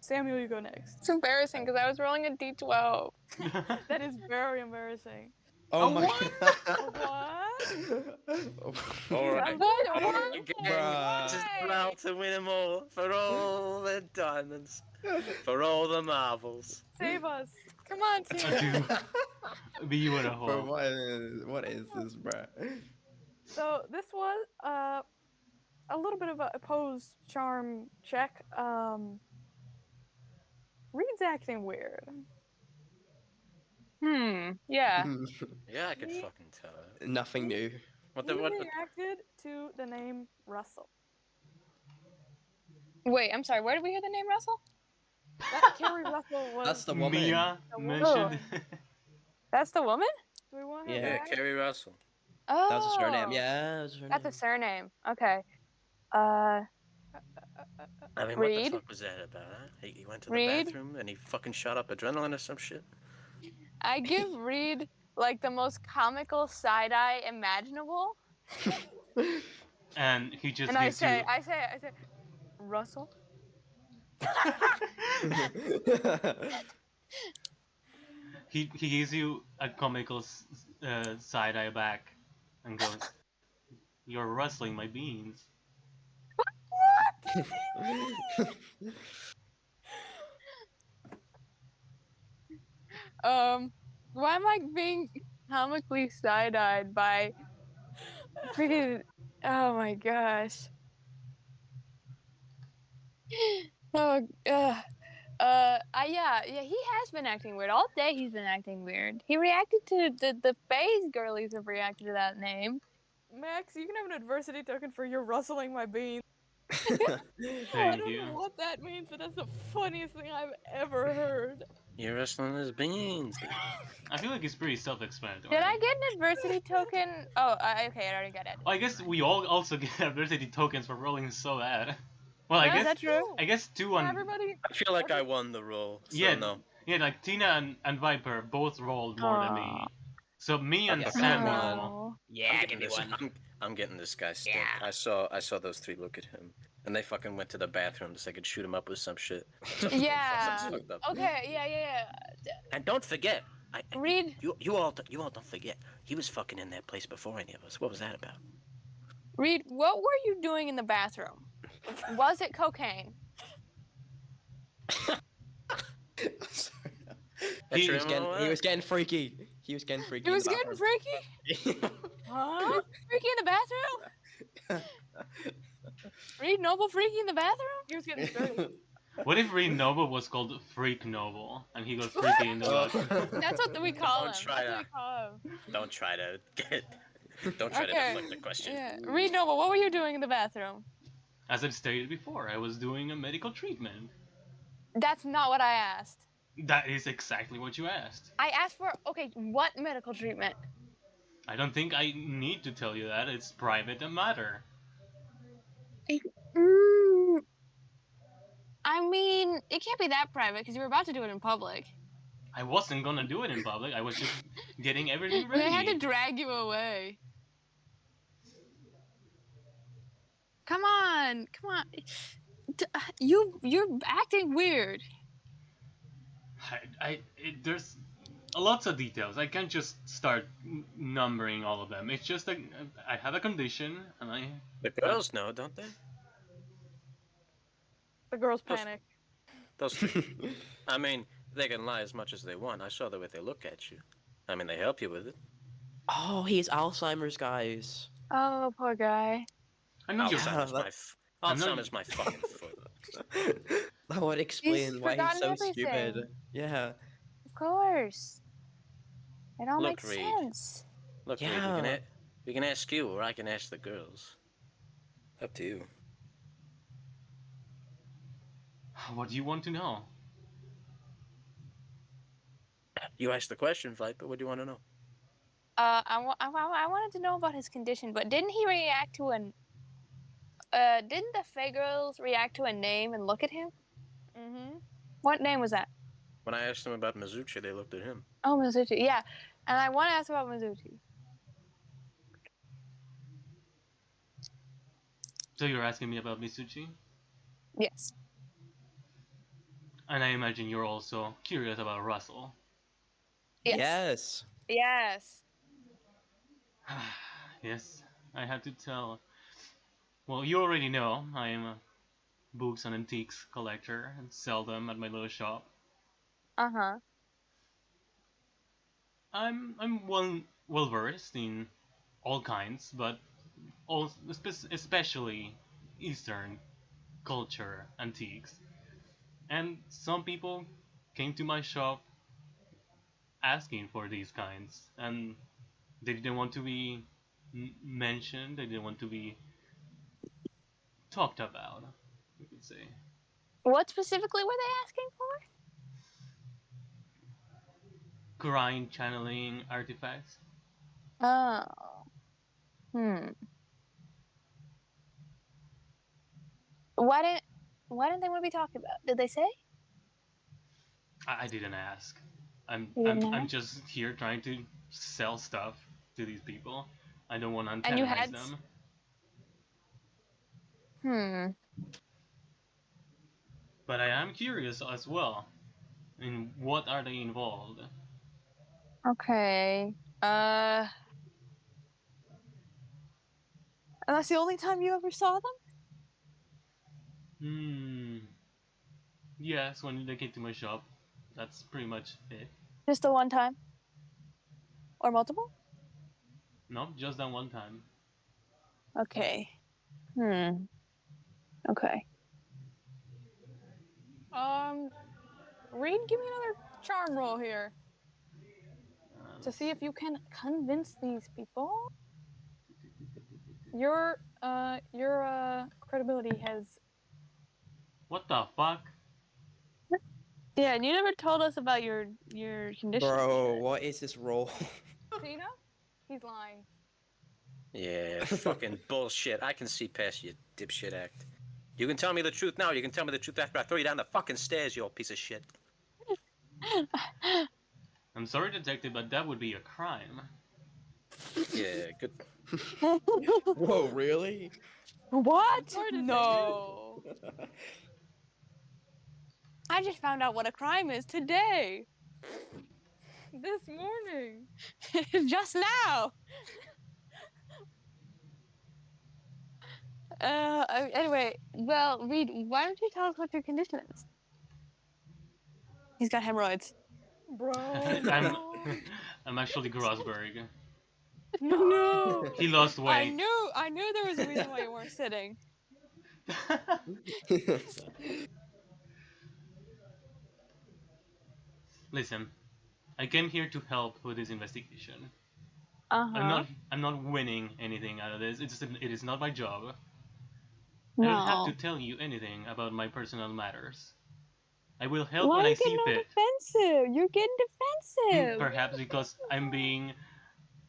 Samuel, you go next. It's embarrassing because I was rolling a D12. That is very embarrassing. Oh A my one? What? Alright. What? What? Again, Bruh. just about to win them all. For all the diamonds. For all the marbles. Save us. Come on, team. Be with a Bro, hole. what is this, bruh? So this was a little bit of a opposed charm check. Reed's acting weird. Yeah. Yeah, I could Me- fucking tell. Nothing new. What He the what? reacted to the name Russell. Wait, I'm sorry. Where did we hear the name Russell? That Carrie Russell was. That's the woman. Mia The woman. mentioned. That's the woman? Do we want her Yeah. Yeah, back? Carrie Russell. Oh. That was a surname. Yeah, that was a surname. That's a surname. Okay. I mean, Reed? what the fuck was that about, huh? He went to the Reed? bathroom and he fucking shot up adrenaline or some shit? I give Reed like the most comical side eye imaginable. And he just And I gives say, Russell? he gives you a comical side eye back and goes, "You're rustling my beans." Why am I being comically side-eyed by freaking, oh my gosh. Oh, yeah, he has been acting weird. All day he's been acting weird. He reacted to, the phase girlies have reacted to that name. Max, you can have an adversity token for your rustling my beans. I Thank don't you. know what that means, but that's the funniest thing I've ever heard. You're wrestling his beans. I feel like it's pretty self-explanatory. Did I get an adversity token? Oh, okay, I already got it. I guess we all also get adversity tokens for rolling so bad. Well, I Is guess that true? I guess 2 Yeah, on everybody. I feel like I won the roll, so Yeah. no. yeah, like Tina and Viper both rolled more than me. Aw. So me and Yeah, Samuel. Oh. Yeah, I'm getting this guy stink. Yeah. I saw those three look at him, and they fucking went to the bathroom so they could shoot him up with some shit. Yeah. Something's fucked up. Okay, yeah. And don't forget, Reed, you all don't forget, he was fucking in that place before any of us. What was that about? Reed, what were you doing in the bathroom? Was it cocaine? He- He was getting freaky. He was getting freaky. It was in the getting bathroom. freaky? Huh? Freaky in the bathroom? Reed Noble freaky in the bathroom? He was getting dirty. What if Reed Noble was called Freak Noble and he got freaky in the butt? That's what we call him. Don't try That's what we call him. Don't try to Okay. deflect the question. Yeah. Reed Noble, what were you doing in the bathroom? As I've stated before, I was doing a medical treatment. That's not what I asked. That is exactly what you asked. I asked for, okay, what medical treatment? I don't think I need to tell you that. It's private matter. I mean, it can't be that private because you were about to do it in public. I wasn't gonna do it in public. I was just getting everything They had to ready. drag you away. Come on, come on. You're acting weird. There's lots of details. I can't just start numbering all of them. It's just that I have a condition, and The girls know, don't they? The girls Those- panic. Those three. I mean, they can lie as much as they want. I saw the way they look at you. I mean, they help you with it. Oh, he's Alzheimer's, guys. Oh, poor guy. I'm not just. Alzheimer's that's- I'm not- Alzheimer's my fucking foot. That would explain why he's forgotten so everything. stupid. Yeah. Of course. It all Look, makes Reed. sense. Look, Reed, Yeah. we can ask you, or I can ask the girls. Up to you. What do you want to know? You asked the question, Viper. What do you want to know? I wanted to know about his condition, but didn't he react to an? Didn't the Fae girls react to a name and look at him? Mm-hmm. What name was that? When I asked them about Mizuchi, they looked at him. Oh, Mizuchi. Yeah, and I want to ask about Mizuchi. So you're asking me about Mitsuchi? Yes. And I imagine you're also curious about Russell. Yes. Yes. Yes. Yes, I have to tell. Well, you already know I am a books and antiques collector and sell them at my little shop. Uh-huh. I'm well versed in all kinds, but especially Eastern culture antiques. And some people came to my shop asking for these kinds, and they didn't want to be mentioned. They didn't want to be talked about, we could say. What specifically were they asking for? Kurain channeling artifacts. Oh. Hmm. Why didn't they want to be talked about? Did they say? I didn't ask. You didn't I'm ask? just here trying to sell stuff to these people. I don't want to And you antagonize had them. But I am curious as well. In what are they involved? Okay. And that's the only time you ever saw them? Yes, when they came to my shop. That's pretty much it. Just the one time? Or multiple? No, just that one time. Okay. Okay. Reed, give me another charm roll here to see if you can convince these people. Your credibility has. What the fuck? Yeah, and you never told us about your condition. Bro, what is this role? Tina? He's lying. Yeah, fucking bullshit. I can see past your dipshit act. You can tell me the truth now. You can tell me the truth after I throw you down the fucking stairs, you old piece of shit. I'm sorry, detective, but that would be a crime. Yeah, good. Whoa, really? What? Sorry to say No. I just found out what a crime is today. This morning. Just now. Anyway, well, Reed, why don't you tell us what your condition is? He's got hemorrhoids. Bro. I'm actually Grosberg. No. He lost I weight. knew there was a reason why you weren't sitting. Listen, I came here to help with this investigation. Uh-huh. I'm not winning anything out of this. It is not my job. I don't have No. to tell you anything about my personal matters. I will help Why when are I you see getting all fit. defensive? You're getting defensive. Perhaps because I'm being Why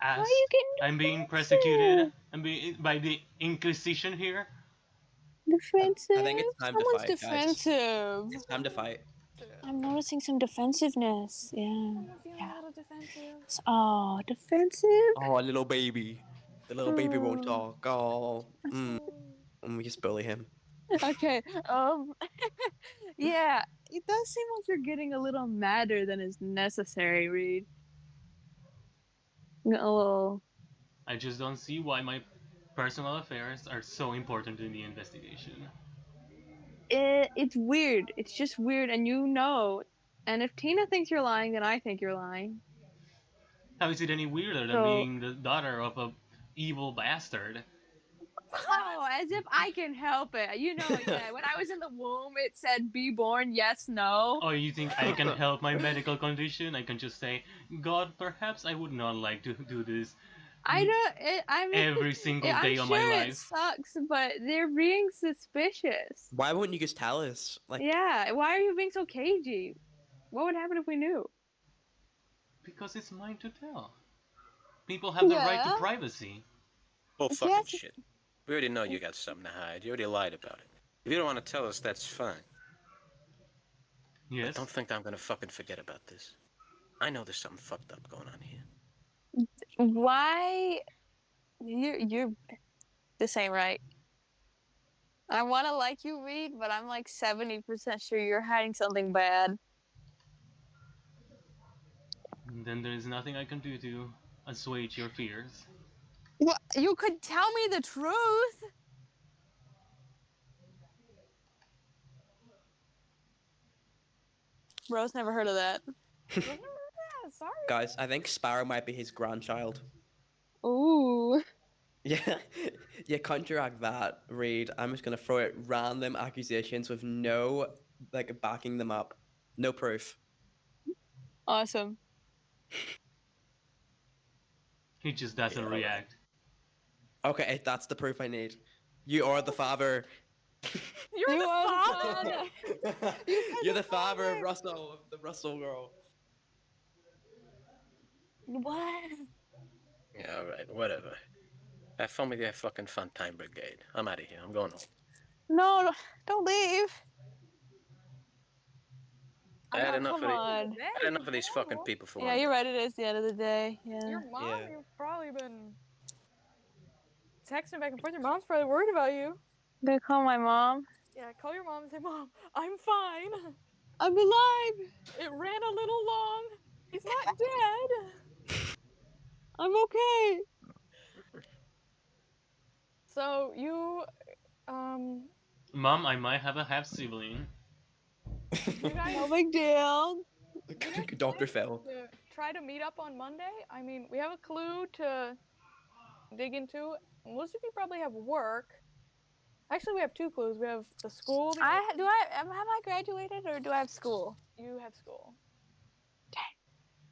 asked. are you getting I'm being defensive? persecuted. I'm being by the Inquisition here. Defensive? I think it's time to Someone's fight, guys. defensive. It's time to fight. I'm noticing some defensiveness. Yeah. I'm feeling Yeah. a little defensive. Oh, defensive. Oh, little baby. The little baby won't Hmm. talk. Oh. And we just bully him. Okay. Yeah. It does seem like you're getting a little madder than is necessary, Reed. A little. I just don't see why my personal affairs are so important in the investigation. It's weird. It's just weird, and you know. And if Tina thinks you're lying, then I think you're lying. How is it any weirder than So- being the daughter of a evil bastard? Oh, as if I can help it. You know, yeah. When I was in the womb, it said "be born, yes, no." Oh, you think I can help my medical condition? I can just say, God, perhaps I would not like to do this I don't. I mean, every single I'm day of my sure it life. sucks, but they're being suspicious. Why wouldn't you just tell us? Like, Yeah. Why are you being so cagey? What would happen if we knew? Because it's mine to tell. People have the right to Yeah. privacy. Bull Yes. fucking shit. We already know you got something to hide. You already lied about it. If you don't want to tell us, that's fine. But Yes? don't think I'm gonna fucking forget about this. I know there's something fucked up going on here. Why? You're. This ain't right. I want to like you, Reed, but I'm like 70% sure you're hiding something bad. Then there is nothing I can do to assuage your fears. What? You could tell me the truth. Rose never heard of that. Yeah, sorry. guys, I think Sparrow might be his grandchild. Ooh. Yeah, yeah. Counteract that, Reed. I'm just gonna throw out random accusations with no like backing them up, no proof. Awesome. He just doesn't Yeah, alright. react. Okay, that's the proof I need. You are the father. You're You the are the father. father. You're the father of Russell, of the Russell girl. What? Yeah, alright, whatever. Have fun with your fucking fun time brigade. I'm out of here. I'm going home. No, don't leave. I had gotta enough come of on. I had enough of these fucking people for Yeah, one you're day. right. It is the end of the day. Yeah. Your mom, Yeah. you've probably been texting back and forth. Your mom's probably worried about you. I'm gonna call my mom. Yeah, call your mom and say, Mom, I'm fine. I'm alive. It ran a little long. He's not dead. I'm okay. So you, Mom, I might have a half sibling. you guys, No big deal. Dr. Phil. to try to meet up on Monday. I mean, we have a clue to dig into. Most of you probably have work. Actually, we have two clues. We have the school. Have I graduated or do I have school? You have school.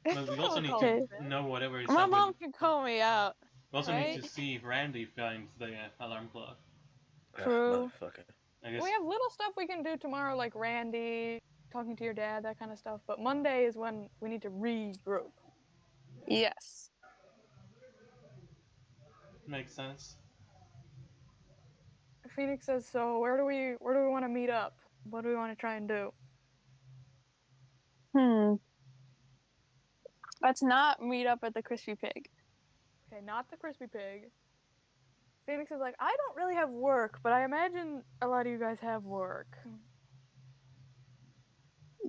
But we also need to Okay. know whatever is My up mom with... can call me out. We also right? need to see if Randy finds the alarm clock. True. Motherfucker. I guess We have little stuff we can do tomorrow, like Randy, talking to your dad, that kind of stuff. But Monday is when we need to regroup. Yes. makes sense. Phoenix says, so where do we want to meet up? What do we want to try and do? Let's not meet up at the Crispy Pig. Okay, not the Crispy Pig. Phoenix is like, I don't really have work, but I imagine a lot of you guys have work.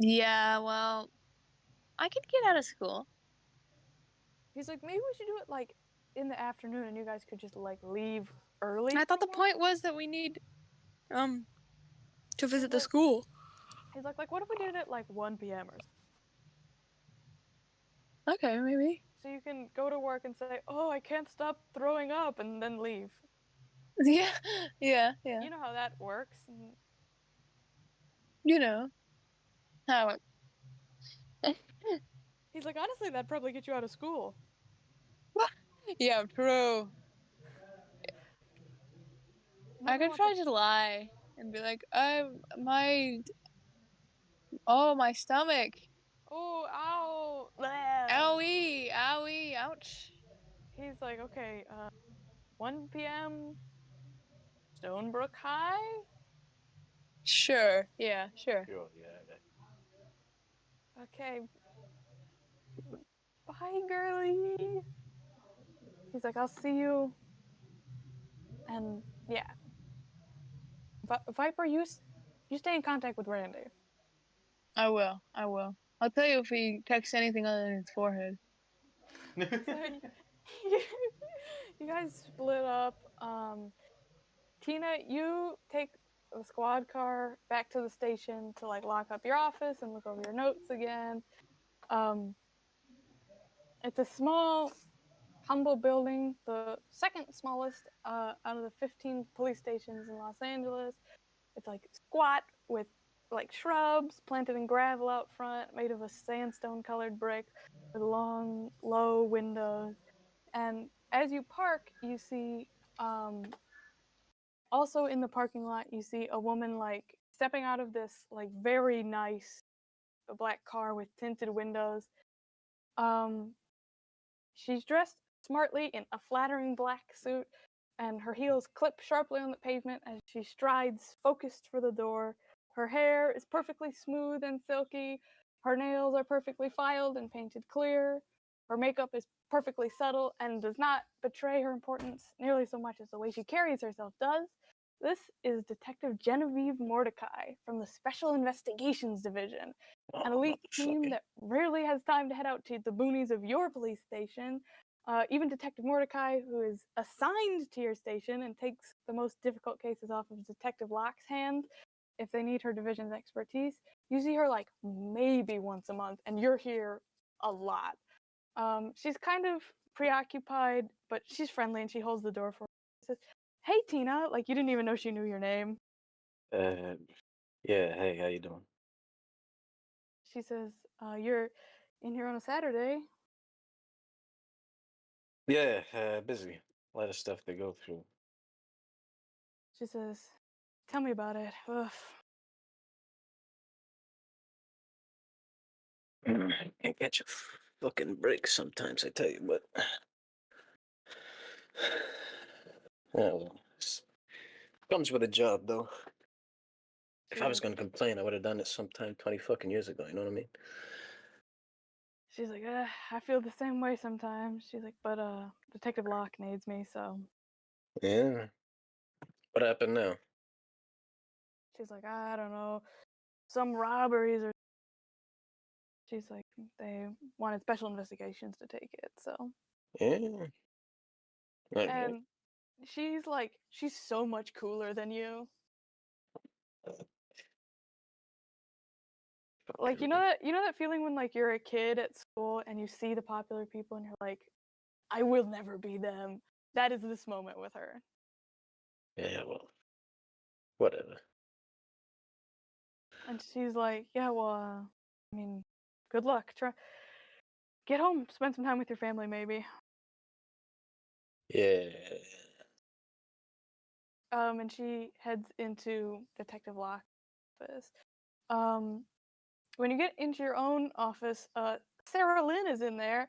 Yeah, well, I could get out of school. He's like, maybe we should do it like in the afternoon, and you guys could just like leave early. I thought the from work. point was that we need to visit the school. He's like, what if we did it at like 1 p.m. or something? Okay, maybe. So you can go to work and say, oh, I can't stop throwing up, and then leave. Yeah, yeah. You know how that works. You know how it. He's like, honestly, that'd probably get you out of school. Yeah, true. I Wonder could what try to lie and be like, my stomach. Oh, ow. Blah. Owie, owie, ouch. He's like, okay, 1 p.m. Stonebrook High? Sure, yeah, sure. Sure, yeah. Okay. Bye, girly. He's like, I'll see you. And yeah. Viper, you stay in contact with Randy. I will. I'll tell you if he texts anything other than his forehead. So you guys split up. Tina, you take the squad car back to the station to like lock up your office and look over your notes again. It's a small, humble building, the second smallest out of the 15 police stations in Los Angeles. It's like squat with like shrubs planted in gravel out front, made of a sandstone colored brick with long, low windows. And as you park, you see also in the parking lot, you see a woman like stepping out of this like very nice black car with tinted windows. She's dressed smartly in a flattering black suit, and her heels clip sharply on the pavement as she strides, focused for the door. Her hair is perfectly smooth and silky. Her nails are perfectly filed and painted clear. Her makeup is perfectly subtle and does not betray her importance nearly so much as the way she carries herself does. This is Detective Genevieve Mordecai from the Special Investigations Division, an elite team that rarely has time to head out to the boonies of your police station. Even Detective Mordecai, who is assigned to your station and takes the most difficult cases off of Detective Locke's hands if they need her division's expertise, you see her like maybe once a month, and you're here a lot. She's kind of preoccupied, but she's friendly and she holds the door for her. She says, "Hey, Tina," like you didn't even know she knew your name. Yeah, hey, how you doing? She says, "You're in here on a Saturday." Yeah, busy. A lot of stuff to go through. She says, "Tell me about it." Ugh. Can't catch a fucking break sometimes, I tell you, but yeah, well, comes with a job, though. If I was gonna complain, I would have done it sometime 20 fucking years ago. You know what I mean? She's like, "I feel the same way sometimes." She's like, "But Detective Locke needs me, so." Yeah. What happened now? She's like, "I don't know, some robberies or." She's like, "They wanted special investigations to take it, so." Yeah. All right. And she's like, she's so much cooler than you. Like you know that feeling when like you're a kid at school and you see the popular people and you're like, I will never be them. That is this moment with her. Yeah, well, whatever. And she's like, yeah, well, I mean, good luck. Try get home, spend some time with your family, maybe. Yeah. And she heads into Detective Locke's office. When you get into your own office, Sarah Lynn is in there,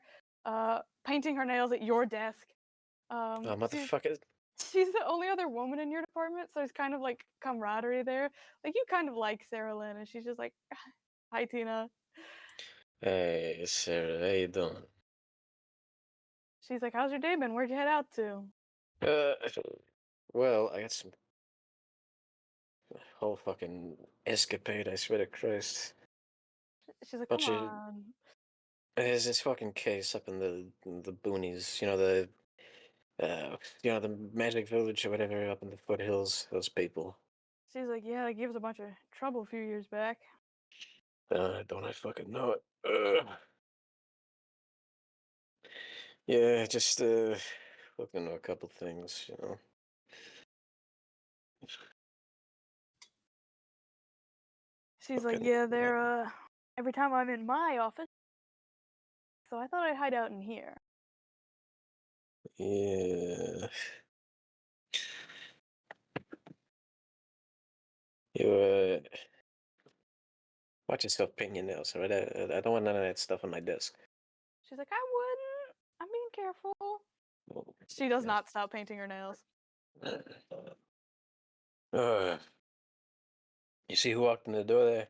painting her nails at your desk. Oh, She's motherfucker. she's the only other woman in your department, so there's kind of like camaraderie there. Like you kind of like Sarah Lynn, and she's just like, "Hi, Tina." Hey, Sarah, how you doing? She's like, "How's your day been? Where'd you head out to?" Uh, well, I got some whole fucking escapade, I swear to Christ. She's like, "Come Bunch of on." there's this fucking case up in the boonies, the Magic Village or whatever up in the foothills. Those people. She's like, "Yeah, they gave us a bunch of trouble a few years back." Don't I fucking know it? Yeah, just looking into a couple things, you know. She's like, Fucking "Yeah, they're every time I'm in my office, so I thought I'd hide out in here." yeah. You watch yourself paint your nails, alright? I don't want none of that stuff on my desk. She's like, "I wouldn't. I'm being careful." Well, She does yes. not stop painting her nails. You see who walked in the door there?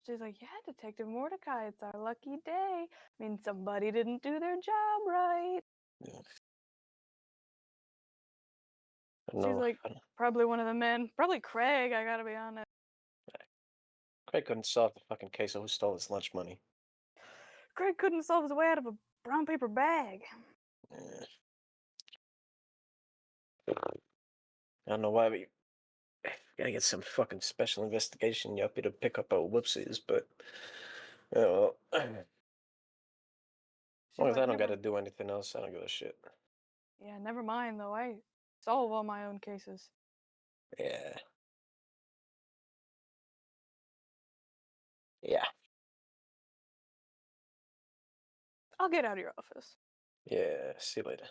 She's like, yeah, Detective Mordecai, it's our lucky day. I mean, somebody didn't do their job right. Yeah. She's No, like, probably one of the men. Probably Craig, I gotta be honest. Craig couldn't solve the fucking case of who stole his lunch money. Craig couldn't solve his way out of a brown paper bag. Yeah. I don't know why we gotta get some fucking special investigation yuppie to pick up our whoopsies, but yeah, well, as She's long as I like, don't never, gotta do anything else, I don't give a shit. yeah, never mind though. I solve all my own cases. Yeah. Yeah. I'll get out of your office. Yeah. See you later.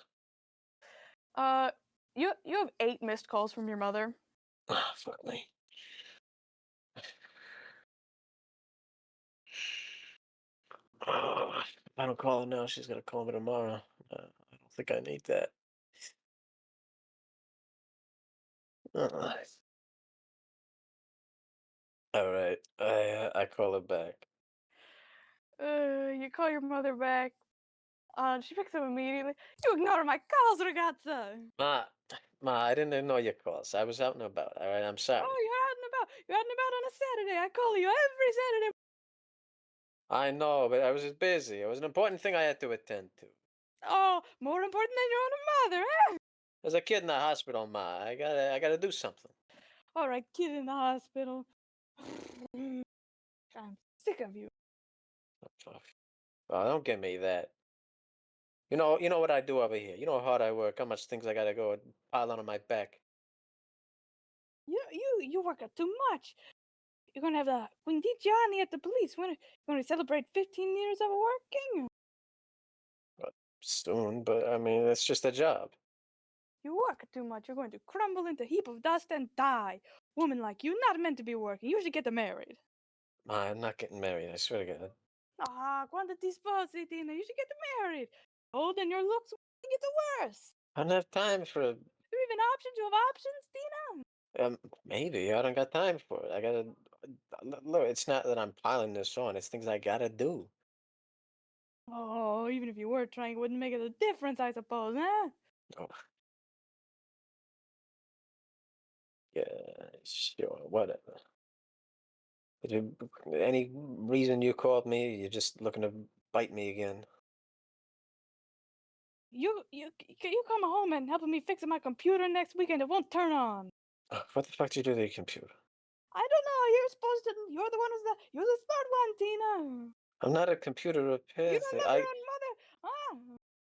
You have 8 missed calls from your mother. Ah, fuck me. Oh, if I don't call her now, she's gonna call me tomorrow. I don't think I need that. Uh, all right, I call her back. You call your mother back. She picks up immediately. You ignore my calls, ragazza. Ma, I didn't ignore your calls. I was out and about. All right, I'm sorry. Oh, you're out and about. You're out and about on a Saturday. I call you every Saturday. I know, but I was just busy. It was an important thing I had to attend to. Oh, more important than your own mother, eh? There's a kid in the hospital, Ma. I gotta do something. All right, kid in the hospital. I'm sick of you. Oh, don't give me that. You know what I do over here. You know how hard I work. How much things I gotta go and pile on my back. You work out too much. You're gonna have the Quindigiani at the police. When you're gonna celebrate 15 years of working. Soon, but I mean, it's just a job. You work too much. You're going to crumble into a heap of dust and die. Woman like you, not meant to be working. You should get married. Ma, I'm not getting married. I swear to God. Ah, quando ti sposi, Tina? You should get married. Old and your looks will get worse. I don't have time for. Do you even options? You have options, Tina? Maybe I don't got time for it. I gotta look. It's not that I'm piling this on. It's things I gotta do. Oh, even if you were trying, it wouldn't make a difference, I suppose, huh? Oh. Yeah, sure, whatever. Any reason you called me? You're just looking to bite me again. You come home and help me fix my computer next week, and it won't turn on. What the fuck do you do to your computer? I don't know. You're supposed to. You're the one you're the smart one, Tina. I'm not a computer repair You don't thing. love your own mother. Ah.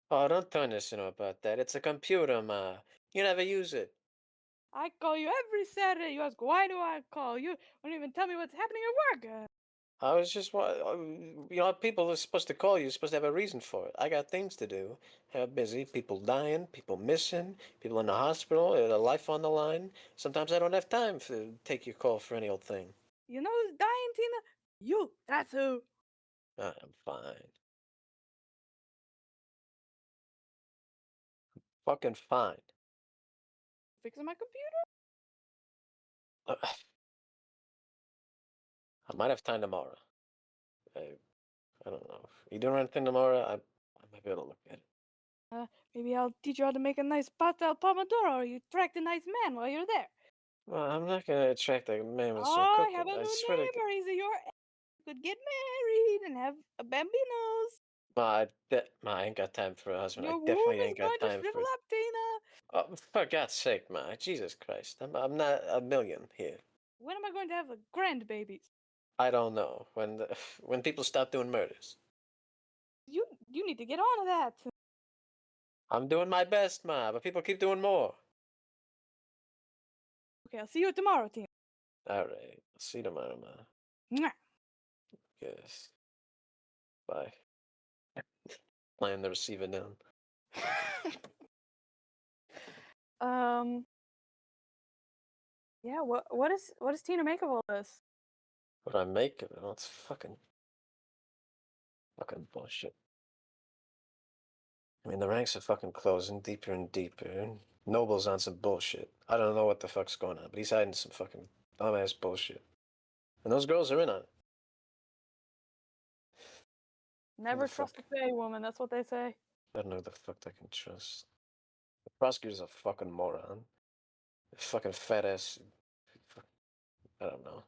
Oh, don't turn this into about that. It's a computer, Ma. You never use it. I call you every Saturday. You ask, why do I call? You don't even tell me what's happening at work. I was just, people are supposed to call you. You're supposed to have a reason for it. I got things to do. I'm busy. People dying, people missing, people in the hospital, a life on the line. Sometimes I don't have time to take your call for any old thing. You know who's dying, Tina? You. That's who. I'm fine. Fucking fine. Fixing my computer? I might have time tomorrow. I don't know. You doing anything tomorrow? I might be able to look at it. Maybe I'll teach you how to make a nice pasta al pomodoro, or you attract a nice man while you're there. Well, I'm not gonna attract a man with some Oh, I cooking. have a I new swear to God. neighbor. He's your could get married and have a bambinos. Ma, I ain't got time for a husband. I Your womb definitely is ain't got going to time shrivel for. up, Tina. Oh, for God's sake, Ma. Jesus Christ. I'm not a million here. When am I going to have a grandbabies? I don't know. When people stop doing murders. You need to get on to that. I'm doing my best, Ma, but people keep doing more. Okay, I'll see you tomorrow, Tina. All right. I'll see you tomorrow, Ma. Mwah. Yes. Bye. Laying the receiver down. Yeah, what does Tina make of all this? What I make of it, well, it's fucking bullshit. I mean, the ranks are fucking closing deeper and deeper. And Noble's on some bullshit. I don't know what the fuck's going on, but he's hiding some fucking dumbass bullshit. And those girls are in on it. Never the trust fuck? a Fae woman, that's what they say. I don't know who the fuck I can trust. The prosecutor's a fucking moron. A fucking fat ass. I don't know.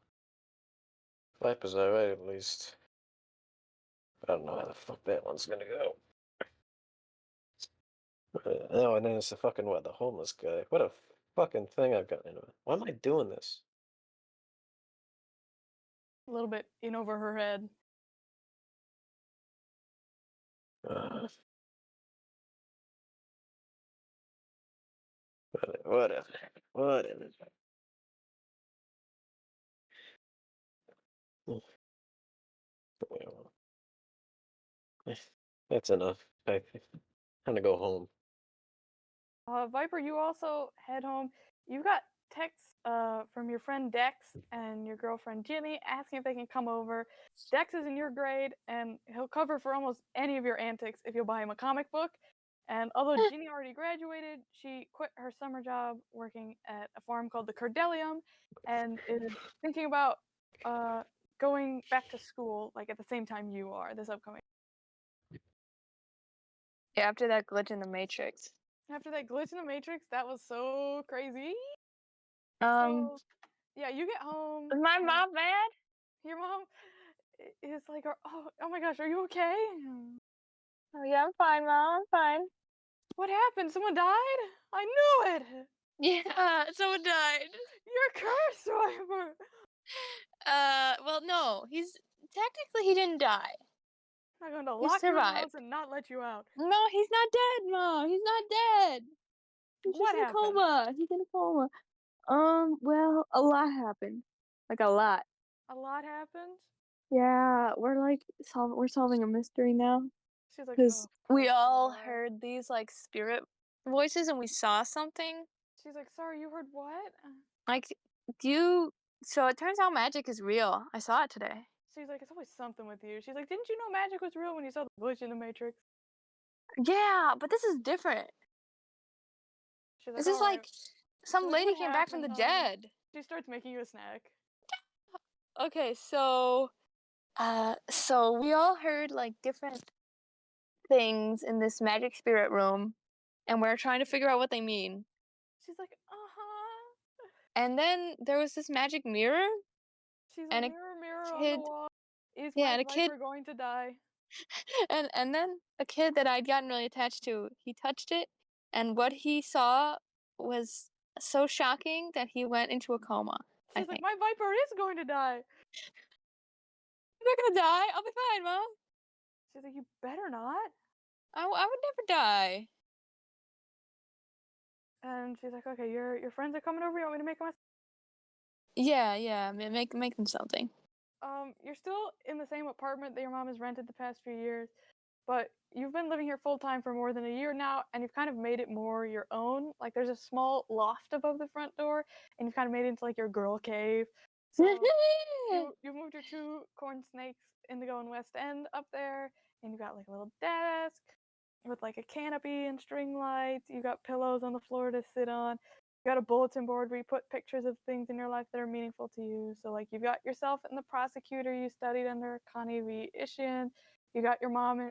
Viper's alright at least. I don't know how the fuck that one's gonna go. No, and then it's the fucking what? The homeless guy. What a fucking thing I've gotten into. Why am I doing this? A little bit in over her head. Uh, whatever. Whatever. Well, that's enough. I'm gonna go home. Viper, you also head home. You got texts from your friend Dex and your girlfriend Ginny asking if they can come over. Dex is in your grade, and he'll cover for almost any of your antics if you'll buy him a comic book. And although Ginny already graduated, she quit her summer job working at a farm called the Cordelium, and is thinking about going back to school, like at the same time you are this upcoming. Yeah, after that glitch in the Matrix. After that glitch in the Matrix, that was so crazy. Um, So, yeah, you get home. is my and mom mad? Your mom is like, oh my gosh, are you okay? Oh yeah, I'm fine, Mom. I'm fine. What happened? Someone died? I knew it! Yeah, someone died. You're cursed, Viper! Well, no, technically he didn't die. I'm going to He lock you in the survived. house and not let you out. No, he's not dead, Mom. He's not dead. He's What just in a happened? coma. He's in a coma. Well, a lot happened. Like a lot. A lot happened? Yeah, we're solving a mystery now. She's like, Because oh, we of course you all are. heard these like spirit voices and we saw something. She's like, sorry, you heard what? Like, so it turns out magic is real. I saw it today. She's like, it's always something with you. She's like, didn't you know magic was real when you saw the glitch in the Matrix? Yeah, but this is different. She's like, This is like some like, lady what came back from the happened, honey? dead. She starts making you a snack. Okay, so we all heard like different things in this magic spirit room, and we're trying to figure out what they mean. She's like, uh-huh. And then there was this magic mirror. She's and like, a mirror on the kid, wall. Is yeah, my and a kid, Viper going to die? and then a kid that I'd gotten really attached to, he touched it, and what he saw was so shocking that he went into a coma. I She's like, think. my Viper is going to die. I'm not gonna die. I'll be fine, Mom. She's like, you better not. I would never die. And she's like, okay, your friends are coming over. You want me to make them Yeah, make them something. you're still in the same apartment that your mom has rented the past few years, but you've been living here full time for more than a year now, and you've kind of made it more your own. Like, there's a small loft above the front door, and you've kind of made it into like your girl cave. So you moved your two corn snakes, Indigo and West End, up there, and you got like a little desk with like a canopy and string lights. You got pillows on the floor to sit on. You got a bulletin board where you put pictures of things in your life that are meaningful to you. So like you've got yourself and the prosecutor you studied under, Connie V. Ishian. You got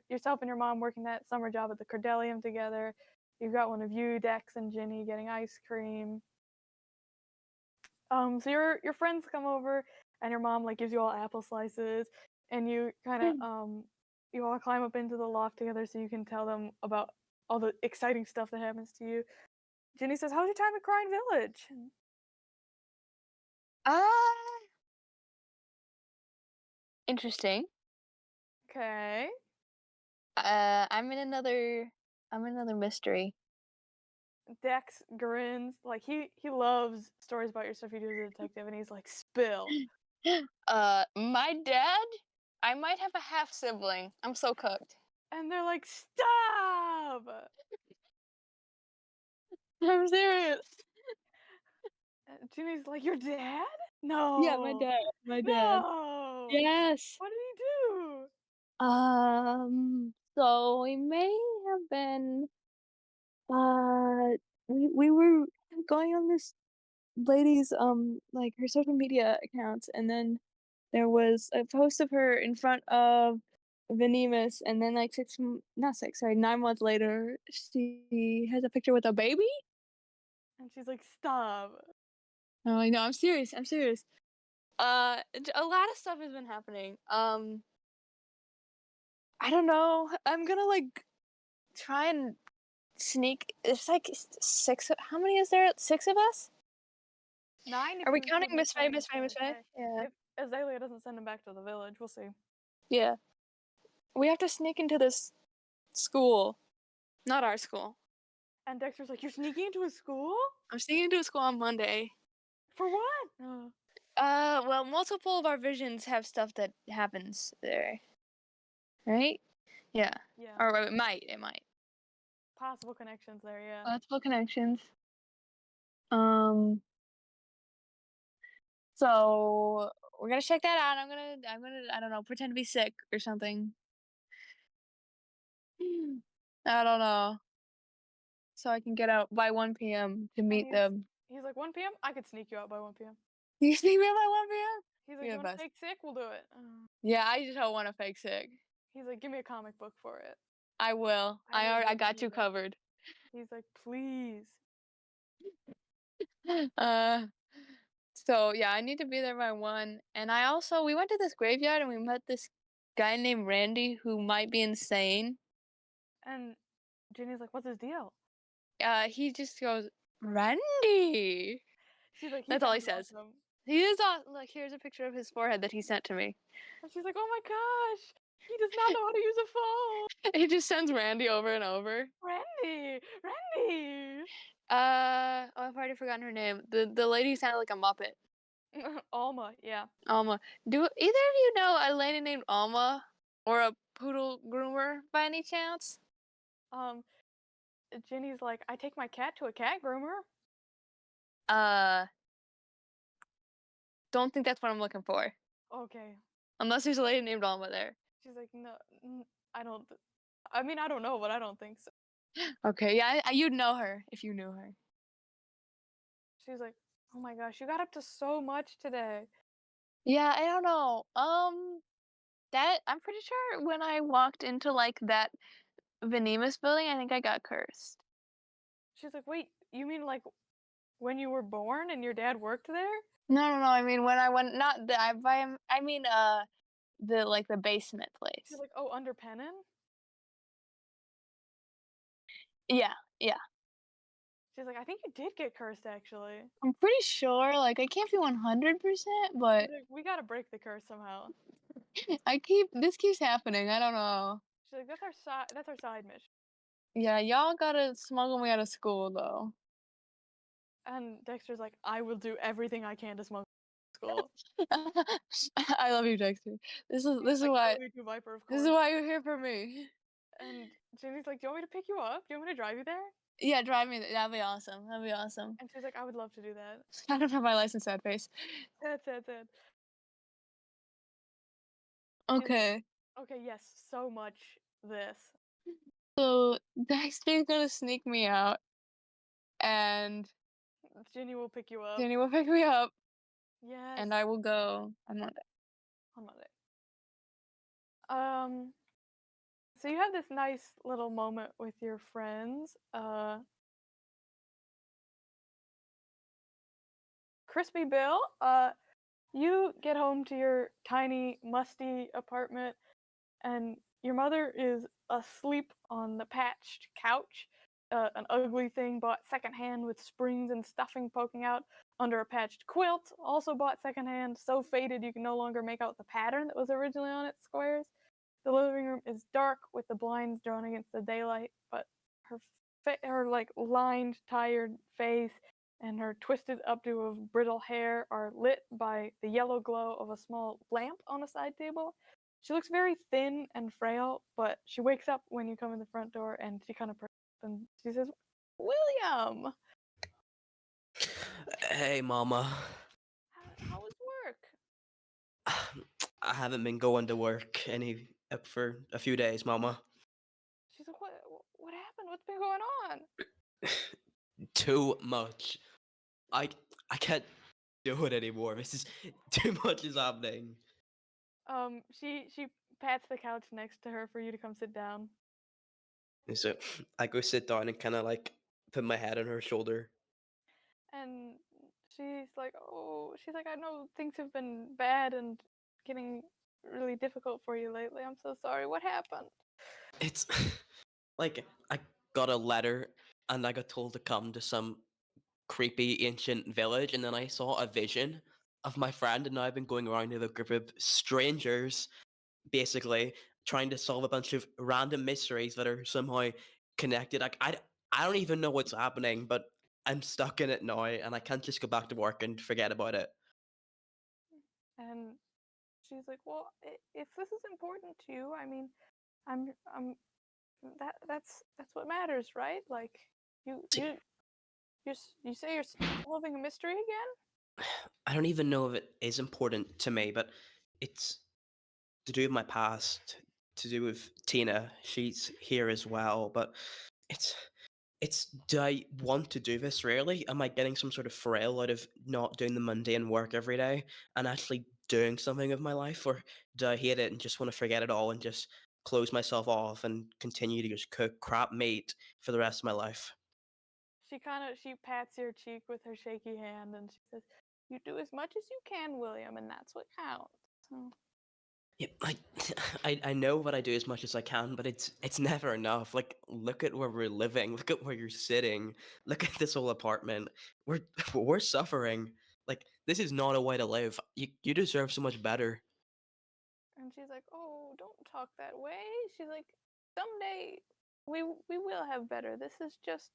yourself and your mom working that summer job at the Cordelium together. You've got one of you, Dex and Ginny, getting ice cream. So your friends come over and your mom like gives you all apple slices, and you kind of you all climb up into the loft together so you can tell them about all the exciting stuff that happens to you. Ginny says, "How's your time at Kurain Village?" Interesting. Okay. I'm in another mystery. Dex grins like he loves stories about your stuff you do as a detective, and he's like, "Spill." My dad, I might have a half sibling. I'm so cooked. And they're like, "Stop!" I'm serious. Ginny's like, "Your dad? No." Yeah, my dad. No. Yes. What did he do? So we may have been, we were going on this lady's, like her social media accounts, and then there was a post of her in front of Venemus, and then like 9 months later, she has a picture with a baby. And she's like, stop. Oh, I know. I'm serious. I'm serious. A lot of stuff has been happening. I don't know. I'm gonna like try and sneak. It's like six. How many is there? 6 of us? 9 if Are we you include counting Miss Faye? Miss Faye. Yeah. If Azalea doesn't send him back to the village, we'll see. Yeah. We have to sneak into this school. Not our school. And Dexter's like, you're sneaking into a school? I'm sneaking into a school on Monday. For what? Well, multiple of our visions have stuff that happens there. Right? Yeah. Yeah. Or it might. Possible connections there, yeah. Multiple connections. So we're gonna check that out. I'm gonna I don't know, pretend to be sick or something. I don't know. So I can get out by 1 p.m. to meet them. He's like, 1 p.m.? I could sneak you out by 1 p.m. You sneak me out by 1 p.m.? He's like, You're you the want to best. fake sick? We'll do it. Yeah, I just don't want to fake sick. He's like, give me a comic book for it. I will. I will I give got you you that. covered. He's like, please. So yeah, I need to be there by 1. And we went to this graveyard and we met this guy named Randy who might be insane. And Ginny's like, what's his deal? He just goes, Randy. She's like, That's all he says. Awesome. He is awesome. Look, here's a picture of his forehead that he sent to me. And she's like, oh my gosh, he does not know how to use a phone. He just sends Randy over and over. Randy. I've already forgotten her name. The lady sounded like a Muppet. Alma, yeah. Alma. Do either of you know a lady named Alma or a poodle groomer by any chance? Ginny's like, I take my cat to a cat groomer. Don't think that's what I'm looking for. Okay. Unless there's a lady named Alma there. She's like, no, I don't. I mean, I don't know, but I don't think so. Okay, yeah, you'd know her if you knew her. She's like, oh my gosh, you got up to so much today. Yeah, I don't know. That I'm pretty sure when I walked into like that Venemus building, I think I got cursed. She's like, wait, you mean like when you were born and your dad worked there? No. I mean when I went, not the I mean the like the basement place. She's like, oh, under Pennon? Yeah. She's like, I think you did get cursed actually. I'm pretty sure. Like I can't be 100%, but She's like, we gotta break the curse somehow. this keeps happening. I don't know. She's like, that's our side mission. Yeah, y'all gotta smuggle me out of school though. And Dexter's like, I will do everything I can to smuggle school. I love you, Dexter. This is why Viper, of this course. is why you're here for me. And Ginny's like, do you want me to pick you up? Do you want me to drive you there? Yeah, drive me. That'd be awesome. That'd be awesome. And she's like, I would love to do that. I don't have my license, sad face. Sad. Okay. Okay, yes, so much this. So Dexter's gonna sneak me out, and Ginny will pick you up. Jenny will pick me up, Yes. and I will go on Monday. On Monday. So you have this nice little moment with your friends. Crispy Bill, you get home to your tiny, musty apartment, and your mother is asleep on the patched couch. An ugly thing bought secondhand with springs and stuffing poking out under a patched quilt, also bought secondhand, so faded you can no longer make out the pattern that was originally on its squares. The living room is dark with the blinds drawn against the daylight, but her like lined, tired face and her twisted updo of brittle hair are lit by the yellow glow of a small lamp on a side table. She looks very thin and frail, but she wakes up when you come in the front door and she kind of perks up and she says, William! Hey, Mama. How was work? I haven't been going to work for a few days, Mama. She's like, what happened? What's been going on? Too much. I can't do it anymore. This is too much is happening. She pats the couch next to her for you to come sit down. And so I go sit down and kind of like put my head on her shoulder. And she's like, I know things have been bad and getting really difficult for you lately. I'm so sorry. What happened? It's like I got a letter and I got told to come to some creepy ancient village, and then I saw a vision of my friend, and now I've been going around with a group of strangers, basically trying to solve a bunch of random mysteries that are somehow connected. Like I don't even know what's happening, but I'm stuck in it now, and I can't just go back to work and forget about it. And she's like, well, if this is important to you, I mean, I'm that's what matters, right? Like, you say you're solving a mystery again? I don't even know if it is important to me, but it's to do with my past, to do with Tina. She's here as well, but it's do I want to do this really? Am I getting some sort of thrill out of not doing the mundane work every day and actually doing something of my life, or do I hate it and just want to forget it all and just close myself off and continue to just cook crap meat for the rest of my life? She pats your cheek with her shaky hand and she says, "You do as much as you can, William, and that's what counts." So, Yeah, I know what I do as much as I can, but it's never enough. Like, look at where we're living. Look at where you're sitting. Look at this whole apartment. We're we're suffering. Like, this is not a way to live. You deserve so much better. and she's like, "Oh, don't talk that way." She's like, "Someday we will have better. This is just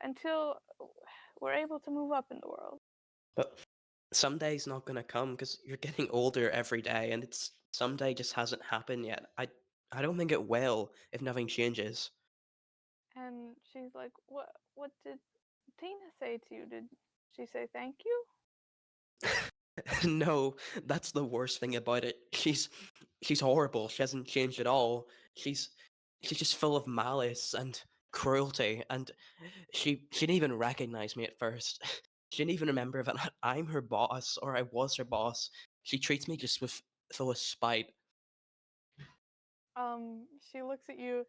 until we're able to move up in the world." But someday's not gonna come because you're getting older every day, and it's someday just hasn't happened yet. I don't think it will if nothing changes. And she's like, What did Tina say to you? Did she say thank you?" No, that's the worst thing about it. She's horrible. She hasn't changed at all. She's just full of malice and cruelty, and she didn't even recognize me at first. She didn't even remember that I'm her boss or I was her boss. She treats me just with full of spite. She looks at you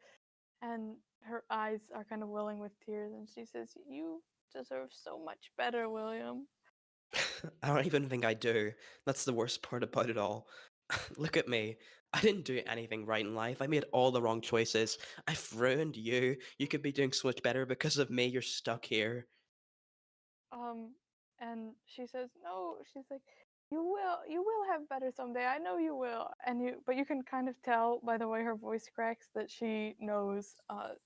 and her eyes are kind of welling with tears and she says, "You deserve so much better, William." I don't even think I do. That's the worst part about it all. Look at me. I didn't do anything right in life. I made all the wrong choices. I've ruined you. You could be doing so much better because of me. You're stuck here. Um, and she says, "No." She's like, you will have better someday. I know you will." But you can kind of tell by the way her voice cracks that she knows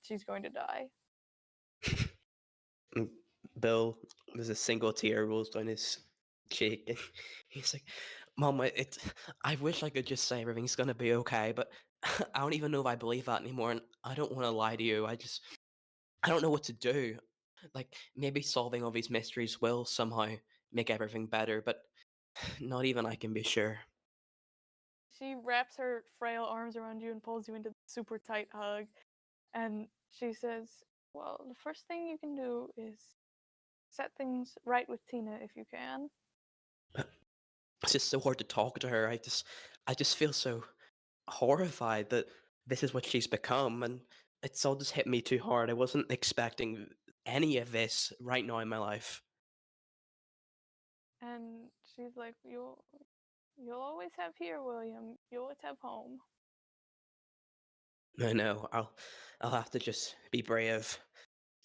she's going to die. And Bill, there's a single tear rolls down his cheek, and he's like, "Mom, I wish I could just say everything's gonna be okay, but I don't even know if I believe that anymore, and I don't want to lie to you. I don't know what to do. Like, maybe solving all these mysteries will somehow make everything better, but not even I can be sure." She wraps her frail arms around you and pulls you into a super tight hug. And she says, "Well, the first thing you can do is set things right with Tina if you can." It's just so hard to talk to her. I just feel so horrified that this is what she's become, and it's all just hit me too hard. I wasn't expecting any of this right now in my life. And she's like, You'll always have here, William. You'll always have home." I know. I'll have to just be brave,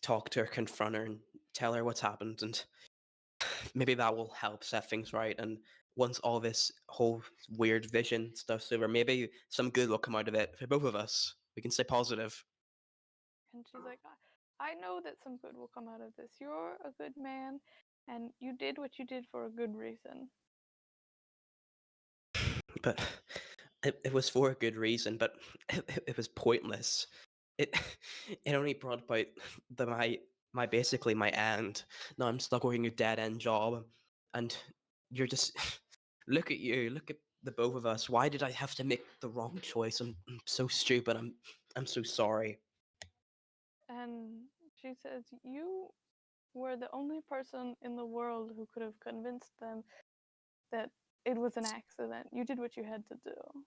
talk to her, confront her, and tell her what's happened, and maybe that will help set things right. And once all this whole weird vision stuff's over, maybe some good will come out of it for both of us. We can stay positive. And she's like, I know that some good will come out of this. You're a good man, and you did what you did for a good reason." But it was for a good reason, but it was pointless. It it only brought about my basically my end. Now I'm stuck working a dead end job, and you're just look at you, look at the both of us. Why did I have to make the wrong choice? I'm so stupid. I'm so sorry. And she says, "You were the only person in the world who could have convinced them that it was an accident. You did what you had to do."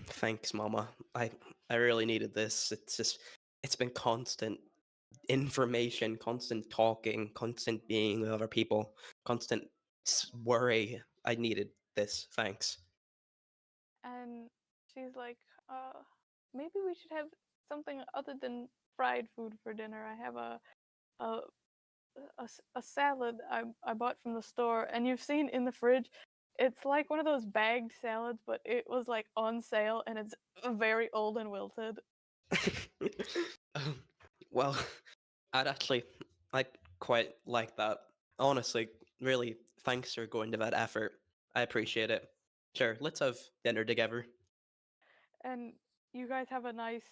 Thanks, Mama. I really needed this. It's been constant information, constant talking, constant being with other people, constant worry. I needed this. Thanks. And she's like, maybe we should have something other than fried food for dinner. I have a a salad I bought from the store, and you've seen in the fridge. It's like one of those bagged salads, but it was like on sale, and it's very old and wilted. Um, well, I'd quite like that. Honestly, really, thanks for going to that effort. I appreciate it. Sure, let's have dinner together. And you guys have a nice,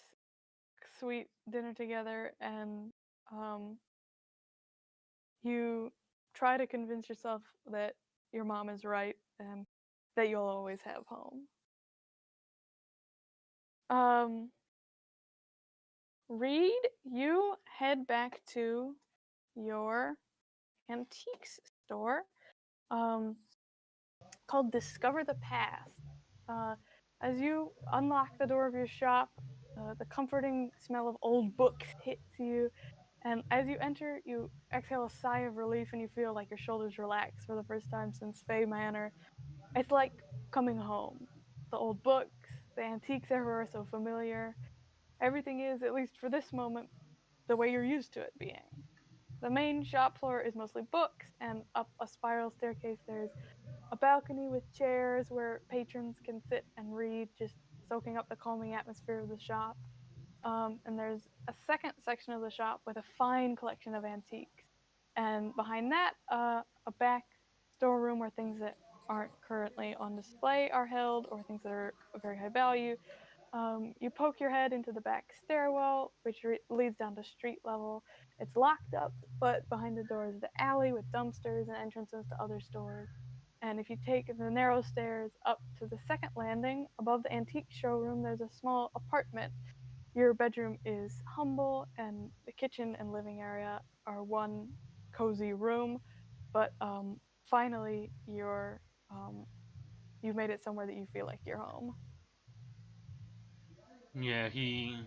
sweet dinner together, and you try to convince yourself that your mom is right and that you'll always have home. Reed, you head back to your antiques store, called Discover the Past. As you unlock the door of your shop, the comforting smell of old books hits you, and as you enter, you exhale a sigh of relief and you feel like your shoulders relax for the first time since Fay Manor. It's like coming home. The old books, the antiques everywhere are so familiar. Everything is, at least for this moment, the way you're used to it being. The main shop floor is mostly books, and up a spiral staircase, there's a balcony with chairs where patrons can sit and read, just soaking up the calming atmosphere of the shop. And there's a second section of the shop with a fine collection of antiques. And behind that, a back storeroom where things that aren't currently on display are held, or things that are of very high value. You poke your head into the back stairwell, which leads down to street level. It's locked up, but behind the door is the alley with dumpsters and entrances to other stores. And if you take the narrow stairs up to the second landing, above the antique showroom, there's a small apartment. Your bedroom is humble, and the kitchen and living area are one cozy room. But finally, you've made it somewhere that you feel like you're home. Yeah, he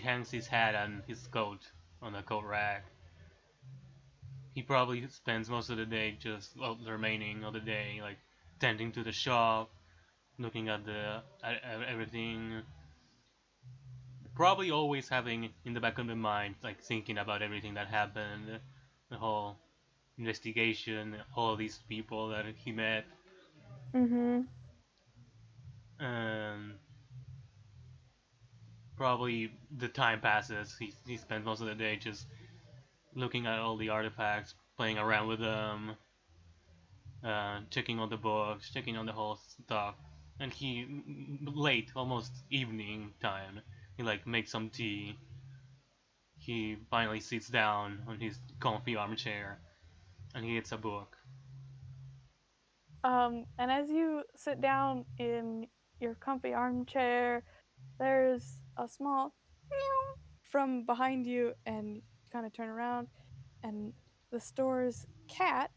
hangs his hat and his coat on the coat rack. He probably spends most of the day just, well, the remaining of the day, like tending to the shop, looking at at everything. Probably always having in the back of the mind, like thinking about everything that happened, the whole investigation, all these people that he met, Mm-hmm. and probably the time passes. He spends most of the day just looking at all the artifacts, playing around with them, checking on the books, checking on the whole stuff. And he late, almost evening time, he like makes some tea. He finally sits down on his comfy armchair and he gets a book. And as you sit down in your comfy armchair, there's a small meow from behind you, and you kind of turn around, and the store's cat,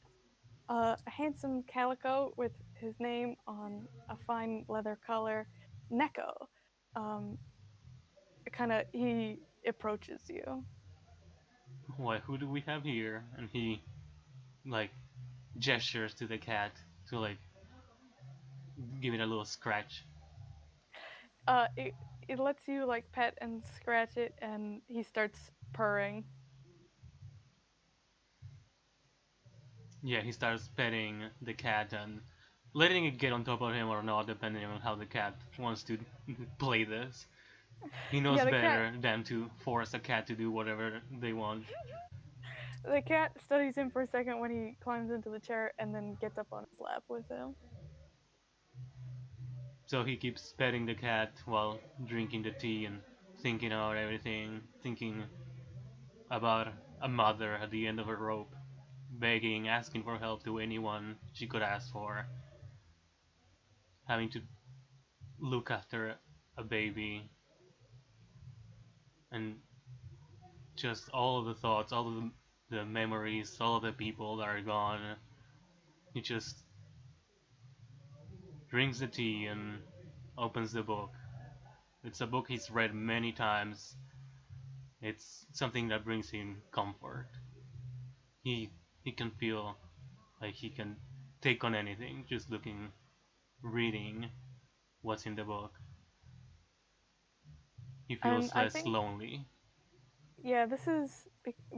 a handsome calico with his name on a fine leather collar, Neko, um, he approaches you. Why, who do we have here? And he like gestures to the cat to like give it a little scratch. It lets you like pet and scratch it, and he starts purring. Yeah, he starts petting the cat and letting it get on top of him or not, depending on how the cat wants to play this. He knows Yeah, the cat better than to force a cat to do whatever they want. The cat studies him for a second when he climbs into the chair and then gets up on his lap with him. So he keeps petting the cat while drinking the tea and thinking about everything, thinking about a mother at the end of a rope, begging, asking for help to anyone she could ask for, having to look after a baby, and just all of the thoughts, all of the memories, all of the people that are gone. He just drinks the tea and opens the book. It's a book he's read many times. It's something that brings him comfort. He he can feel like he can take on anything just reading what's in the book. He And feels I less think, lonely. yeah, this is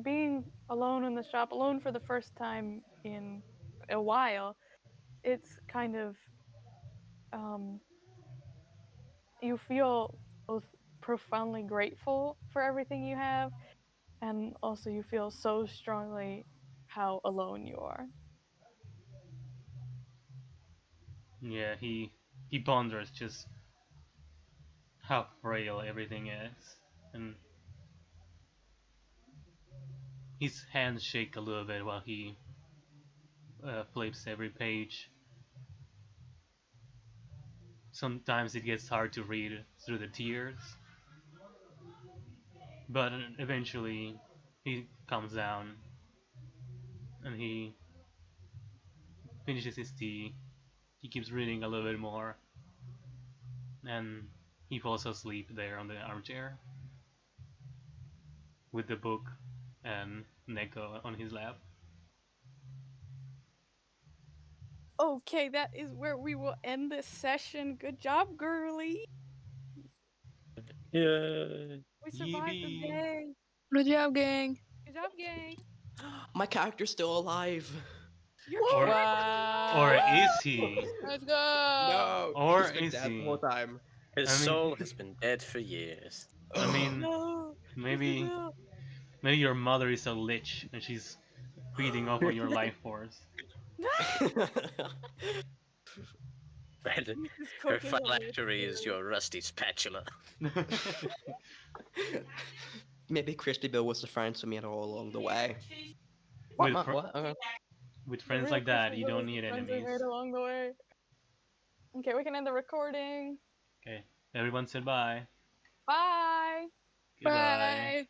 being alone in the shop, alone for the first time in a while. It's kind of, um, you feel both profoundly grateful for everything you have, and also you feel so strongly how alone you are. Yeah, he ponders just how frail everything is, and his hands shake a little bit while he flips every page. Sometimes it gets hard to read through the tears, but eventually he calms down and he finishes his tea. He keeps reading a little bit more, and he falls asleep there on the armchair with the book and Neko on his lap. Okay, that is where we will end this session. Good job, girly. Yeah. We survived the Yippee! day. Good job, gang. Good job, gang. My character's still alive. Your Or character. or Wow. is he? Let's go. No, Or he's been is dead the whole he? time. His I mean, soul has been dead for years. I mean, No, Crispy maybe Bill. maybe your mother is a lich and she's feeding off on your life force. Right? Mrs. Her Cooke is a phylactery is lich. your rusty spatula. Maybe Crispy Bill was the friend to me all along the way. with What? What? with The friends real like that, Crispy you Bill don't is the need friends we enemies. made along the way. Okay, we can end the recording. Okay, everyone said bye. Bye. Goodbye. Bye.